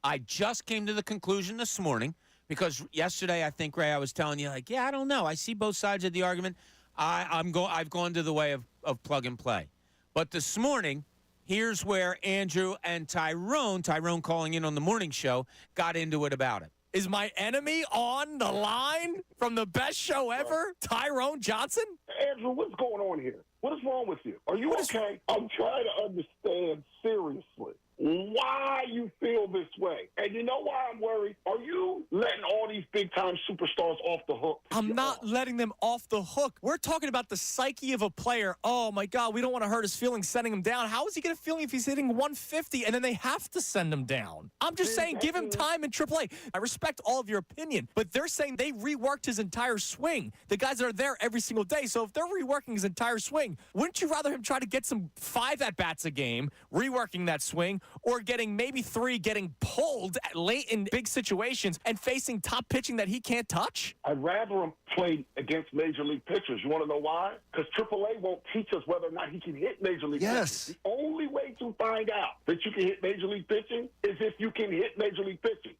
Speaker 3: I just came to the conclusion this morning, because yesterday I think, Ray, I was telling you, I don't know. I see both sides of the argument. I've gone to the way of plug and play. But this morning, here's where Andrew and Tyrone calling in on the morning show, got into it about it.
Speaker 8: Is my enemy on the line from the best show ever, Tyrone Johnson?
Speaker 9: Andrew, what's going on here? What is wrong with you? Are you okay? I'm trying to understand seriously why you feel this way. And you know why I'm worried? Are you letting all these big-time superstars off the hook?
Speaker 8: I'm not letting them off the hook. We're talking about the psyche of a player. Oh, my God, we don't want to hurt his feelings sending him down. How is he going to feel if he's hitting 150 and then they have to send him down? I'm just saying give him time in AAA. I respect all of your opinion, but they're saying they reworked his entire swing. The guys that are there every single day. So if they're reworking his entire swing, wouldn't you rather him try to get some 5 at-bats a game, reworking that swing, or getting maybe 3, getting pulled late in big situations and facing top pitching that he can't touch?
Speaker 9: I'd rather him play against major league pitchers. You want to know why? Because AAA won't teach us whether or not he can hit major league pitching. The only way to find out that you can hit major league pitching is if you can hit major league pitching.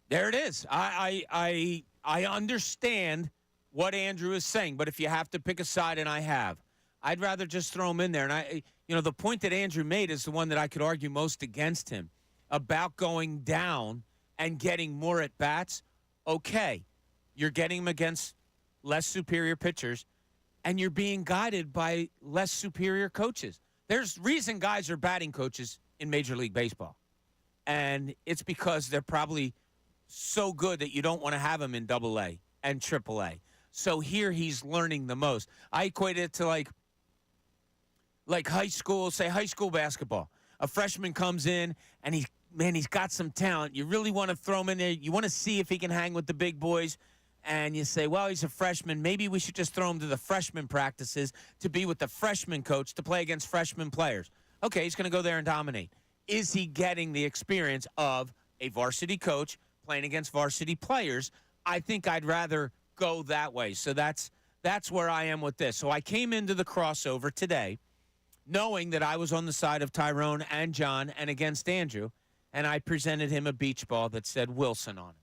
Speaker 3: There it is. I understand what Andrew is saying, but if you have to pick a side, and I have, I'd rather just throw him in there. And the point that Andrew made is the one that I could argue most against him about going down and getting more at bats. Okay, you're getting him against less superior pitchers, and you're being guided by less superior coaches. There's reason guys are batting coaches in Major League Baseball, and it's because they're probably so good that you don't want to have them in AA and AAA. So here he's learning the most. I equate it to like high school, say high school basketball. A freshman comes in and he's got some talent. You really want to throw him in there. You want to see if he can hang with the big boys. And you say, well, he's a freshman. Maybe we should just throw him to the freshman practices to be with the freshman coach to play against freshman players. Okay, he's going to go there and dominate. Is he getting the experience of a varsity coach playing against varsity players? I think I'd rather go that way. So that's where I am with this. So I came into the crossover today knowing that I was on the side of Tyrone and John and against Andrew, and I presented him a beach ball that said Wilson on it.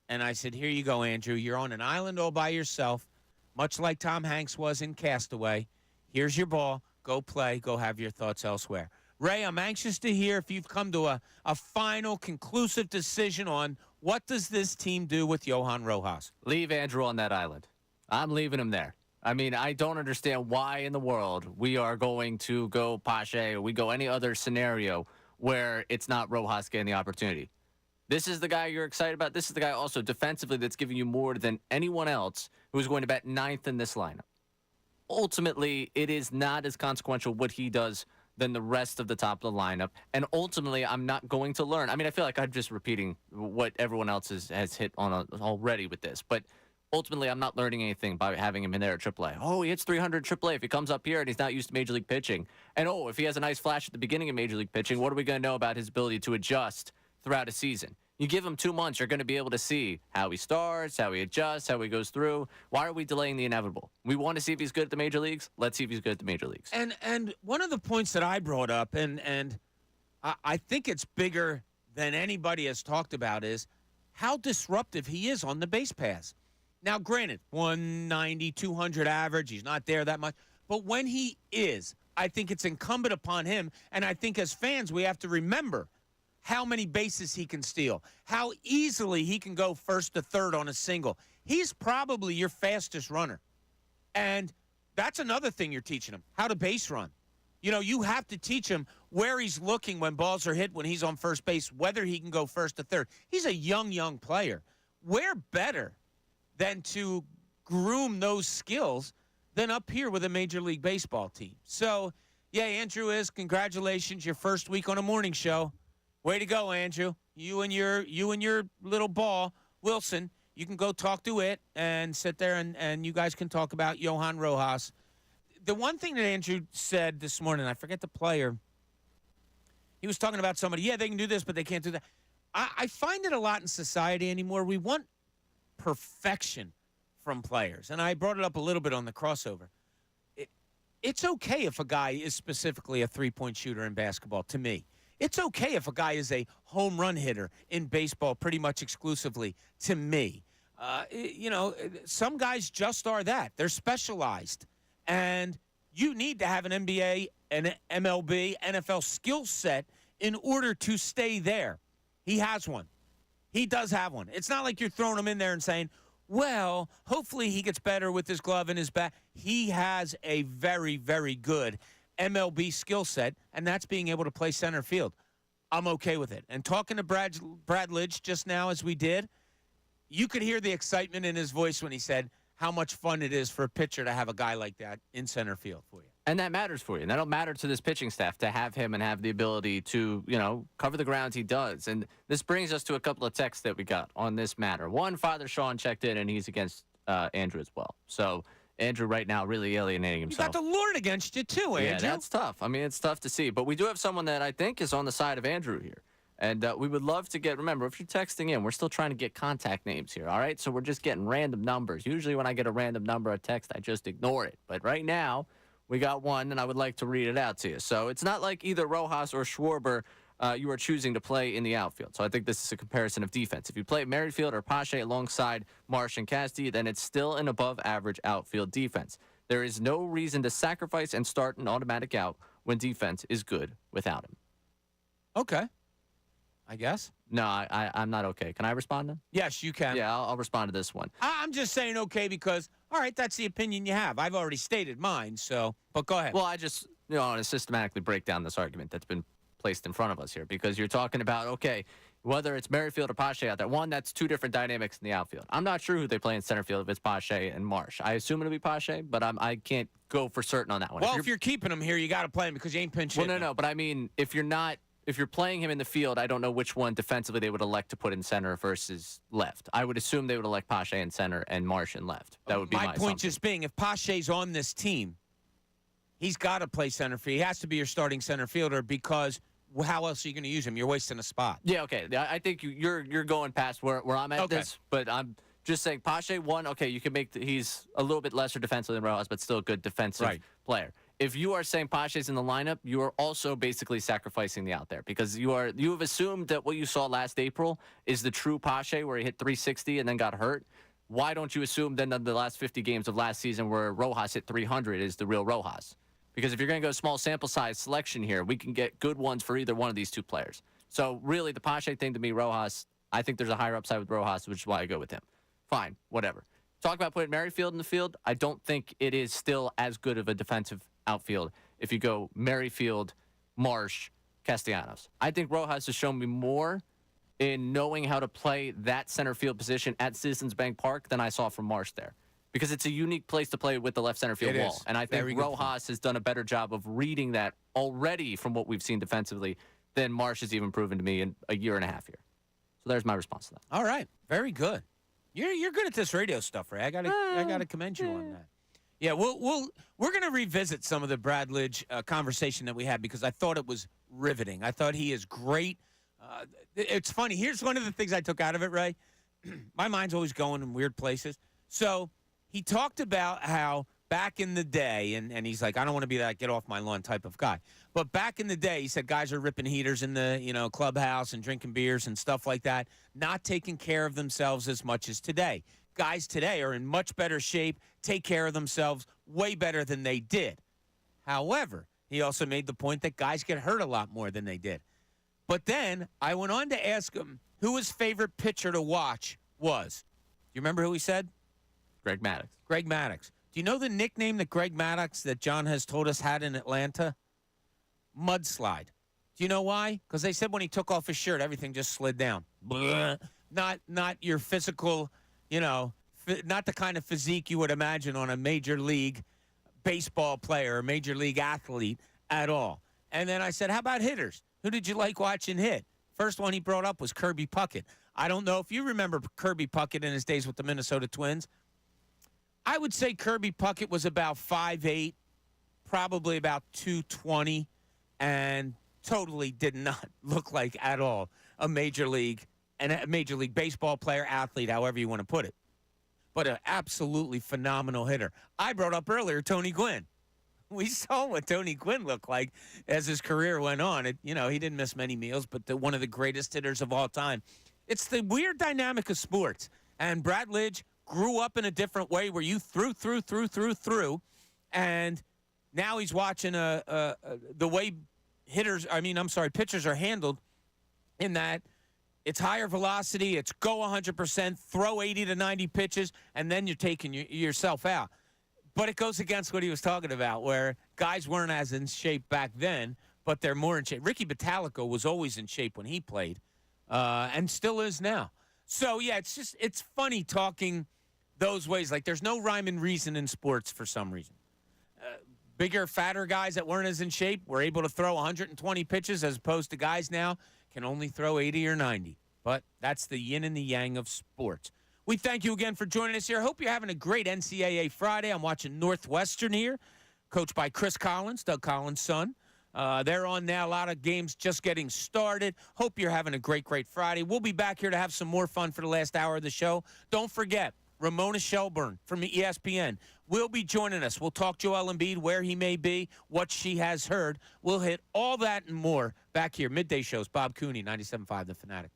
Speaker 3: And I said, here you go, Andrew. You're on an island all by yourself, much like Tom Hanks was in Castaway. Here's your ball. Go play. Go have your thoughts elsewhere. Ray, I'm anxious to hear if you've come to a final, conclusive decision on what does this team do with Johan Rojas?
Speaker 4: Leave Andrew on that island. I'm leaving him there. I mean, I don't understand why in the world we are going to go Pache or we go any other scenario where it's not Rojas getting the opportunity. This is the guy you're excited about. This is the guy also defensively that's giving you more than anyone else who's going to bat 9th in this lineup. Ultimately, it is not as consequential what he does than the rest of the top of the lineup. And ultimately, I'm not going to learn. I mean, I feel like I'm just repeating what everyone else has hit on already with this. But ultimately, I'm not learning anything by having him in there at AAA. Oh, he hits 300 AAA. If he comes up here and he's not used to Major League pitching. And, if he has a nice flash at the beginning of Major League pitching, what are we going to know about his ability to adjust throughout a season? You give him 2 months, you're going to be able to see how he starts, how he adjusts, how he goes through. Why are we delaying the inevitable? We want to see if he's good at the major leagues. Let's see if he's good at the major leagues.
Speaker 3: And one of the points that I brought up, and I think it's bigger than anybody has talked about is how disruptive he is on the base pass. Now, granted, 190, 200 average, he's not there that much. But when he is, I think it's incumbent upon him, and I think as fans we have to remember how many bases he can steal, how easily he can go first to third on a single. He's probably your fastest runner. And that's another thing you're teaching him, how to base run. You know, you have to teach him where he's looking when balls are hit when he's on first base, whether he can go first to third. He's a young player. Where better than to groom those skills than up here with a Major League Baseball team? So, yeah, Andrew congratulations, your first week on a morning show. Way to go, Andrew. You and your little ball, Wilson, you can go talk to it and sit there and you guys can talk about Johan Rojas. The one thing that Andrew said this morning, I forget the player, he was talking about somebody, yeah, they can do this, but they can't do that. I find it a lot in society anymore. We want perfection from players. And I brought it up a little bit on the crossover. It's okay if a guy is specifically a three-point shooter in basketball, to me. It's okay if a guy is a home run hitter in baseball pretty much exclusively, to me. Some guys just are that. They're specialized. And you need to have an NBA, an MLB, NFL skill set in order to stay there. He has one. He does have one. It's not like you're throwing him in there and saying, well, hopefully he gets better with his glove and his bat. He has a very, very good MLB skill set, and that's being able to play center field. I'm okay with it. And talking to Brad Lidge just now as we did, you could hear the excitement in his voice when he said how much fun it is for a pitcher to have a guy like that in center field for you.
Speaker 4: And that matters for you. And that'll matter to this pitching staff to have him and have the ability to, cover the ground he does. And this brings us to a couple of texts that we got on this matter. One, Father Sean checked in, and he's against Andrew as well. So Andrew right now really alienating himself.
Speaker 3: You got the Lord against you too, Andrew.
Speaker 4: Yeah, that's tough. I mean, it's tough to see. But we do have someone that I think is on the side of Andrew here. And we would love to remember, if you're texting in, we're still trying to get contact names here, all right? So we're just getting random numbers. Usually when I get a random number of text, I just ignore it. But right now, we got one, and I would like to read it out to you. So it's not like either Rojas or Schwarber you are choosing to play in the outfield. So I think this is a comparison of defense. If you play Merrifield or Pache alongside Marsh and Casti, then it's still an above-average outfield defense. There is no reason to sacrifice and start an automatic out when defense is good without him.
Speaker 3: Okay. I guess.
Speaker 4: No, I'm not okay. Can I respond then?
Speaker 3: Yes, you can.
Speaker 4: Yeah, I'll respond to this one.
Speaker 3: I'm just saying okay because, all right, that's the opinion you have. I've already stated mine, but go ahead.
Speaker 4: Well, I just, want to systematically break down this argument that's been placed in front of us here because you're talking about, okay, whether it's Merrifield or Pache out there, one, that's two different dynamics in the outfield. I'm not sure who they play in center field if it's Pache and Marsh. I assume it'll be Pache, but I can't go for certain on that one.
Speaker 3: Well, if you're keeping him here, you got to play him because you ain't pinch hitting.
Speaker 4: Well, no, but I mean, if you're playing him in the field, I don't know which one defensively they would elect to put in center versus left. I would assume they would elect Pache in center and Marsh in left. That would be my
Speaker 3: point just being, if Pache's on this team, he's got to play center field. He has to be your starting center fielder because how else are you going to use him? You're wasting a spot.
Speaker 4: Yeah, okay. I think you're going past where I'm at this, but I'm just saying Pache, one, okay, you can make he's a little bit lesser defensive than Rojas, but still a good defensive player. If you are saying Pache's in the lineup, you are also basically sacrificing the out there because you have assumed that what you saw last April is the true Pache where he hit 360 and then got hurt. Why don't you assume then that the last 50 games of last season where Rojas hit 300 is the real Rojas? Because if you're going to go small sample size selection here, we can get good ones for either one of these two players. So really the Pache thing to me, Rojas, I think there's a higher upside with Rojas, which is why I go with him. Fine, whatever. Talk about putting Merrifield in the field. I don't think it is still as good of a defensive outfield if you go Merrifield, Marsh, Castellanos. I think Rojas has shown me more in knowing how to play that center field position at Citizens Bank Park than I saw from Marsh there. Because it's a unique place to play with the left center field wall. And I think Rojas has done a better job of reading that already from what we've seen defensively than Marsh has even proven to me in a year and a half here. So there's my response to that.
Speaker 3: All right. Very good. You're good at this radio stuff, Ray. I gotta commend you on that. Yeah, we're gonna revisit some of the Brad Lidge conversation that we had because I thought it was riveting. I thought he is great. It's funny. Here's one of the things I took out of it, Ray. My mind's always going in weird places. So he talked about how back in the day, and he's like, I don't want to be that get off my lawn type of guy. But back in the day, he said guys are ripping heaters in the, clubhouse and drinking beers and stuff like that, not taking care of themselves as much as today. Guys today are in much better shape, take care of themselves way better than they did. However, he also made the point that guys get hurt a lot more than they did. But then I went on to ask him who his favorite pitcher to watch was. Do you remember who he said?
Speaker 4: Greg Maddux.
Speaker 3: Greg Maddux. Do you know the nickname that Greg Maddux, that John has told us, had in Atlanta? Mudslide. Do you know why? Because they said when he took off his shirt, everything just slid down. Blah. Not your physical, not the kind of physique you would imagine on a major league baseball player or major league athlete at all. And then I said, how about hitters? Who did you like watching hit? First one he brought up was Kirby Puckett. I don't know if you remember Kirby Puckett in his days with the Minnesota Twins. I would say Kirby Puckett was about 5'8", probably about 220, and totally did not look like at all a major league baseball player, athlete, however you want to put it. But an absolutely phenomenal hitter. I brought up earlier Tony Gwynn. We saw what Tony Gwynn looked like as his career went on. He didn't miss many meals, but one of the greatest hitters of all time. It's the weird dynamic of sports. And Brad Lidge grew up in a different way where you threw, and now he's watching the way pitchers are handled, in that it's higher velocity, it's go 100%, throw 80 to 90 pitches, and then you're taking yourself out. But it goes against what he was talking about, where guys weren't as in shape back then, but they're more in shape. Ricky Batalico was always in shape when he played, and still is now. So, yeah, it's funny talking those ways. Like, there's no rhyme and reason in sports for some reason. Bigger, fatter guys that weren't as in shape were able to throw 120 pitches, as opposed to guys now can only throw 80 or 90. But that's the yin and the yang of sports. We thank you again for joining us here. I hope you're having a great NCAA Friday. I'm watching Northwestern here, coached by Chris Collins, Doug Collins' son. They're on now. A lot of games just getting started. Hope you're having a great, great Friday. We'll be back here to have some more fun for the last hour of the show. Don't forget, Ramona Shelburne from ESPN will be joining us. We'll talk Joel Embiid, where he may be, what she has heard. We'll hit all that and more back here. Midday shows, Bob Cooney, 97.5 The Fanatic.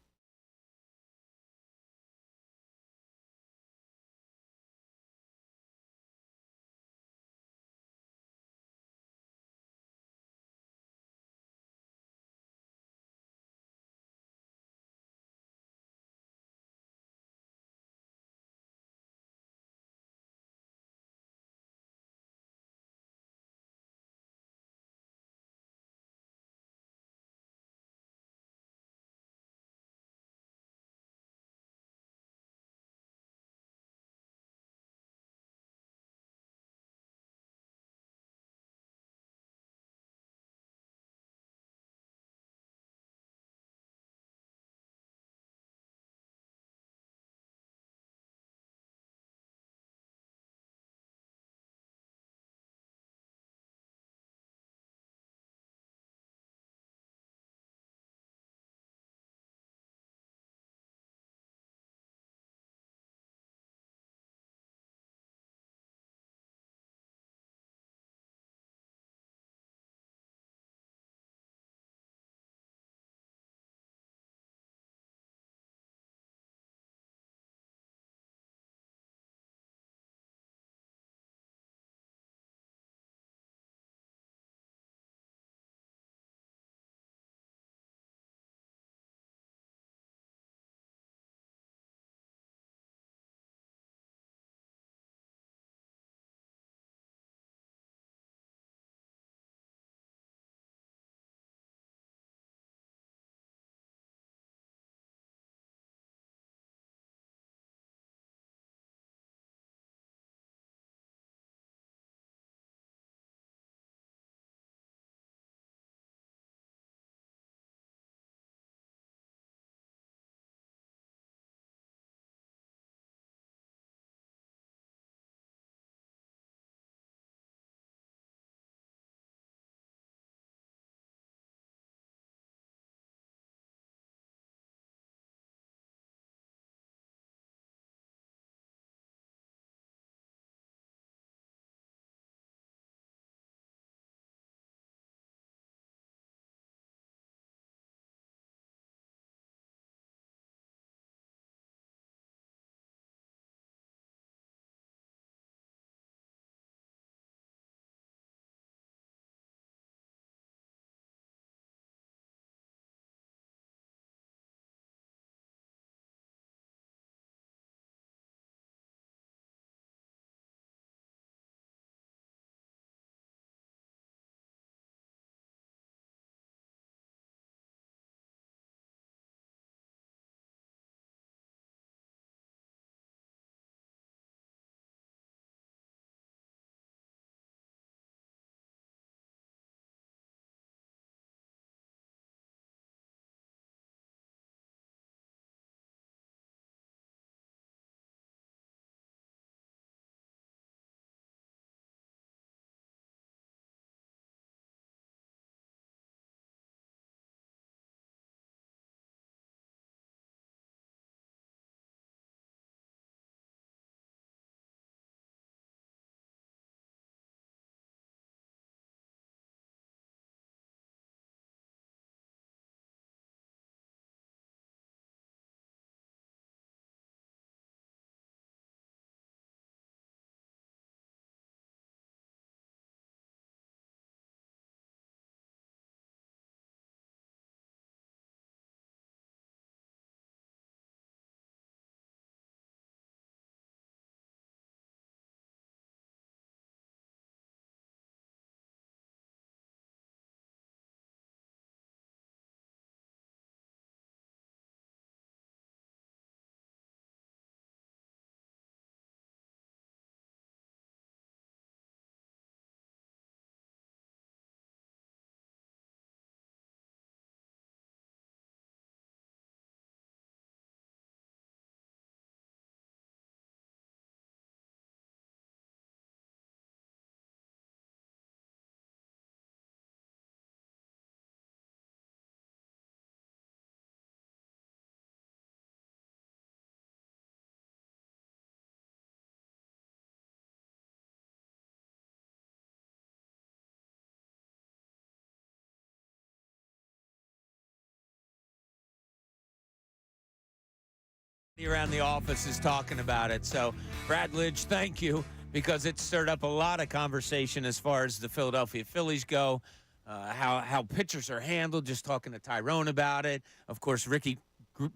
Speaker 3: Everybody around the office is talking about it. So, Brad Lidge, thank you, because it stirred up a lot of conversation as far as the Philadelphia Phillies go, how pitchers are handled, just talking to Tyrone about it. Of course, Ricky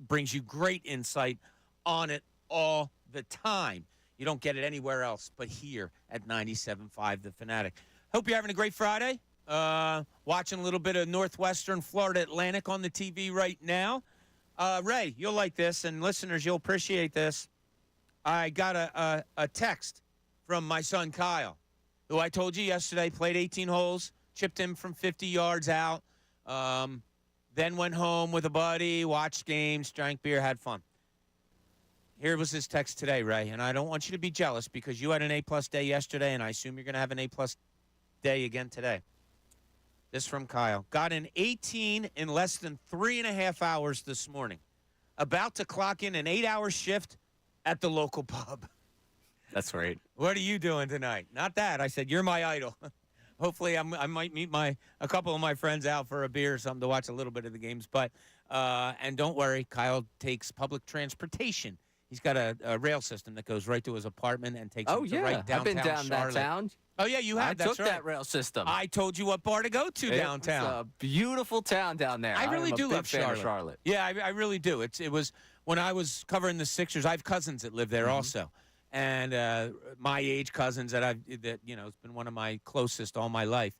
Speaker 3: brings you great insight on it all the time. You don't get it anywhere else but here at 97.5 The Fanatic. Hope you're having a great Friday. Watching a little bit of Northwestern Florida Atlantic on the TV right now. Ray, you'll like this, and listeners, you'll appreciate this. I got a text from my son Kyle, who I told you yesterday played 18 holes, chipped him from 50 yards out, then went home with a buddy, watched games, drank beer, had fun. Here was his text today, Ray, and I don't want you to be jealous because you had an A-plus day yesterday, and I assume you're going to have an A-plus day again today. This from Kyle. Got an 18 in less than 3.5 hours this morning. About to clock in an 8-hour shift at the local pub.
Speaker 4: That's great.
Speaker 3: What are you doing tonight? Not that. I said, you're my idol. Hopefully I might meet a couple of my friends out for a beer or something to watch a little bit of the games. But and don't worry, Kyle takes public transportation. He's got a rail system that goes right to his apartment and takes him to right downtown
Speaker 4: I've been down
Speaker 3: Charlotte.
Speaker 4: that town.
Speaker 3: Oh, yeah, you have.
Speaker 4: I
Speaker 3: That's
Speaker 4: took
Speaker 3: right.
Speaker 4: that rail system.
Speaker 3: I told you what bar to go to downtown.
Speaker 4: It's a beautiful town down there.
Speaker 3: I really
Speaker 4: I'm a
Speaker 3: do
Speaker 4: big
Speaker 3: love
Speaker 4: fan of
Speaker 3: Charlotte. Yeah, I really do. It was when I was covering the Sixers. I have cousins that live there also, and my age cousins that it's been one of my closest all my life.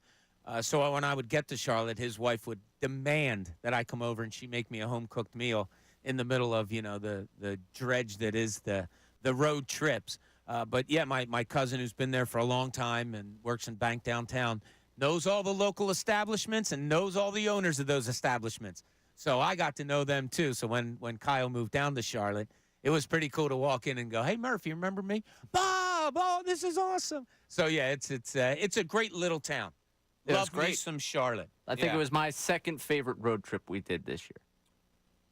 Speaker 3: So when I would get to Charlotte, his wife would demand that I come over and she make me a home cooked meal in the middle of the dredge that is the road trips. But yeah, my cousin who's been there for a long time and works in bank downtown knows all the local establishments and knows all the owners of those establishments. So I got to know them too. So when Kyle moved down to Charlotte, it was pretty cool to walk in and go, "Hey Murphy, remember me? Bob, oh, this is awesome." So yeah, it's a great little town.
Speaker 4: It was
Speaker 3: Love me
Speaker 4: great.
Speaker 3: some Charlotte.
Speaker 4: I think it was my second favorite road trip we did this year.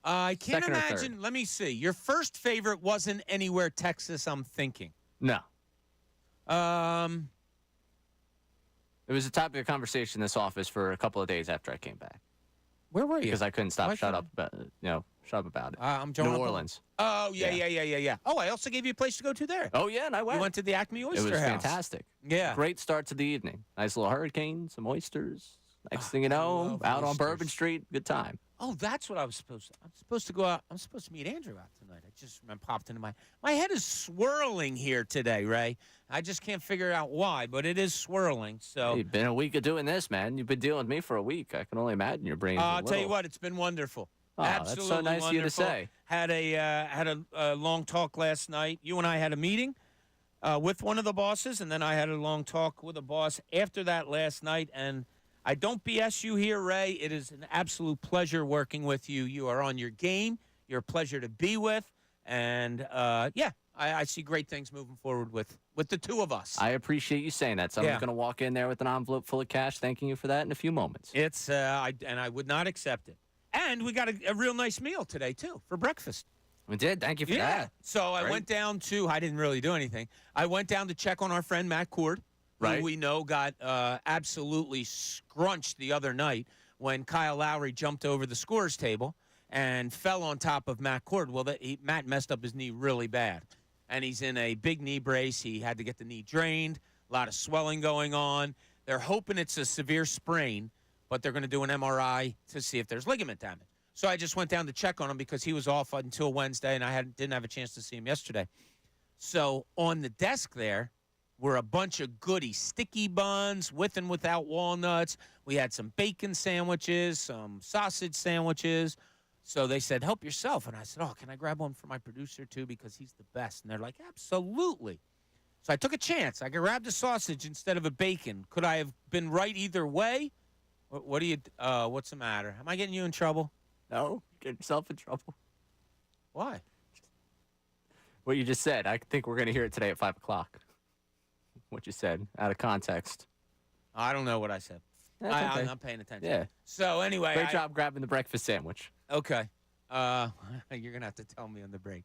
Speaker 3: I can't
Speaker 4: Second or
Speaker 3: imagine.
Speaker 4: third.
Speaker 3: Let me see. Your first favorite wasn't anywhere Texas, I'm thinking.
Speaker 4: No.
Speaker 3: Um,
Speaker 4: It was a topic of conversation in this office for a couple of days after I came back
Speaker 3: where were you?
Speaker 4: because I couldn't stop
Speaker 3: Why
Speaker 4: shut
Speaker 3: couldn't-
Speaker 4: up about it.
Speaker 3: I'm
Speaker 4: New
Speaker 3: drawing a blank.
Speaker 4: Orleans.
Speaker 3: Oh, yeah. Oh, I also gave you a place to go to there.
Speaker 4: Oh yeah, and I went.
Speaker 3: You went to the Acme
Speaker 4: It
Speaker 3: Oyster
Speaker 4: was
Speaker 3: House.
Speaker 4: fantastic.
Speaker 3: Yeah.
Speaker 4: Great start to the evening. Nice little hurricane, some oysters. Next thing you
Speaker 3: I
Speaker 4: know,
Speaker 3: love
Speaker 4: out on Bourbon
Speaker 3: oysters.
Speaker 4: Street, good time.
Speaker 3: Oh, that's what I was supposed to. I'm supposed to go out. I'm supposed to meet Andrew out tonight. I just popped into my head is swirling here today, Ray. I just can't figure out why, but it is swirling. So
Speaker 4: You've been a week of doing this, man. You've been dealing with me for a week. I can only imagine your brain.
Speaker 3: I'll tell you what, it's been wonderful.
Speaker 4: Oh,
Speaker 3: Absolutely
Speaker 4: that's so nice of you to
Speaker 3: wonderful.
Speaker 4: say.
Speaker 3: Had a long talk last night. You and I had a meeting with one of the bosses, and then I had a long talk with a boss after that last night. And I don't BS you here, Ray. It is an absolute pleasure working with you. You are on your game. You're a pleasure to be with. And, I see great things moving forward with the two of us.
Speaker 4: I appreciate you saying that. So I'm
Speaker 3: Yeah.
Speaker 4: just going to walk in there with an envelope full of cash, thanking you for that in a few moments.
Speaker 3: It's I would not accept it. And we got a real nice meal today, too, for breakfast.
Speaker 4: We did. Thank you for that.
Speaker 3: So I
Speaker 4: Great.
Speaker 3: went down to, I didn't really do anything. I went down to check on our friend Matt Cord,
Speaker 4: Right.
Speaker 3: who we know got absolutely scrunched the other night when Kyle Lowry jumped over the scorer's table and fell on top of Matt Cord. Well, Matt messed up his knee really bad, and he's in a big knee brace. He had to get the knee drained, a lot of swelling going on. They're hoping it's a severe sprain, but they're going to do an MRI to see if there's ligament damage. So I just went down to check on him because he was off until Wednesday, and I didn't have a chance to see him yesterday. So on the desk there were a bunch of goodies, sticky buns with and without walnuts. We had some bacon sandwiches, some sausage sandwiches. So they said, help yourself. And I said, oh, can I grab one for my producer too because he's the best? And they're like, absolutely. So I took a chance. I grabbed a sausage instead of a bacon. Could I have been right either way? What do you? What's the matter? Am I getting you in trouble?
Speaker 4: No, get yourself in trouble.
Speaker 3: Why?
Speaker 4: What you just said, I think we're going to hear it today at 5 o'clock. What you said, out of context.
Speaker 3: I don't know what I said.
Speaker 4: That's okay.
Speaker 3: I'm not paying attention.
Speaker 4: Yeah.
Speaker 3: So anyway,
Speaker 4: Great job grabbing the breakfast sandwich.
Speaker 3: Okay. You're gonna have to tell me on the break.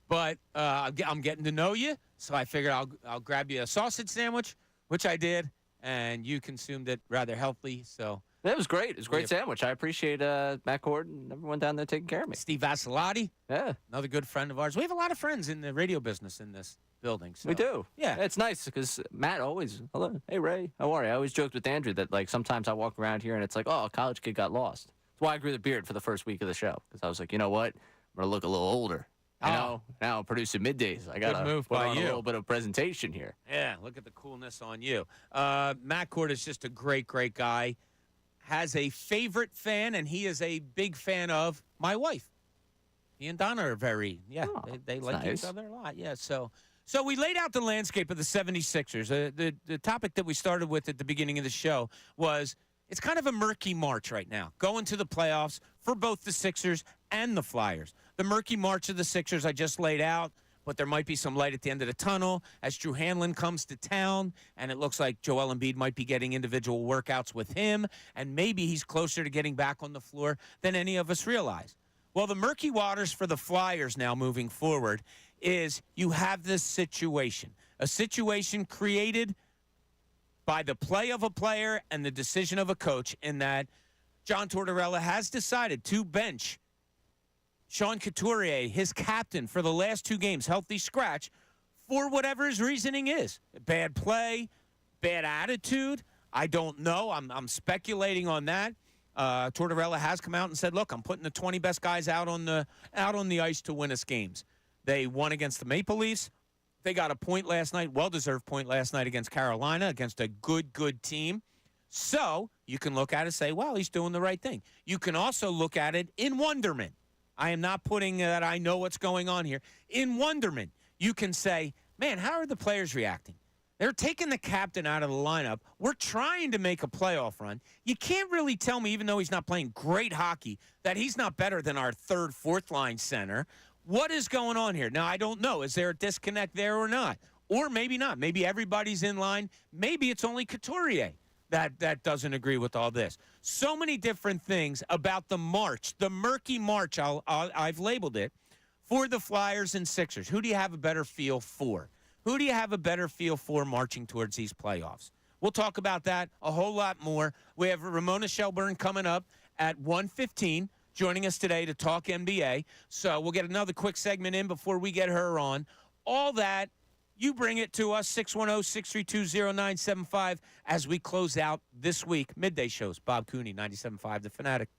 Speaker 3: But I'm getting to know you, so I figured I'll grab you a sausage sandwich, which I did, and you consumed it rather healthily. So
Speaker 4: It was great. It was a great sandwich. I appreciate Matt Cord and everyone down there taking care of me.
Speaker 3: Steve Vasilati,
Speaker 4: Yeah,
Speaker 3: another good friend of ours. We have a lot of friends in the radio business in this building. So.
Speaker 4: we do.
Speaker 3: Yeah.
Speaker 4: It's nice because Matt always, hello, hey, Ray, how are you? I always joked with Andrew that, like, sometimes I walk around here and it's like, oh, a college kid got lost. That's why I grew the beard for the first week of the show because I was like, you know what? I'm going to look a little older. You know, now I'm producing middays. I got to put on a little bit of presentation here.
Speaker 3: Yeah, look at the coolness on you. Matt Cord is just a great, great guy. Has a favorite fan, and he is a big fan of my wife. He and Donna are they like each other a lot. Yeah, so we laid out the landscape of the 76ers. The topic that we started with at the beginning of the show was it's kind of a murky March right now, going to the playoffs for both the Sixers and the Flyers. The murky March of the Sixers I just laid out, but there might be some light at the end of the tunnel as Drew Hanlon comes to town, and it looks like Joel Embiid might be getting individual workouts with him, and maybe he's closer to getting back on the floor than any of us realize. Well, the murky waters for the Flyers now moving forward is you have this situation, a situation created by the play of a player and the decision of a coach in that John Tortorella has decided to bench Sean Couturier, his captain, for the last 2 games, healthy scratch, for whatever his reasoning is. Bad play, bad attitude. I don't know. I'm speculating on that. Tortorella has come out and said, look, I'm putting the 20 best guys out on the ice to win us games. They won against the Maple Leafs. They got a point last night, well-deserved point last night against Carolina, against a good team. So you can look at it and say, well, he's doing the right thing. You can also look at it in wonderment. I am not putting that I know what's going on here. In wonderment, you can say, man, how are the players reacting? They're taking the captain out of the lineup. We're trying to make a playoff run. You can't really tell me, even though he's not playing great hockey, that he's not better than our third, fourth line center. What is going on here? Now, I don't know. Is there a disconnect there or not? Or maybe not. Maybe everybody's in line. Maybe it's only Couturier that doesn't agree with all this. So many different things about the march, the murky march, I've labeled it, for the Flyers and Sixers. Who do you have a better feel for? Who do you have a better feel for marching towards these playoffs? We'll talk about that a whole lot more. We have Ramona Shelburne coming up at 1:15, joining us today to talk NBA. So we'll get another quick segment in before we get her on. All that, you bring it to us, 610-632-0975, as we close out this week. Midday shows, Bob Cooney, 97.5 The Fanatic.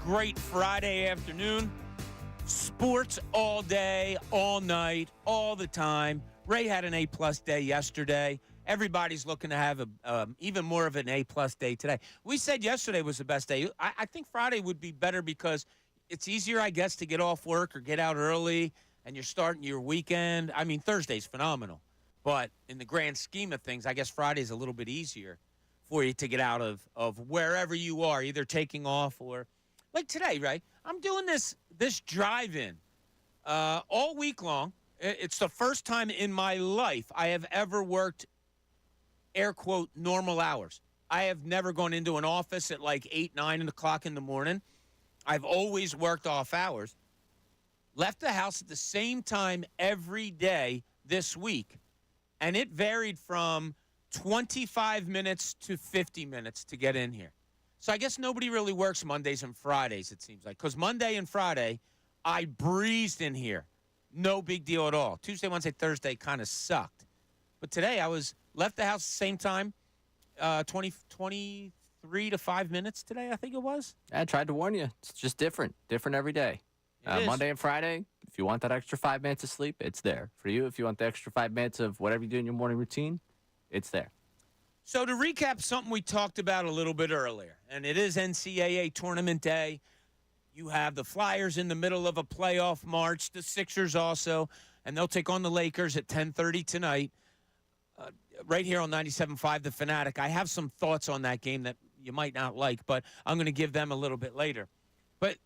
Speaker 3: great Friday afternoon. Sports all day, all night, all the time. Ray had an A-plus day yesterday. Everybody's looking to have even more of an A-plus day today. We said yesterday was the best day. I think Friday would be better because it's easier, I guess, to get off work or get out early, and you're starting your weekend. I mean, Thursday's phenomenal. But in the grand scheme of things, I guess Friday's a little bit easier for you to get out of wherever you are, either taking off or like today, right? I'm doing this drive-in all week long. It's the first time in my life I have ever worked, air quote, normal hours. I have never gone into an office at like 8, 9 o'clock in the morning. I've always worked off hours. Left the house at the same time every day this week. And it varied from 25 minutes to 50 minutes to get in here. So I guess nobody really works Mondays and Fridays, it seems like. Because Monday and Friday, I breezed in here. No big deal at all. Tuesday, Wednesday, Thursday kind of sucked. But today I left the house at the same time, 23 to 5 minutes today, I think it was.
Speaker 4: I tried to warn you. It's just different every day. Monday and Friday, if you want that extra 5 minutes of sleep, it's there. For you, if you want the extra 5 minutes of whatever you do in your morning routine, it's there.
Speaker 3: So to recap something we talked about a little bit earlier, and it is NCAA tournament day. You have the Flyers in the middle of a playoff march, the Sixers also, and they'll take on the Lakers at 10:30 tonight, right here on 97.5 The Fanatic. I have some thoughts on that game that you might not like, but I'm going to give them a little bit later. But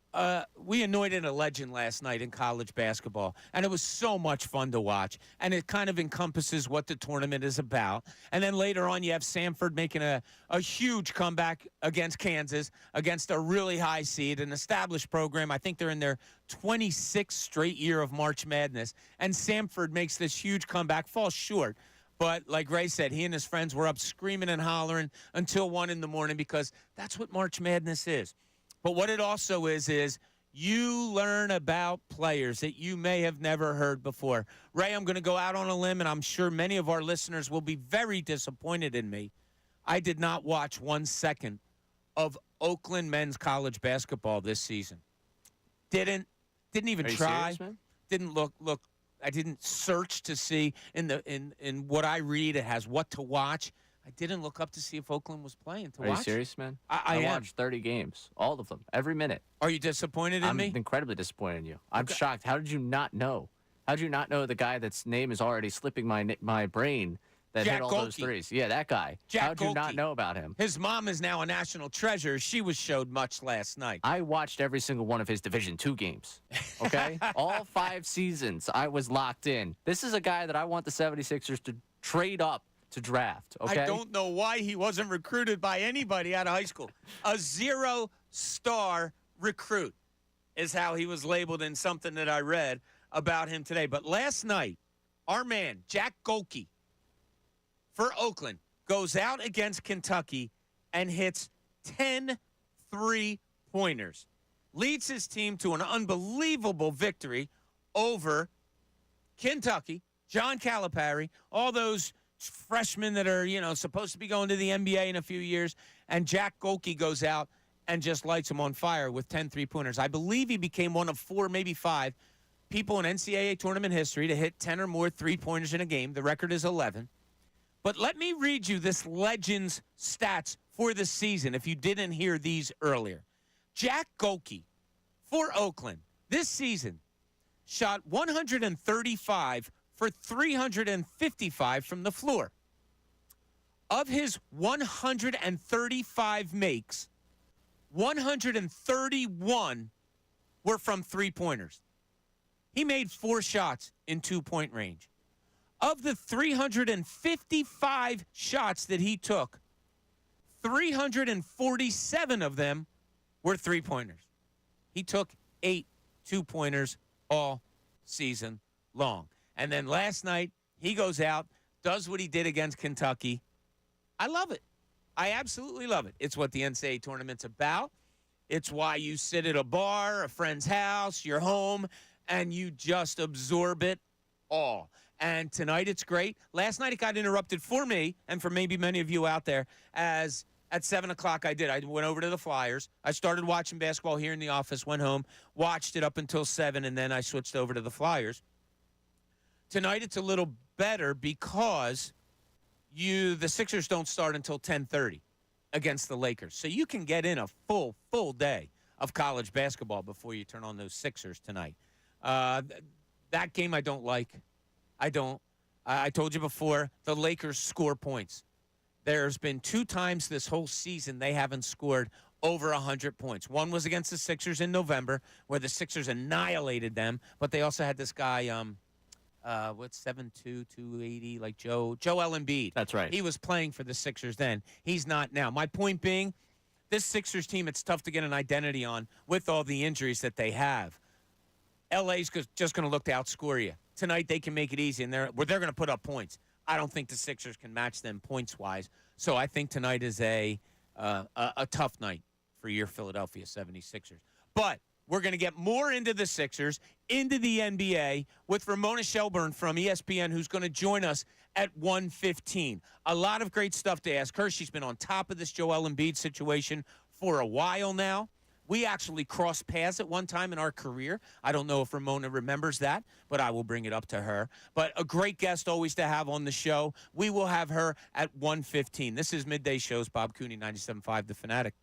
Speaker 3: we anointed a legend last night in college basketball, and it was so much fun to watch. And it kind of encompasses what the tournament is about. And then later on, you have Samford making a huge comeback against Kansas, against a really high seed, an established program. I think they're in their 26th straight year of March Madness. And Samford makes this huge comeback, falls short. But like Ray said, he and his friends were up screaming and hollering until 1 in the morning because that's what March Madness is. But what it also is you learn about players that you may have never heard before. Ray, I'm going to go out on a limb, and I'm sure many of our listeners will be very disappointed in me. I did not watch 1 second of Oakland men's college basketball this season. Didn't even try.
Speaker 4: Serious, man?
Speaker 3: Didn't look. I didn't search to see in what I read. It has what to watch. I didn't look up to see if Oakland was playing to watch.
Speaker 4: Are you serious, man?
Speaker 3: I
Speaker 4: watched 30 games, all of them, every minute.
Speaker 3: Are you disappointed in me?
Speaker 4: I'm incredibly disappointed in you. I'm shocked. How did you not know? How did you not know the guy that's name is already slipping my brain that
Speaker 3: Jack
Speaker 4: hit all
Speaker 3: Gohlke.
Speaker 4: those threes? Yeah, that guy. How did you not know about him?
Speaker 3: His mom is now a national treasure. She was showed much last night.
Speaker 4: I watched every single one of his Division II games, okay? All 5 seasons, I was locked in. This is a guy that I want the 76ers to trade up to draft, okay?
Speaker 3: I don't know why he wasn't recruited by anybody out of high school. A 0-star recruit is how he was labeled in something that I read about him today. But last night, our man, Jack Gohlke, for Oakland, goes out against Kentucky and hits 10 3-pointers. Leads his team to an unbelievable victory over Kentucky, John Calipari, all those freshmen that are, supposed to be going to the NBA in a few years. And Jack Gohlke goes out and just lights them on fire with 10 3-pointers. I believe he became one of 4, maybe 5 people in NCAA tournament history to hit 10 or more 3-pointers in a game. The record is 11. But let me read you this legend's stats for the season if you didn't hear these earlier. Jack Gohlke for Oakland this season shot 135 for 355 from the floor. Of his 135 makes, 131 were from 3-pointers. He made 4 shots in 2-point range. Of the 355 shots that he took, 347 of them were 3-pointers. He took 8 2-pointers all season long. And then last night, he goes out, does what he did against Kentucky. I love it. I absolutely love it. It's what the NCAA tournament's about. It's why you sit at a bar, a friend's house, your home, and you just absorb it all. And tonight it's great. Last night it got interrupted for me and for maybe many of you out there as At 7 o'clock, I did. I went over to the Flyers. I started watching basketball here in the office, went home, watched it up until 7, and then I switched over to the Flyers. Tonight, it's a little better because the Sixers don't start until 10:30 against the Lakers. So you can get in a full day of college basketball before you turn on those Sixers tonight. That game I don't like. I don't. I told you before, the Lakers score points. There's been 2 times this whole season they haven't scored over 100 points. One was against the Sixers in November, where the Sixers annihilated them, but they also had this guy, 7'2", 280, like Joel Embiid.
Speaker 4: That's right.
Speaker 3: He was playing for the Sixers then. He's not now. My point being, this Sixers team, it's tough to get an identity on with all the injuries that they have. LA's just going to look to outscore you. Tonight they can make it easy, and they're going to put up points. I don't think the Sixers can match them points-wise. So I think tonight is a tough night for your Philadelphia 76ers. But we're going to get more into the Sixers, into the NBA, with Ramona Shelburne from ESPN, who's going to join us at 1:15. A lot of great stuff to ask her. She's been on top of this Joel Embiid situation for a while now. We actually crossed paths at one time in our career. I don't know if Ramona remembers that, but I will bring it up to her. But a great guest always to have on the show. We will have her at 1:15. This is Midday Shows. Bob Cooney, 97.5 The Fanatic.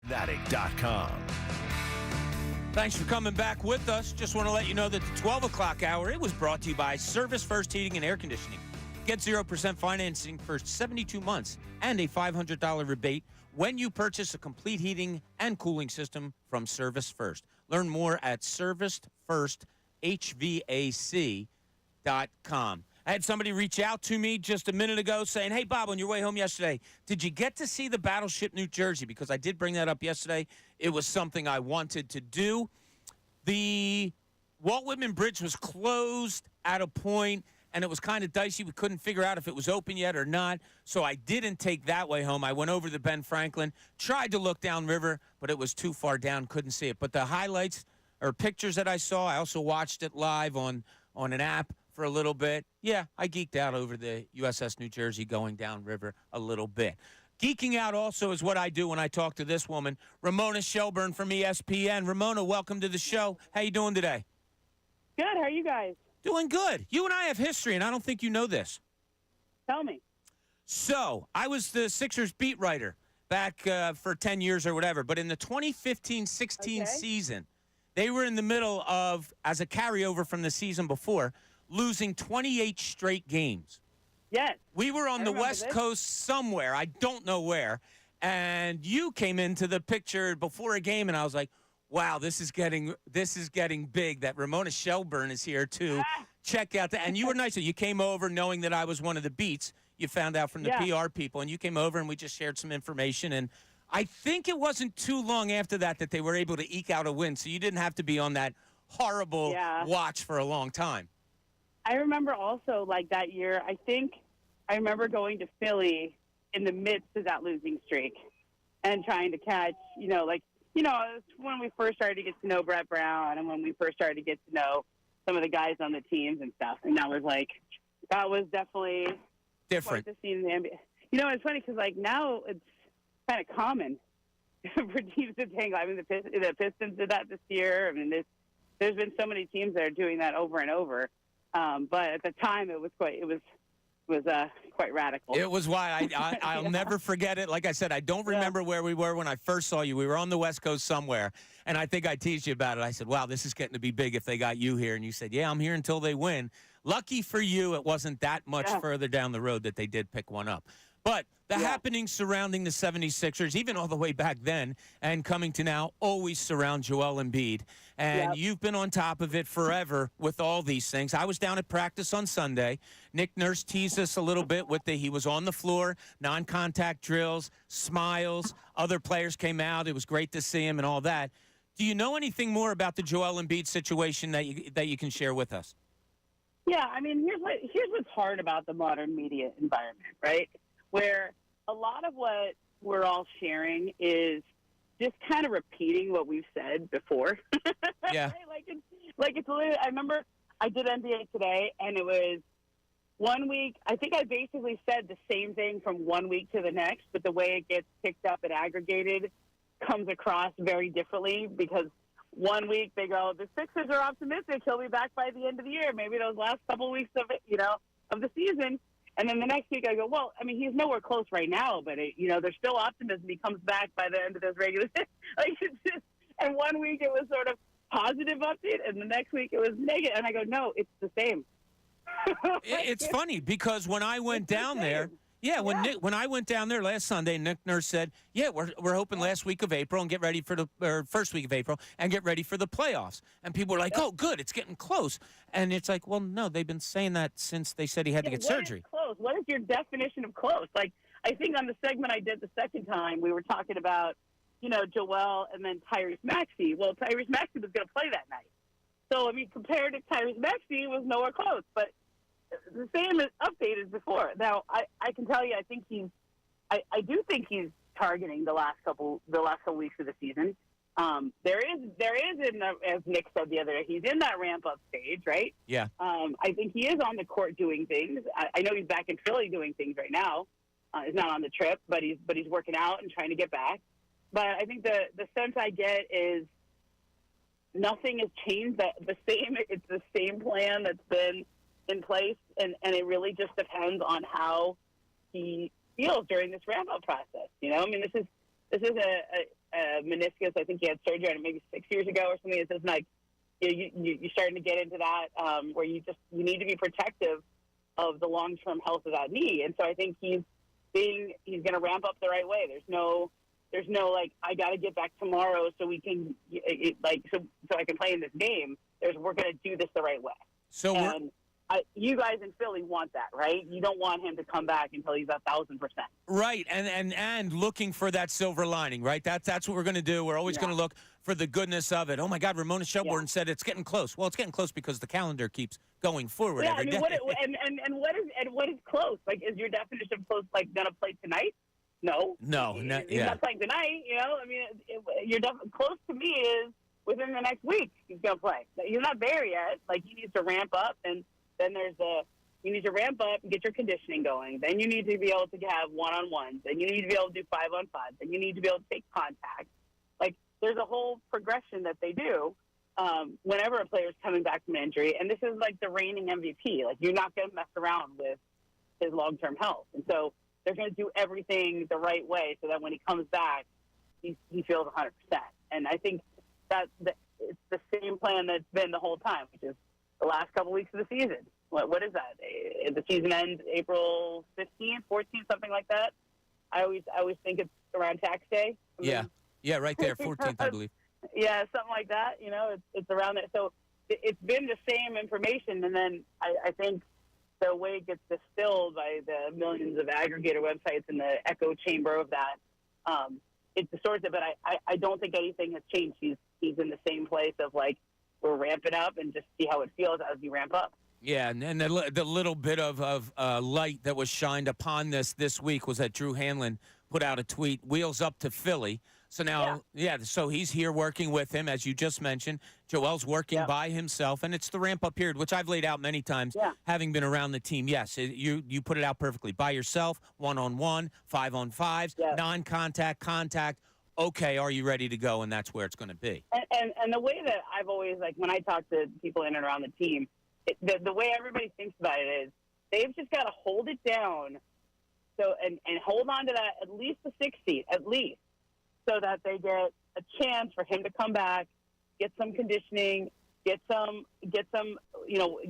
Speaker 6: Fanatic.com.
Speaker 3: Thanks for coming back with us. Just want to let you know that the 12 o'clock hour, it was brought to you by Service First Heating and Air Conditioning. Get 0% financing for 72 months and a $500 rebate when you purchase a complete heating and cooling system from Service First. Learn more at servicefirsthvac.com. I had somebody reach out to me just a minute ago saying, hey, Bob, on your way home yesterday, did you get to see the Battleship New Jersey? Because I did bring that up yesterday. It was something I wanted to do. The Walt Whitman Bridge was closed at a point, and it was kind of dicey. We couldn't figure out if it was open yet or not, so I didn't take that way home. I went over to Ben Franklin, tried to look downriver, but it was too far down, couldn't see it. But the highlights or pictures that I saw, I also watched it live on an app for a little bit. Yeah, I geeked out over the USS New Jersey going downriver a little bit. Geeking out also is what I do when I talk to this woman, Ramona Shelburne from ESPN. Ramona, welcome to the show. How you doing today?
Speaker 10: Good. How are you guys?
Speaker 3: Doing good. You and I have history, and I don't think you know this.
Speaker 10: Tell me.
Speaker 3: So, I was the Sixers beat writer back for 10 years or whatever, but in the 2015-16 season, they were in the middle of, as a carryover from the season before, losing 28 straight games.
Speaker 10: Yes.
Speaker 3: We were on the West Coast somewhere, I don't know where, and you came into the picture before a game, and I was like, wow, this is getting big that Ramona Shelburne is here to check out that. And you were nice. You came over knowing that I was one of the beats. You found out from the PR people, and you came over, and we just shared some information. And I think it wasn't too long after that they were able to eke out a win, so you didn't have to be on that horrible watch for a long time.
Speaker 10: I remember also, like, that year, I think I remember going to Philly in the midst of that losing streak and trying to catch, when we first started to get to know Brett Brown and when we first started to get to know some of the guys on the teams and stuff. And that was definitely
Speaker 3: different.
Speaker 10: Quite the scene in the NBA. It's funny because, like, now it's kind of common for teams to tangle. I mean, the Pistons did that this year. I mean, there's been so many teams that are doing that over and over. But at the time, it was quite radical.
Speaker 3: It was why I'll never forget it. Like I said, I don't remember where we were when I first saw you. We were on the West Coast somewhere, and I think I teased you about it. I said, wow, this is getting to be big if they got you here. And you said, yeah, I'm here until they win. Lucky for you, it wasn't that much further down the road that they did pick one up. But the happenings surrounding the 76ers, even all the way back then and coming to now, always surround Joel Embiid. And you've been on top of it forever with all these things. I was down at practice on Sunday. Nick Nurse teased us a little bit with he was on the floor, non-contact drills, smiles. Other players came out. It was great to see him and all that. Do you know anything more about the Joel Embiid situation that you can share with us?
Speaker 10: Yeah, I mean, here's what's hard about the modern media environment, right? Where a lot of what we're all sharing is just kind of repeating what we've said before.
Speaker 3: Yeah.
Speaker 10: It's literally, I remember I did NBA Today, and it was 1 week. I think I basically said the same thing from 1 week to the next, but the way it gets picked up and aggregated comes across very differently because 1 week they go, the Sixers are optimistic. He'll be back by the end of the year. Maybe those last couple weeks of it, of the season. And then the next week I go, well, I mean, he's nowhere close right now, but there's still optimism. He comes back by the end of this regular season. And 1 week it was sort of positive update, and the next week it was negative. And I go, no, it's the same.
Speaker 3: It's funny because when I went down there, when I went down there last Sunday, Nick Nurse said, yeah, we're hoping last week of April and get ready for first week of April and get ready for the playoffs. And people were like, oh, good, it's getting close. And it's like, well, no, they've been saying that since they said he had to get surgery.
Speaker 10: Close? What is your definition of close? Like, I think on the segment I did the second time, we were talking about, Joel and then Tyrese Maxey. Well, Tyrese Maxey was going to play that night. So, I mean, compared to Tyrese Maxey, it was nowhere close. But the same update as before. Now, I can tell you, I do think he's targeting the last couple weeks of the season. There is as Nick said the other day, he's in that ramp up stage, right?
Speaker 3: Yeah.
Speaker 10: I think he is on the court doing things. I know he's back in Philly doing things right now. He's not on the trip, but he's working out and trying to get back. But I think the sense I get is nothing has changed. It's the same plan that's been in place, and it really just depends on how he feels during this ramp-up process. I mean, this is meniscus. I think he had surgery on it maybe 6 years ago or something. It's just like you're starting to get into that where you need to be protective of the long-term health of that knee. And so I think he's going to ramp up the right way. There's no like, I got to get back tomorrow so we can so I can play in this game. We're going to do this the right way.
Speaker 3: So
Speaker 10: you guys in Philly want that, right? You don't want him to come back until he's 1,000%.
Speaker 3: Right, and looking for that silver lining, right? That's what we're going to do. We're always going to look for the goodness of it. Oh my God, Ramona Shelburne said it's getting close. Well, it's getting close because the calendar keeps going forward every day.
Speaker 10: What is close? Like, is your definition of close like going to play tonight? No. He's not playing tonight. I mean, close to me is within the next week he's going to play. He's not there yet. Like, he needs to ramp up, and then you need to ramp up and get your conditioning going. Then you need to be able to have one-on-ones. Then you need to be able to do 5-on-5. Then you need to be able to take contact. Like, there's a whole progression that they do whenever a player's coming back from an injury. And this is like the reigning MVP. Like, you're not going to mess around with his long-term health. And so they're going to do everything the right way so that when he comes back, he feels 100%. And I think that it's the same plan that's been the whole time, which is the last couple weeks of the season. What is that? The season ends April 15th, 14th, something like that. I always think it's around tax day.
Speaker 3: Yeah, right there, 14th, I believe.
Speaker 10: Yeah, something like that. It's around that. So it's been the same information, and then I think the way it gets distilled by the millions of aggregator websites and the echo chamber of that, it distorts it. But I don't think anything has changed. He's in the same place of, like, we're ramping up and just see how it feels as you ramp up.
Speaker 3: Yeah, and the little bit of light that was shined upon this week was that Drew Hanlon put out a tweet, wheels up to Philly. So now, so he's here working with him, as you just mentioned. Joel's working by himself, and it's the ramp-up period, which I've laid out many times, having been around the team. Yes, you put it out perfectly. By yourself, one-on-one, 5-on-5s, non-contact, contact. Okay, are you ready to go? And that's where it's going to be.
Speaker 10: And the way that I've always, like, when I talk to people in and around the team, the way everybody thinks about it is they've just got to hold it down and hold on to that at least the 6th seed, at least, so that they get a chance for him to come back, get some conditioning, get some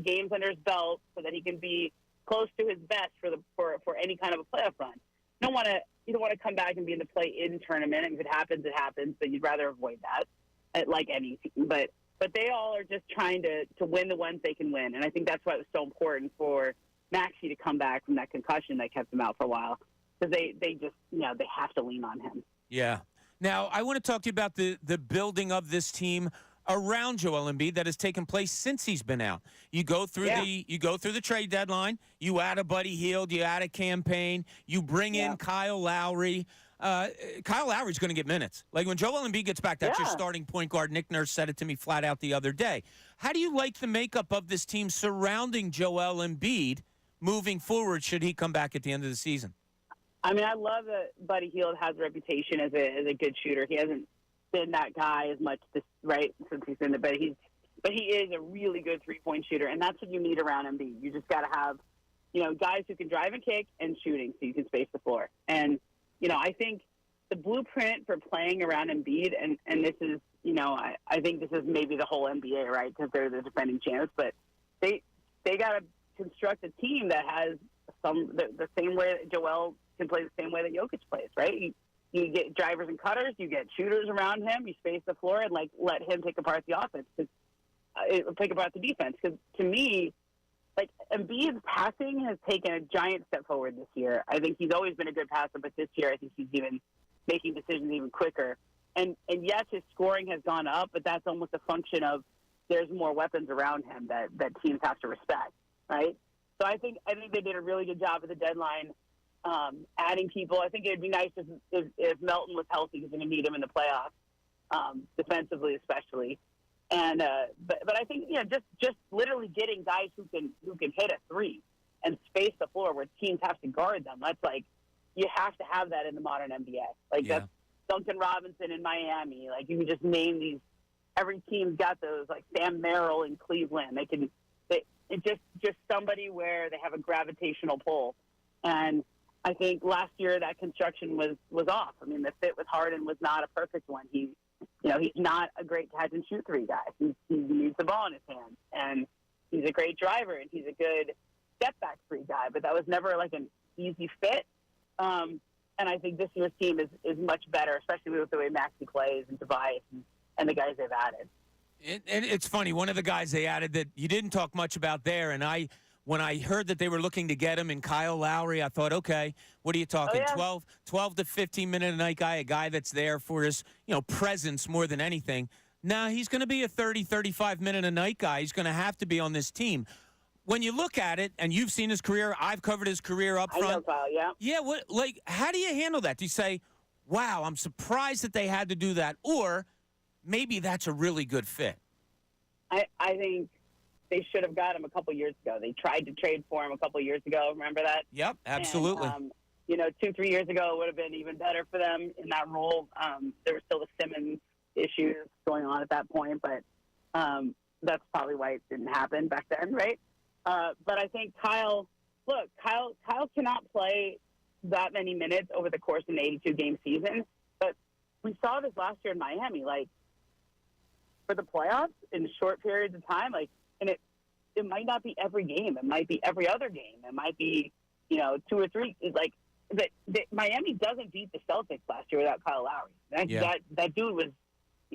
Speaker 10: games under his belt so that he can be close to his best for any kind of a playoff run. You don't want to come back and be in the play-in tournament. And if it happens, it happens, but you'd rather avoid that, like any team. But they all are just trying to win the ones they can win. And I think that's why it was so important for Maxey to come back from that concussion that kept him out for a while. Because they just, they have to lean on him.
Speaker 3: Yeah. Now, I want to talk to you about the building of this team around Joel Embiid that has taken place since he's been out. You go through the trade deadline, you add a Buddy Hield, you add a campaign, you bring in Kyle Lowry. Kyle Lowry's going to get minutes. Like, when Joel Embiid gets back, that's your starting point guard. Nick Nurse said it to me flat out the other day. How do you like the makeup of this team surrounding Joel Embiid moving forward should he come back at the end of the season?
Speaker 10: I mean, I love that Buddy Hield has a reputation as a good shooter. He hasn't been that guy as much since he's been there, but he is a really good three-point shooter, and that's what you need around Embiid. You just got to have, guys who can drive and kick and shooting so you can space the floor. And, I think the blueprint for playing around Embiid, and this is, I think this is maybe the whole NBA, right, because they're the defending champs, but they got to construct a team that has the same way that Joel can play the same way that Jokic plays, right? You get drivers and cutters, you get shooters around him, you space the floor, and let him take apart the offense, take apart the defense. Because to me, Embiid's passing has taken a giant step forward this year. I think he's always been a good passer, but this year I think he's even making decisions even quicker. And yes, his scoring has gone up, but that's almost a function of there's more weapons around him that teams have to respect, right? So I think they did a really good job at the deadline. Adding people. I think it'd be nice if Melton was healthy because we're going to need him in the playoffs, defensively especially. And but I think just literally getting guys who can hit a three and space the floor where teams have to guard them. That's you have to have that in the modern NBA. That's Duncan Robinson in Miami. You can just name these. Every team's got those. Sam Merrill in Cleveland. It's just somebody where they have a gravitational pull. And I think last year that construction was off. I mean, the fit with Harden was not a perfect one. He's not a great catch and shoot three guy. He needs the ball in his hands, and he's a great driver, and he's a good step back three guy. But that was never like an easy fit. And I think this year's team is much better, especially with the way Maxey plays and Tobias and the guys they've added.
Speaker 3: It's funny. One of the guys they added that you didn't talk much about there, and when I heard that they were looking to get him in Kyle Lowry, I thought, okay, what are you talking?
Speaker 10: Oh, yeah.
Speaker 3: 12 to 15-minute a night guy, a guy that's there for his presence more than anything. Now he's going to be a 30, 35-minute a night guy. He's going to have to be on this team. When you look at it, and you've seen his career, I've covered his career up front.
Speaker 10: I know Kyle, yeah.
Speaker 3: Yeah, how do you handle that? Do you say, wow, I'm surprised that they had to do that, or maybe that's a really good fit?
Speaker 10: I think they should have got him a couple years ago. They tried to trade for him a couple years ago. Remember that?
Speaker 3: Yep, absolutely.
Speaker 10: And, 2-3 years ago it would have been even better for them in that role. There was still the Simmons issues going on at that point, but that's probably why it didn't happen back then, right? But I think Kyle cannot play that many minutes over the course of an 82-game season. But we saw this last year in Miami, for the playoffs in short periods of time, and it might not be every game. It might be every other game. It might be, 2 or 3. It's Miami doesn't beat the Celtics last year without Kyle Lowry. That dude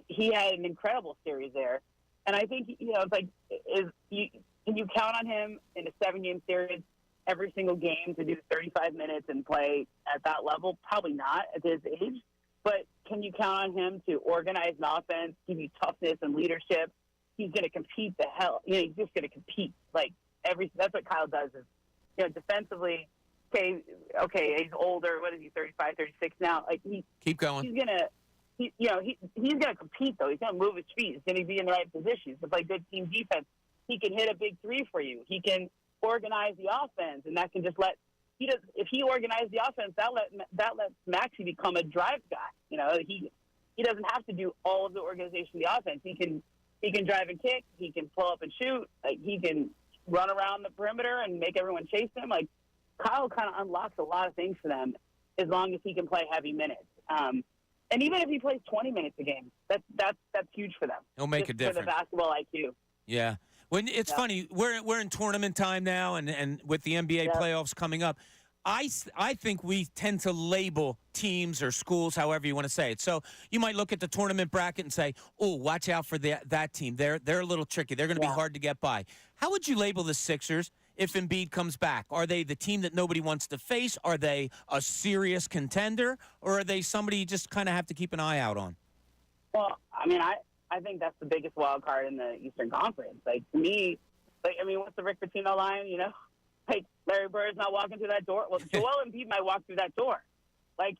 Speaker 10: he had an incredible series there. And I think, can you count on him in a 7-game series every single game to do 35 minutes and play at that level? Probably not at his age. But can you count on him to organize an offense, give you toughness and leadership? He's going to compete the hell. He's just going to compete. That's what Kyle does is, defensively, okay, he's older. What is he, 35, 36 now?
Speaker 3: Keep going.
Speaker 10: He's going to, he's going to compete, though. He's going to move his feet. He's going to be in the right positions to play good team defense. He can hit a big three for you. He can organize the offense, and that can just if he organized the offense, that lets Maxey become a drive guy. He doesn't have to do all of the organization of the offense. He can drive and kick. He can pull up and shoot. He can run around the perimeter and make everyone chase him. Kyle kind of unlocks a lot of things for them as long as he can play heavy minutes. And even if he plays 20 minutes a game, that's huge for them.
Speaker 3: He'll make a difference.
Speaker 10: For the basketball IQ.
Speaker 3: Yeah. It's funny, we're in tournament time now, and with the NBA playoffs coming up, I think we tend to label teams or schools, however you want to say it. So you might look at the tournament bracket and say, "Oh, watch out for that team. They're a little tricky. They're going to be hard to get by." How would you label the Sixers if Embiid comes back? Are they the team that nobody wants to face? Are they a serious contender, or are they somebody you just kind of have to keep an eye out on?
Speaker 10: Well, I think that's the biggest wild card in the Eastern Conference. To me, what's the Rick Pitino line? Larry Bird's not walking through that door. Well, Joel Embiid might walk through that door. Joel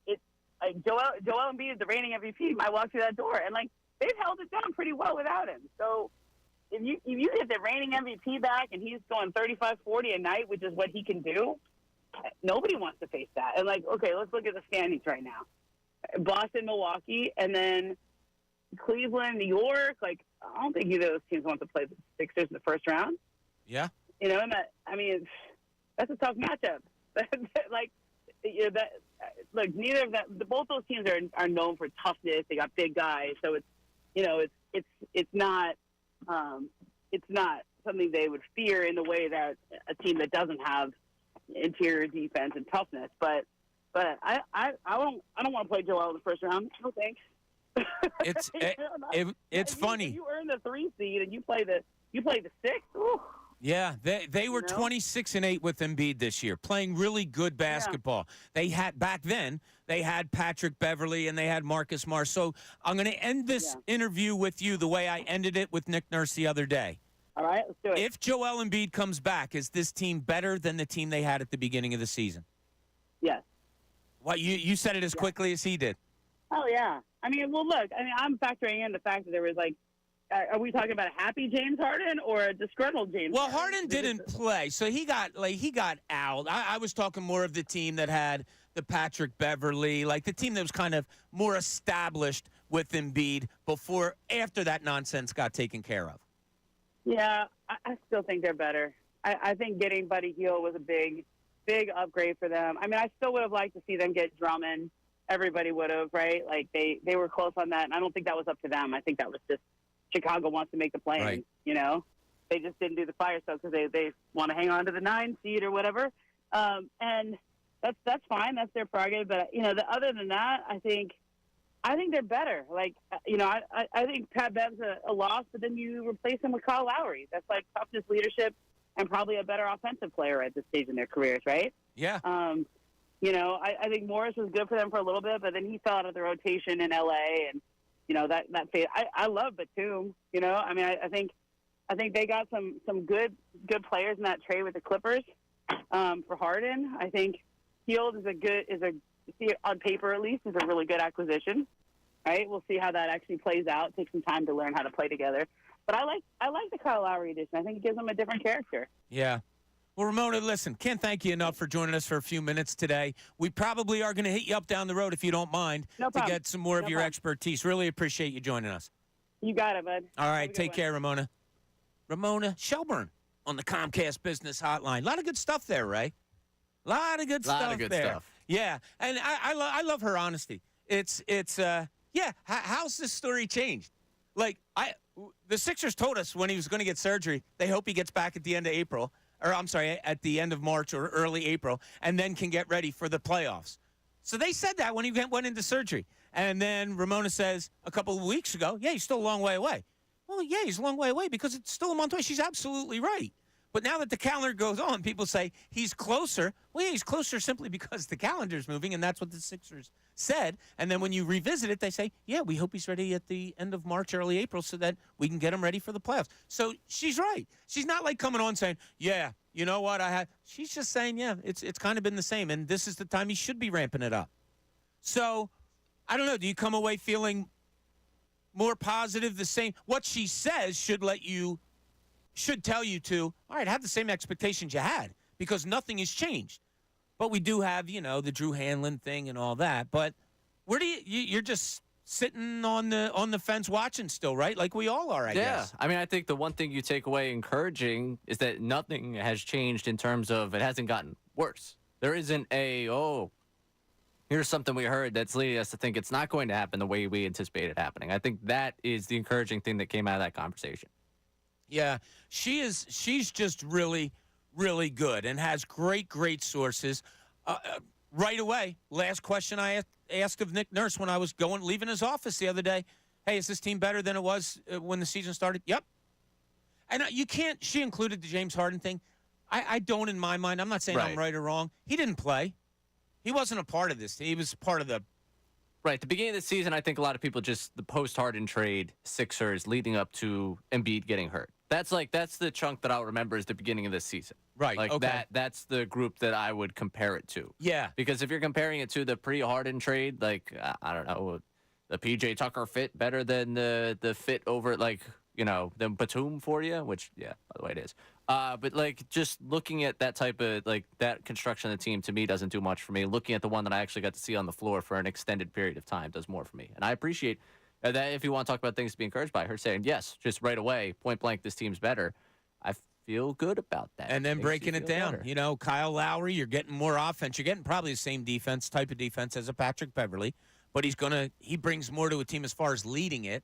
Speaker 10: Embiid is the reigning MVP. Might walk through that door, and they've held it down pretty well without him. So if you get the reigning MVP back and he's going 35-40 a night, which is what he can do, nobody wants to face that. And okay, let's look at the standings right now: Boston, Milwaukee, and then Cleveland, New York. I don't think either of those teams want to play the Sixers in the first round.
Speaker 3: Yeah.
Speaker 10: That's a tough matchup. Neither of them. Both those teams are known for toughness. They got big guys, so it's not something they would fear in the way that a team that doesn't have interior defense and toughness. But I don't want to play Joel in the first round. No thanks.
Speaker 3: It's funny.
Speaker 10: If you earn the 3 seed and you play the 6. Ooh.
Speaker 3: Yeah, they were 26-8 with Embiid this year, playing really good basketball. Yeah. They had back then. They had Patrick Beverley and they had Marcus Morris. So I'm going to end this interview with you the way I ended it with Nick Nurse the other day.
Speaker 10: All right, let's do it.
Speaker 3: If Joel Embiid comes back, is this team better than the team they had at the beginning of the season?
Speaker 10: Yes.
Speaker 3: What you said it as quickly as he did.
Speaker 10: Oh yeah. Look. I'm factoring in the fact that there was are we talking about a happy James Harden or a disgruntled James Harden?
Speaker 3: Well, Harden didn't play, so he got out. I was talking more of the team that had the Patrick Beverley, the team that was kind of more established with Embiid after that nonsense got taken care of.
Speaker 10: Yeah, I still think they're better. I think getting Buddy Hield was a big big upgrade for them. I mean, I still would have liked to see them get Drummond. Everybody would have, right? Like, they were close on that, and I don't think that was up to them. I think that was just Chicago wants to make the play,
Speaker 3: Right.
Speaker 10: you know? They just didn't do the fire stuff because they want to hang on to the 9 seed or whatever. And that's fine. That's their prerogative. But, you know, other than that, I think they're better. Like, you know, I think Pat Bev's a loss, but then you replace him with Kyle Lowry. That's like toughness, leadership, and probably a better offensive player at this stage in their careers, right?
Speaker 3: Yeah.
Speaker 10: You know, I think Morris was good for them for a little bit, but then he fell out of the rotation in L.A. and, you know, that fade. I love Batum. You know, I mean, I think they got some good players in that trade with the Clippers for Harden. I think Hield on paper at least is a really good acquisition. Right? We'll see how that actually plays out. Take some time to learn how to play together. But I like the Kyle Lowry edition. I think it gives them a different character.
Speaker 3: Yeah. Well, Ramona, listen, can't thank you enough for joining us for a few minutes today. We probably are going to hit you up down the road if you don't mind to get some more of your expertise. Really appreciate you joining us.
Speaker 10: You got it, bud.
Speaker 3: All right, take care, Ramona. Ramona Shelburne on the Comcast Business Hotline. A lot of good stuff there, Ray. A lot of good stuff there. Yeah, and I love her honesty. How's this story changed? Like, the Sixers told us when he was going to get surgery, they hope he gets back at the end of April. Or I'm sorry, at the end of March or early April, and then can get ready for the playoffs. So they said that when he went into surgery. And then Ramona says a couple of weeks ago, yeah, he's still a long way away. Well, yeah, he's a long way away because it's still a month away. She's absolutely right. But now that the calendar goes on, people say he's closer. Well, yeah, he's closer simply because the calendar's moving, and that's what the Sixers said. And then when you revisit it, they say, yeah, we hope he's ready at the end of March, early April, so that we can get him ready for the playoffs. So she's right. She's not like coming on saying, yeah, you know what, she's just saying, yeah, it's kind of been the same, and this is the time he should be ramping it up. So, I don't know, do you come away feeling more positive, the same? What she says should tell you to, all right, have the same expectations you had because nothing has changed. But we do have, you know, the Drew Hanlon thing and all that. But where do you're just sitting on the fence watching still, right? Like we all are, I guess.
Speaker 4: I mean, I think the one thing you take away encouraging is that nothing has changed in terms of it hasn't gotten worse. There isn't here's something we heard that's leading us to think it's not going to happen the way we anticipated happening. I think that is the encouraging thing that came out of that conversation.
Speaker 3: Yeah, she's just really, really good and has great sources. Right away, last question I asked of Nick Nurse when I was leaving his office the other day. Hey, is this team better than it was when the season started? Yep. And she included the James Harden thing. I don't in my mind. I'm not saying I'm right or wrong. He didn't play. He wasn't a part of this. He was part of the.
Speaker 4: Right. The beginning of the season, I think a lot of people just the post-Harden trade Sixers leading up to Embiid getting hurt. That's the chunk that I'll remember is the beginning of this season.
Speaker 3: Right.
Speaker 4: Like
Speaker 3: okay.
Speaker 4: That's the group that I would compare it to.
Speaker 3: Yeah.
Speaker 4: Because if you're comparing it to the pre-Harden trade, like, I don't know, the PJ Tucker fit better than the fit over, like, you know, than Batum for you, which, yeah, by the way, it is. But, like, just looking at that type of, like, that construction of the team, to me, doesn't do much for me. Looking at the one that I actually got to see on the floor for an extended period of time does more for me. And I appreciate that if you want to talk about things to be encouraged by, her saying, yes, just right away, point blank, this team's better. I feel good about that.
Speaker 3: And then breaking it down. Better. You know, Kyle Lowry, you're getting more offense. You're getting probably the same type of defense as a Patrick Beverley, but he brings more to a team as far as leading it.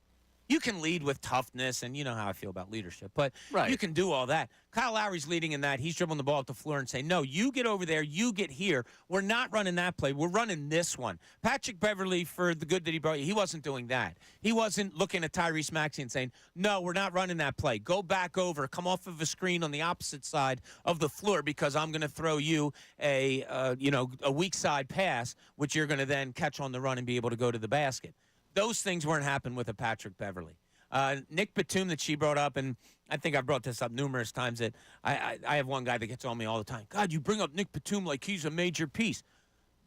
Speaker 3: You can lead with toughness, and you know how I feel about leadership, but you can do all that. Kyle Lowry's leading in that. He's dribbling the ball at the floor and saying, no, you get over there, you get here. We're not running that play. We're running this one. Patrick Beverley, for the good that he brought you, he wasn't doing that. He wasn't looking at Tyrese Maxey and saying, no, we're not running that play. Go back over. Come off of a screen on the opposite side of the floor because I'm going to throw you a weak side pass, which you're going to then catch on the run and be able to go to the basket. Those things weren't happening with a Patrick Beverley. Nick Batum that she brought up, and I think I've brought this up numerous times, that I have one guy that gets on me all the time. God, you bring up Nick Batum like he's a major piece.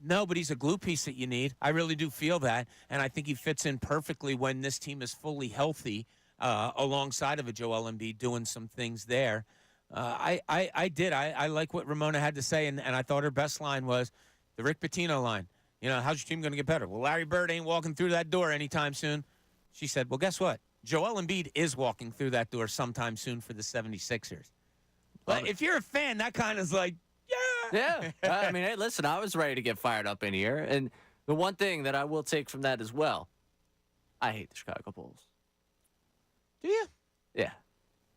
Speaker 3: No, but he's a glue piece that you need. I really do feel that, and I think he fits in perfectly when this team is fully healthy alongside of a Joel Embiid doing some things there. I like what Ramona had to say, and I thought her best line was the Rick Pitino line. You know, how's your team going to get better? Well, Larry Bird ain't walking through that door anytime soon. She said, well, guess what? Joel Embiid is walking through that door sometime soon for the 76ers. But if you're a fan, that kind of is like,
Speaker 4: Yeah. I mean, hey, listen, I was ready to get fired up in here. And the one thing that I will take from that as well, I hate the Chicago Bulls.
Speaker 3: Do you?
Speaker 4: Yeah.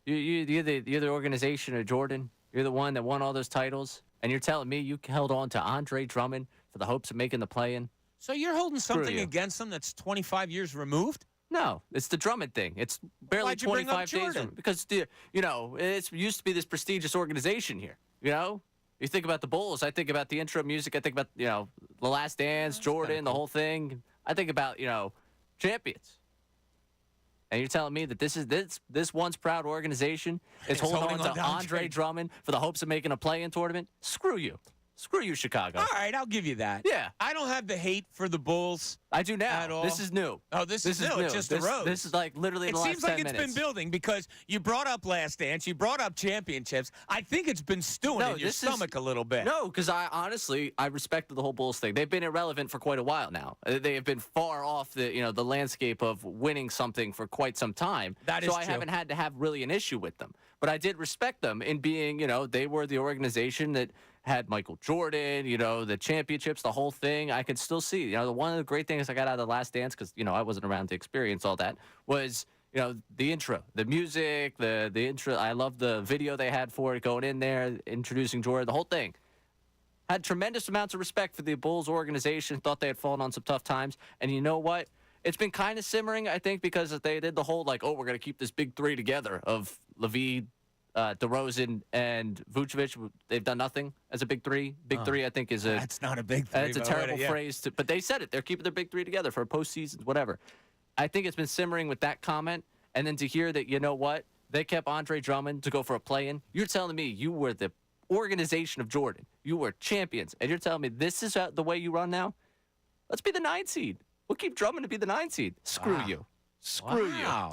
Speaker 4: You're the organization of Jordan. You're the one that won all those titles. And you're telling me you held on to Andre Drummond for the hopes of making the play-in?
Speaker 3: So you're holding something
Speaker 4: you.
Speaker 3: against them that's 25 years removed?
Speaker 4: No, it's the Drummond thing. It's barely
Speaker 3: Why'd you bring up
Speaker 4: 25 days.
Speaker 3: Jordan?
Speaker 4: Because, it used to be this prestigious organization here. You think about the Bulls. I think about the intro music. I think about, The Last Dance, Jordan, the whole thing. I think about, champions. And you're telling me that this once proud organization is holding on to Andre Drummond for the hopes of making a play-in tournament? Screw you. Screw you, Chicago.
Speaker 3: All right, I'll give you that.
Speaker 4: Yeah.
Speaker 3: I don't have the hate for the Bulls.
Speaker 4: I do now.
Speaker 3: At all.
Speaker 4: This is new.
Speaker 3: Oh, this is new. It just arose.
Speaker 4: This is like literally the last 10 minutes.
Speaker 3: It seems like it's been building because you brought up Last Dance, you brought up championships. I think it's been stewing in your stomach a little bit.
Speaker 4: No, because I respected the whole Bulls thing. They've been irrelevant for quite a while now. They have been far off the landscape of winning something for quite some time.
Speaker 3: That is
Speaker 4: true. I haven't had to have really an issue with them. But I did respect them in being, they were the organization that had Michael Jordan, the championships, the whole thing. I could still see, one of the great things I got out of The Last Dance, because, I wasn't around to experience all that, was, the intro, the music, the intro. I love the video they had for it, going in there, introducing Jordan, the whole thing. Had tremendous amounts of respect for the Bulls organization, thought they had fallen on some tough times. And you know what? It's been kind of simmering, I think, because they did the whole, we're going to keep this big three together of Levine, DeRozan, and Vucevic. They've done nothing as a big three. Big three, I think, is a...
Speaker 3: That's not a big three.
Speaker 4: It's a terrible phrase. But they said it. They're keeping their big three together for postseasons, whatever. I think it's been simmering with that comment. And then to hear that, you know what? They kept Andre Drummond to go for a play-in. You're telling me you were the organization of Jordan. You were champions. And you're telling me this is the way you run now? Let's be the 9 seed. We'll keep Drummond to be the 9 seed. Screw you. Screw you.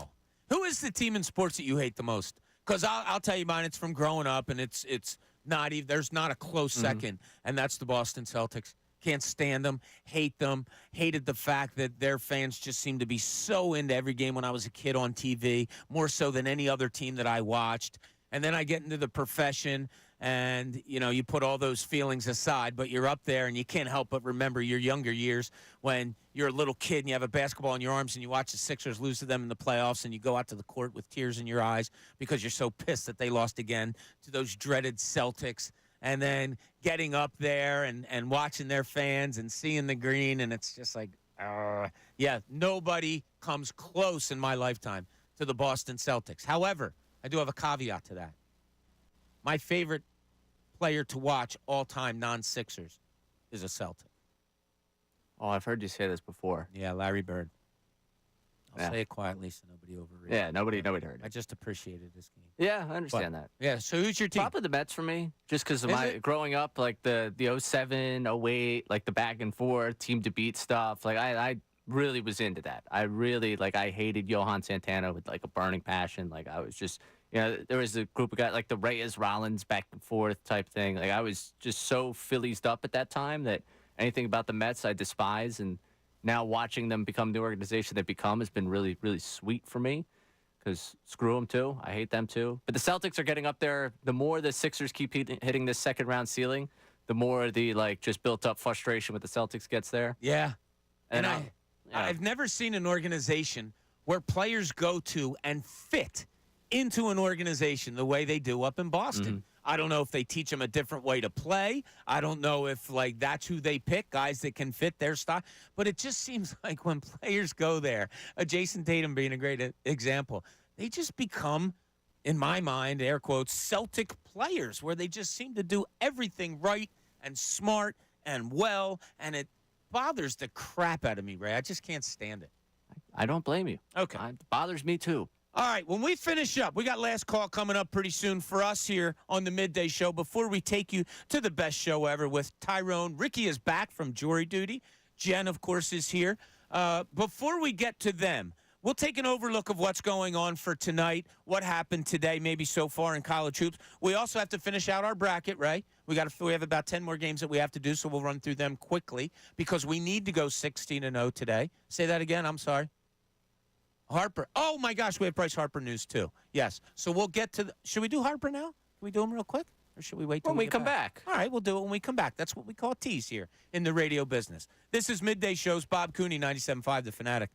Speaker 3: Who is the team in sports that you hate the most? Because I'll tell you mine. It's from growing up, and it's not even. There's not a close second, and that's the Boston Celtics. Can't stand them. Hate them. Hated the fact that their fans just seem to be so into every game when I was a kid on TV, more so than any other team that I watched. And then I get into the profession, and, you put all those feelings aside, but you're up there, and you can't help but remember your younger years when you're a little kid and you have a basketball in your arms and you watch the Sixers lose to them in the playoffs and you go out to the court with tears in your eyes because you're so pissed that they lost again to those dreaded Celtics. And then getting up there and watching their fans and seeing the green, and it's just like, nobody comes close in my lifetime to the Boston Celtics. However, I do have a caveat to that. My favorite player to watch all-time non-Sixers is a Celtic.
Speaker 4: Oh, I've heard you say this before.
Speaker 3: Yeah, Larry Bird. I'll say it quietly so nobody overreacts.
Speaker 4: Yeah, nobody heard it.
Speaker 3: I just appreciated this game.
Speaker 4: Yeah, I understand that.
Speaker 3: Yeah, so who's your team?
Speaker 4: Probably the Mets for me, just because of growing up, like the 07, 08, like the back and forth, team to beat stuff. Like I really was into that. I really, I hated Johan Santana with, a burning passion. Like, I was just, there was a group of guys, like the Reyes Rollins back and forth type thing. Like, I was just so Phillies'd up at that time that anything about the Mets I despise. And now watching them become the organization they've become has been really, really sweet for me. Because screw them, too. I hate them, too. But the Celtics are getting up there. The more the Sixers keep hitting this second-round ceiling, the more the, just built-up frustration with the Celtics gets there.
Speaker 3: Yeah.
Speaker 4: And
Speaker 3: I've never seen an organization where players go to and fit into an organization the way they do up in Boston.
Speaker 4: Mm-hmm.
Speaker 3: I don't know if they teach them a different way to play. I don't know if, that's who they pick, guys that can fit their style. But it just seems like when players go there, Jason Tatum being a great example, they just become, in my mind, air quotes, Celtic players, where they just seem to do everything right and smart and well, and it bothers the crap out of me, Ray. I just can't stand it.
Speaker 4: I don't blame you.
Speaker 3: Okay.
Speaker 4: It bothers me, too.
Speaker 3: All right, when we finish up, we got last call coming up pretty soon for us here on the Midday Show. Before we take you to the best show ever with Tyrone, Ricky is back from jury duty. Jen, of course, is here. Before we get to them, we'll take an overlook of what's going on for tonight, what happened today, maybe so far in college hoops. We also have to finish out our bracket, right? We have about 10 more games that we have to do, so we'll run through them quickly because we need to go 16-0 today. Say that again. I'm sorry. Harper. Oh, my gosh, we have Bryce Harper news, too. Yes. So we'll get to should we do Harper now? Can we do him real quick? Or should we wait till
Speaker 4: When we
Speaker 3: get
Speaker 4: come back.
Speaker 3: All right, we'll do it when we come back. That's what we call tease here in the radio business. This is Midday Shows. Bob Cooney, 97.5 The Fanatic.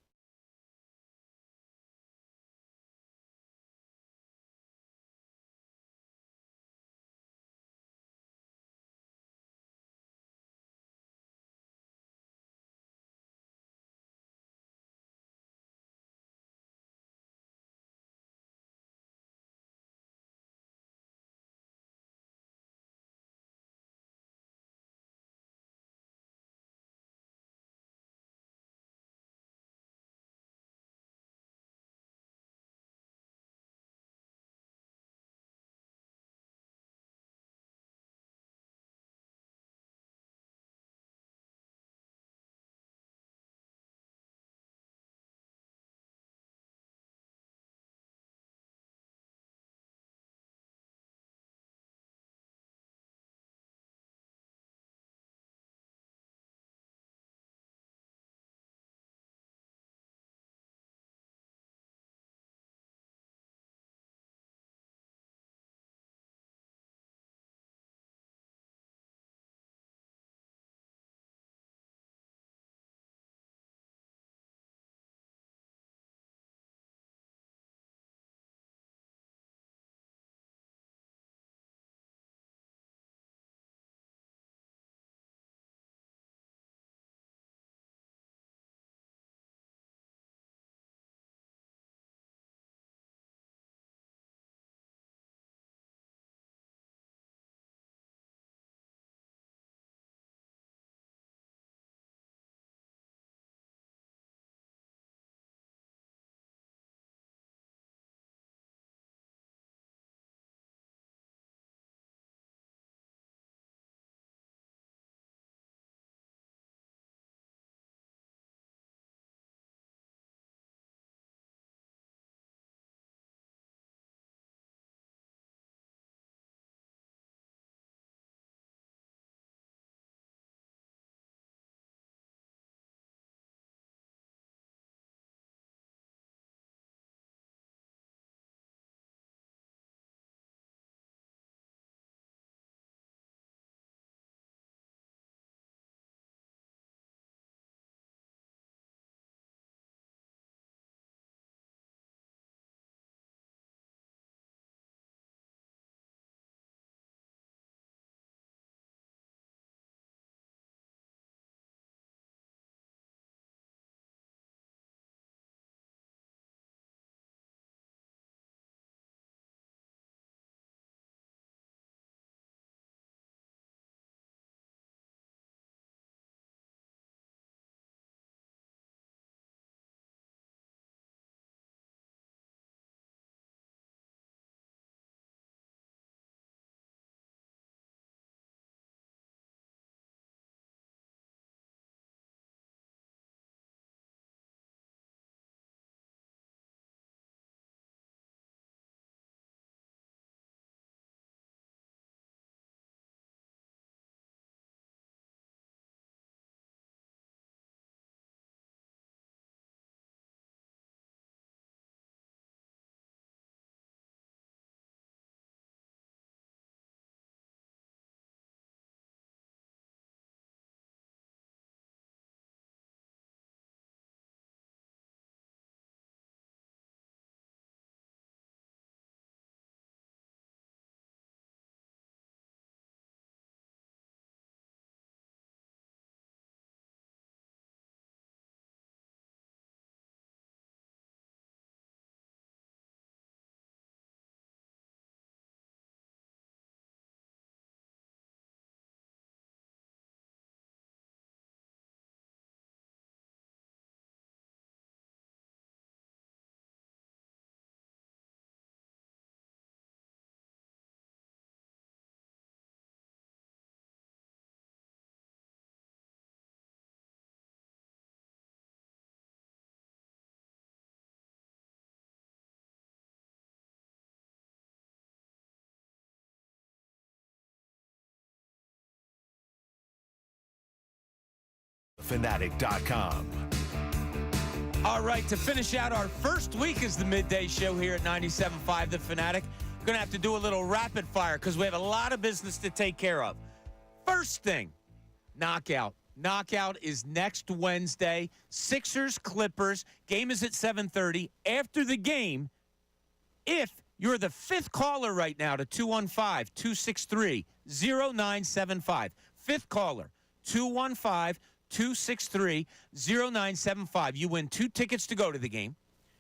Speaker 6: Fanatic.com.
Speaker 3: All right, to finish out our first week as the Midday Show here at 97.5 The Fanatic, Going to have to do a little rapid fire because we have a lot of business to take care of. First thing, knockout. Knockout is next Wednesday. Sixers, Clippers. Game is at 7:30. After the game, if you're the fifth caller right now to 215-263-0975. Fifth caller, 215-263-0975. You win 2 tickets to go to the game.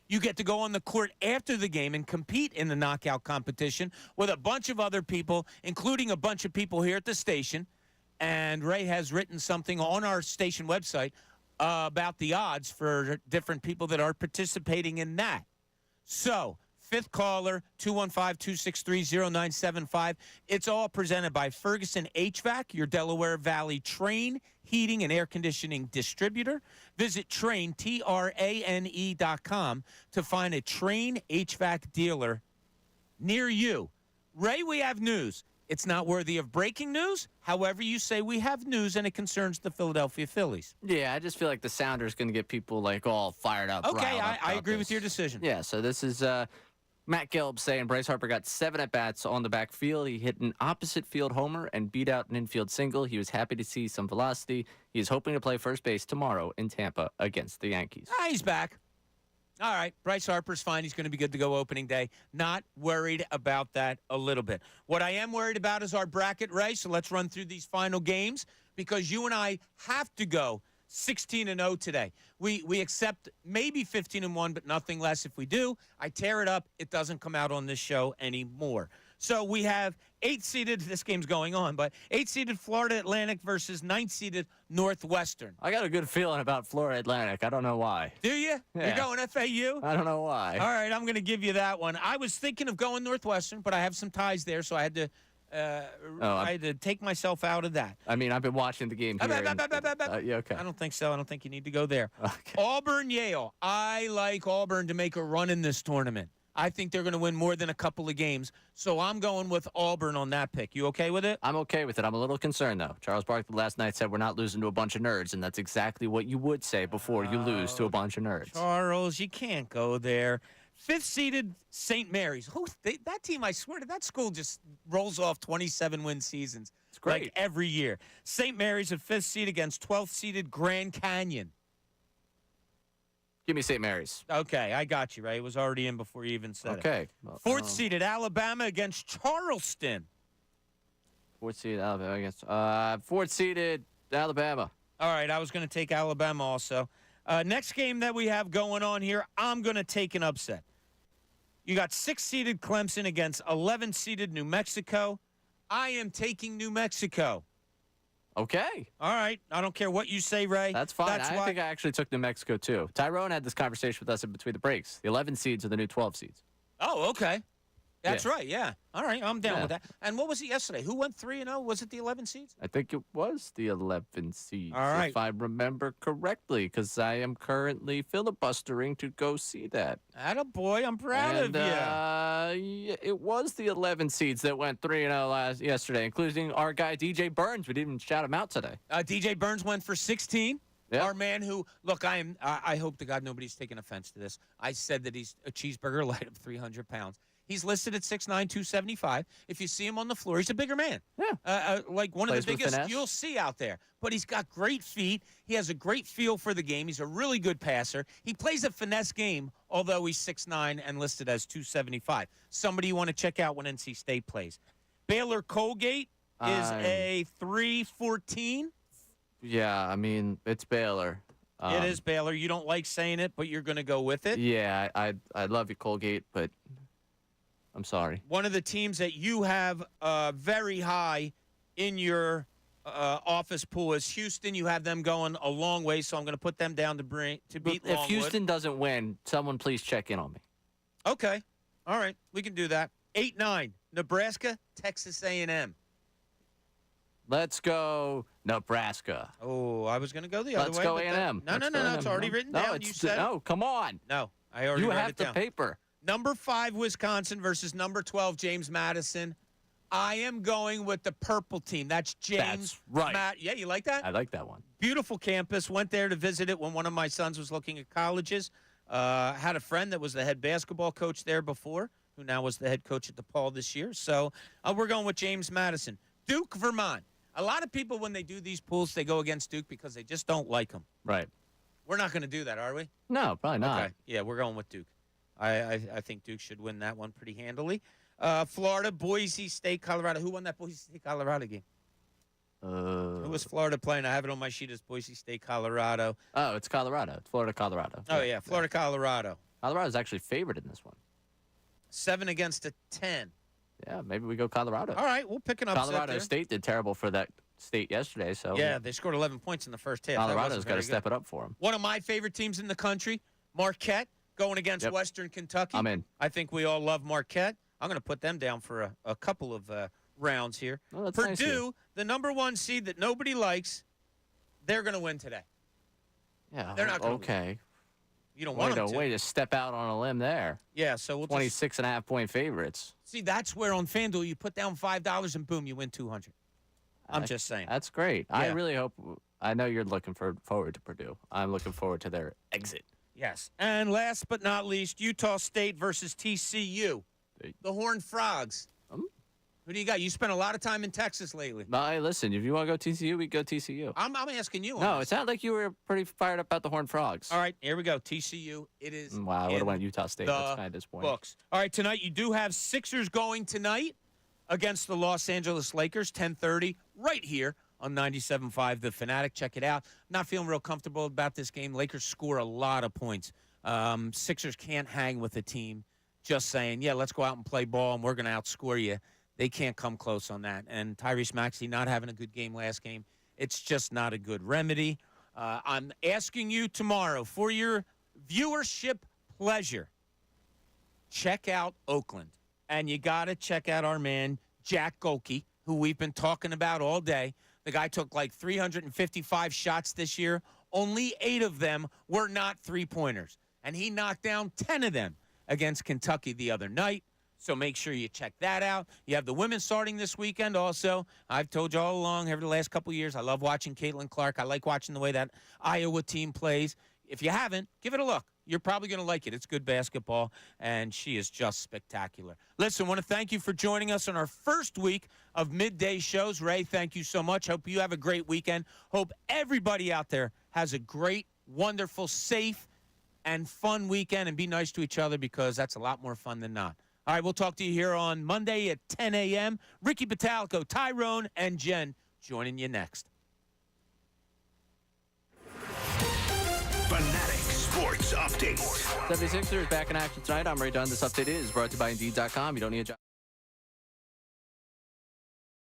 Speaker 3: You get to go on the court after the game and compete in the knockout competition with a bunch of other people, including a bunch of people here at the station. And Ray has written something on our station website about the odds for different people that are participating in that. So, fifth caller, 215-263-0975. It's all presented by Ferguson HVAC, your Delaware Valley Train Heating and Air Conditioning distributor. Visit Train, TRANE.com to find a Train HVAC dealer near you. Ray, we have news. It's not worthy of breaking news. However, you say we have news, and it concerns the Philadelphia Phillies.
Speaker 4: Yeah, I just feel like the Sounders going to get people, like, all fired up.
Speaker 3: Okay, I agree with your decision.
Speaker 4: Yeah, so this is Matt Gelb saying Bryce Harper got 7 at-bats on the backfield. He hit an opposite field homer and beat out an infield single. He was happy to see some velocity. He is hoping to play first base tomorrow in Tampa against the Yankees.
Speaker 3: He's back. All right, Bryce Harper's fine. He's going to be good to go opening day. Not worried about that a little bit. What I am worried about is our bracket, Ray, so let's run through these final games because you and I have to go 16-0 today. We accept maybe 15-1, but nothing less. If we do, I tear it up. It doesn't come out on this show anymore. So we have 8-seeded, this game's going on, but 8-seeded Florida Atlantic versus 9-seeded Northwestern.
Speaker 4: I got a good feeling about Florida Atlantic. I don't know why.
Speaker 3: Do you?
Speaker 4: Yeah.
Speaker 3: You're going FAU?
Speaker 4: I don't know why.
Speaker 3: All right, I'm going to give you that one. I was thinking of going Northwestern, but I have some ties there, so I had to take myself out of that.
Speaker 4: I mean, I've been watching the game here. Yeah, okay.
Speaker 3: I don't think so. I don't think you need to go there.
Speaker 4: Okay.
Speaker 3: Auburn, Yale. I like Auburn to make a run in this tournament. I think they're going to win more than a couple of games, so I'm going with Auburn on that pick. You okay with it?
Speaker 4: I'm okay with it. I'm a little concerned, though. Charles Barkley last night said we're not losing to a bunch of nerds, and that's exactly what you would say before you lose to a bunch of nerds.
Speaker 3: Charles, you can't go there. 5th-seeded St. Mary's. That team, I swear to that school just rolls off 27-win seasons.
Speaker 4: It's great.
Speaker 3: Like every year. St. Mary's at 5th seed against 12th-seeded Grand Canyon.
Speaker 4: Give me St. Mary's.
Speaker 3: Okay, I got you, right? It was already in before you even said it.
Speaker 4: Okay.
Speaker 3: 4th-seeded Alabama against Charleston.
Speaker 4: 4th-seeded Alabama against 4th-seeded Alabama.
Speaker 3: All right, I was going to take Alabama also. Next game that we have going on here, I'm going to take an upset. You got 6th-seeded Clemson against 11th-seeded New Mexico. I am taking New Mexico.
Speaker 4: Okay.
Speaker 3: All right. I don't care what you say, Ray.
Speaker 4: That's fine. I think I actually took New Mexico, too. Tyrone had this conversation with us in between the breaks. The 11 seeds are the new 12 seeds.
Speaker 3: Oh, okay. That's
Speaker 4: Yeah.
Speaker 3: right, yeah. All right, I'm down with that. And what was it yesterday? Who went 3-0? Was it the 11 seeds?
Speaker 4: I think it was the 11 seeds,
Speaker 3: All right.
Speaker 4: if I remember correctly, because I am currently filibustering to go see that.
Speaker 3: Attaboy, I'm proud of you.
Speaker 4: Yeah, it was the 11 seeds that went 3-0 yesterday, including our guy DJ Burns. We didn't even shout him out today.
Speaker 3: DJ Burns went for 16.
Speaker 4: Yep.
Speaker 3: Our man who, look, I hope to God nobody's taking offense to this. I said that he's a cheeseburger light of 300 pounds. He's listed at 6'9", 275. If you see him on the floor, he's a bigger man.
Speaker 4: Yeah.
Speaker 3: Like one
Speaker 4: Plays
Speaker 3: of the
Speaker 4: with
Speaker 3: biggest
Speaker 4: finesse.
Speaker 3: you'll see out there. But he's got great feet. He has a great feel for the game. He's a really good passer. He plays a finesse game, although he's 6'9" and listed as 275. Somebody you want to check out when NC State plays. Baylor Colgate is a 314.
Speaker 4: Yeah, I mean, it's Baylor.
Speaker 3: It is Baylor. You don't like saying it, but you're going to go with it.
Speaker 4: Yeah, I love you, Colgate, but I'm sorry.
Speaker 3: One of the teams that you have very high in your office pool is Houston. You have them going a long way, so I'm going to put them down to beat
Speaker 4: If
Speaker 3: Longwood.
Speaker 4: Houston doesn't win, someone please check in on me.
Speaker 3: Okay. All right. We can do that. 8-9. Nebraska, Texas A&M.
Speaker 4: Let's go Nebraska.
Speaker 3: Oh, I was going to go the other
Speaker 4: Let's
Speaker 3: way.
Speaker 4: go
Speaker 3: but
Speaker 4: A&M.
Speaker 3: No. It's already written down. You said
Speaker 4: no, come on.
Speaker 3: No, I already
Speaker 4: You
Speaker 3: wrote
Speaker 4: have
Speaker 3: it
Speaker 4: the
Speaker 3: down.
Speaker 4: paper.
Speaker 3: Number 5, Wisconsin versus number 12, James Madison. I am going with the purple team. That's James.
Speaker 4: That's right.
Speaker 3: Yeah, you like that?
Speaker 4: I like that one.
Speaker 3: Beautiful campus. Went there to visit it when one of my sons was looking at colleges. Had a friend that was the head basketball coach there before. who now was the head coach at DePaul this year. So we're going with James Madison. Duke, Vermont. A lot of people, when they do these pools, they go against Duke because they just don't like them.
Speaker 4: Right.
Speaker 3: We're not going to do that, are we?
Speaker 4: No, probably not.
Speaker 3: Okay. Yeah, we're going with Duke. I think Duke should win that one pretty handily. Florida, Boise State, Colorado. Who won that Boise State, Colorado game? Who was Florida playing? I have it on my sheet as Boise State, Colorado.
Speaker 4: Oh, it's Colorado. It's Florida, Colorado.
Speaker 3: Oh, yeah, Florida, Colorado.
Speaker 4: Colorado's actually favored in this one.
Speaker 3: 7 against a 10.
Speaker 4: Yeah, maybe we go Colorado.
Speaker 3: All right, we'll pick an upset
Speaker 4: Colorado
Speaker 3: there.
Speaker 4: State did terrible for that state yesterday, so
Speaker 3: Yeah, they scored 11 points in the first half.
Speaker 4: Colorado's got to step it up for them.
Speaker 3: One of my favorite teams in the country, Marquette, going against Western Kentucky.
Speaker 4: I'm in.
Speaker 3: I think we all love Marquette. I'm going to put them down for a couple of rounds here.
Speaker 4: Oh, that's
Speaker 3: Purdue,
Speaker 4: nice of you.
Speaker 3: the number 1 seed that nobody likes, they're going to win today.
Speaker 4: Yeah,
Speaker 3: They're not gonna
Speaker 4: okay.
Speaker 3: You don't want them to.
Speaker 4: Way to step out on a limb there.
Speaker 3: Yeah, so we'll
Speaker 4: 26.5-point favorites.
Speaker 3: see, that's where on FanDuel you put down $5 and boom, you win $200. I'm just saying.
Speaker 4: That's great. I
Speaker 3: Yeah.
Speaker 4: really hope. I know you're looking forward to Purdue. I'm looking forward to their exit.
Speaker 3: Yes. And last but not least, Utah State versus TCU. The Horned Frogs. Who do you got? You spent a lot of time in Texas lately.
Speaker 4: Hey, listen, if you want to go TCU, we go TCU.
Speaker 3: I'm asking you.
Speaker 4: No, it sounded like you were pretty fired up about the Horned Frogs.
Speaker 3: All right, here we go. TCU. It is.
Speaker 4: Wow, I would have went Utah State. That's kind of disappointing.
Speaker 3: Books. All right, tonight you do have Sixers going tonight against the Los Angeles Lakers, 10:30, right here on 97.5 The Fanatic. Check it out. Not feeling real comfortable about this game. Lakers score a lot of points. Sixers can't hang with a team just saying, yeah, let's go out and play ball and we're going to outscore you. They can't come close on that. And Tyrese Maxey not having a good game last game, it's just not a good remedy. I'm asking you tomorrow for your viewership pleasure, check out Oakland. And you got to check out our man, Jack Gohlke, who we've been talking about all day. The guy took like 355 shots this year. Only 8 of them were not three-pointers. And he knocked down 10 of them against Kentucky the other night. So make sure you check that out. You have the women starting this weekend also. I've told you all along over the last couple of years, I love watching Caitlin Clark. I like watching the way that Iowa team plays. If you haven't, give it a look. You're probably going to like it. It's good basketball, and she is just spectacular. Listen, I want to thank you for joining us on our first week of midday shows. Ray, thank you so much. Hope you have a great weekend. Hope everybody out there has a great, wonderful, safe, and fun weekend, and be nice to each other because that's a lot more fun than not. All right, we'll talk to you here on Monday at 10 a.m. Ricky Batalico, Tyrone, and Jen joining you next.
Speaker 6: Fanatic Sports Update.
Speaker 4: 76ers back in action tonight. I'm Ray Dunn. This update is brought to you by Indeed.com. You don't need a job.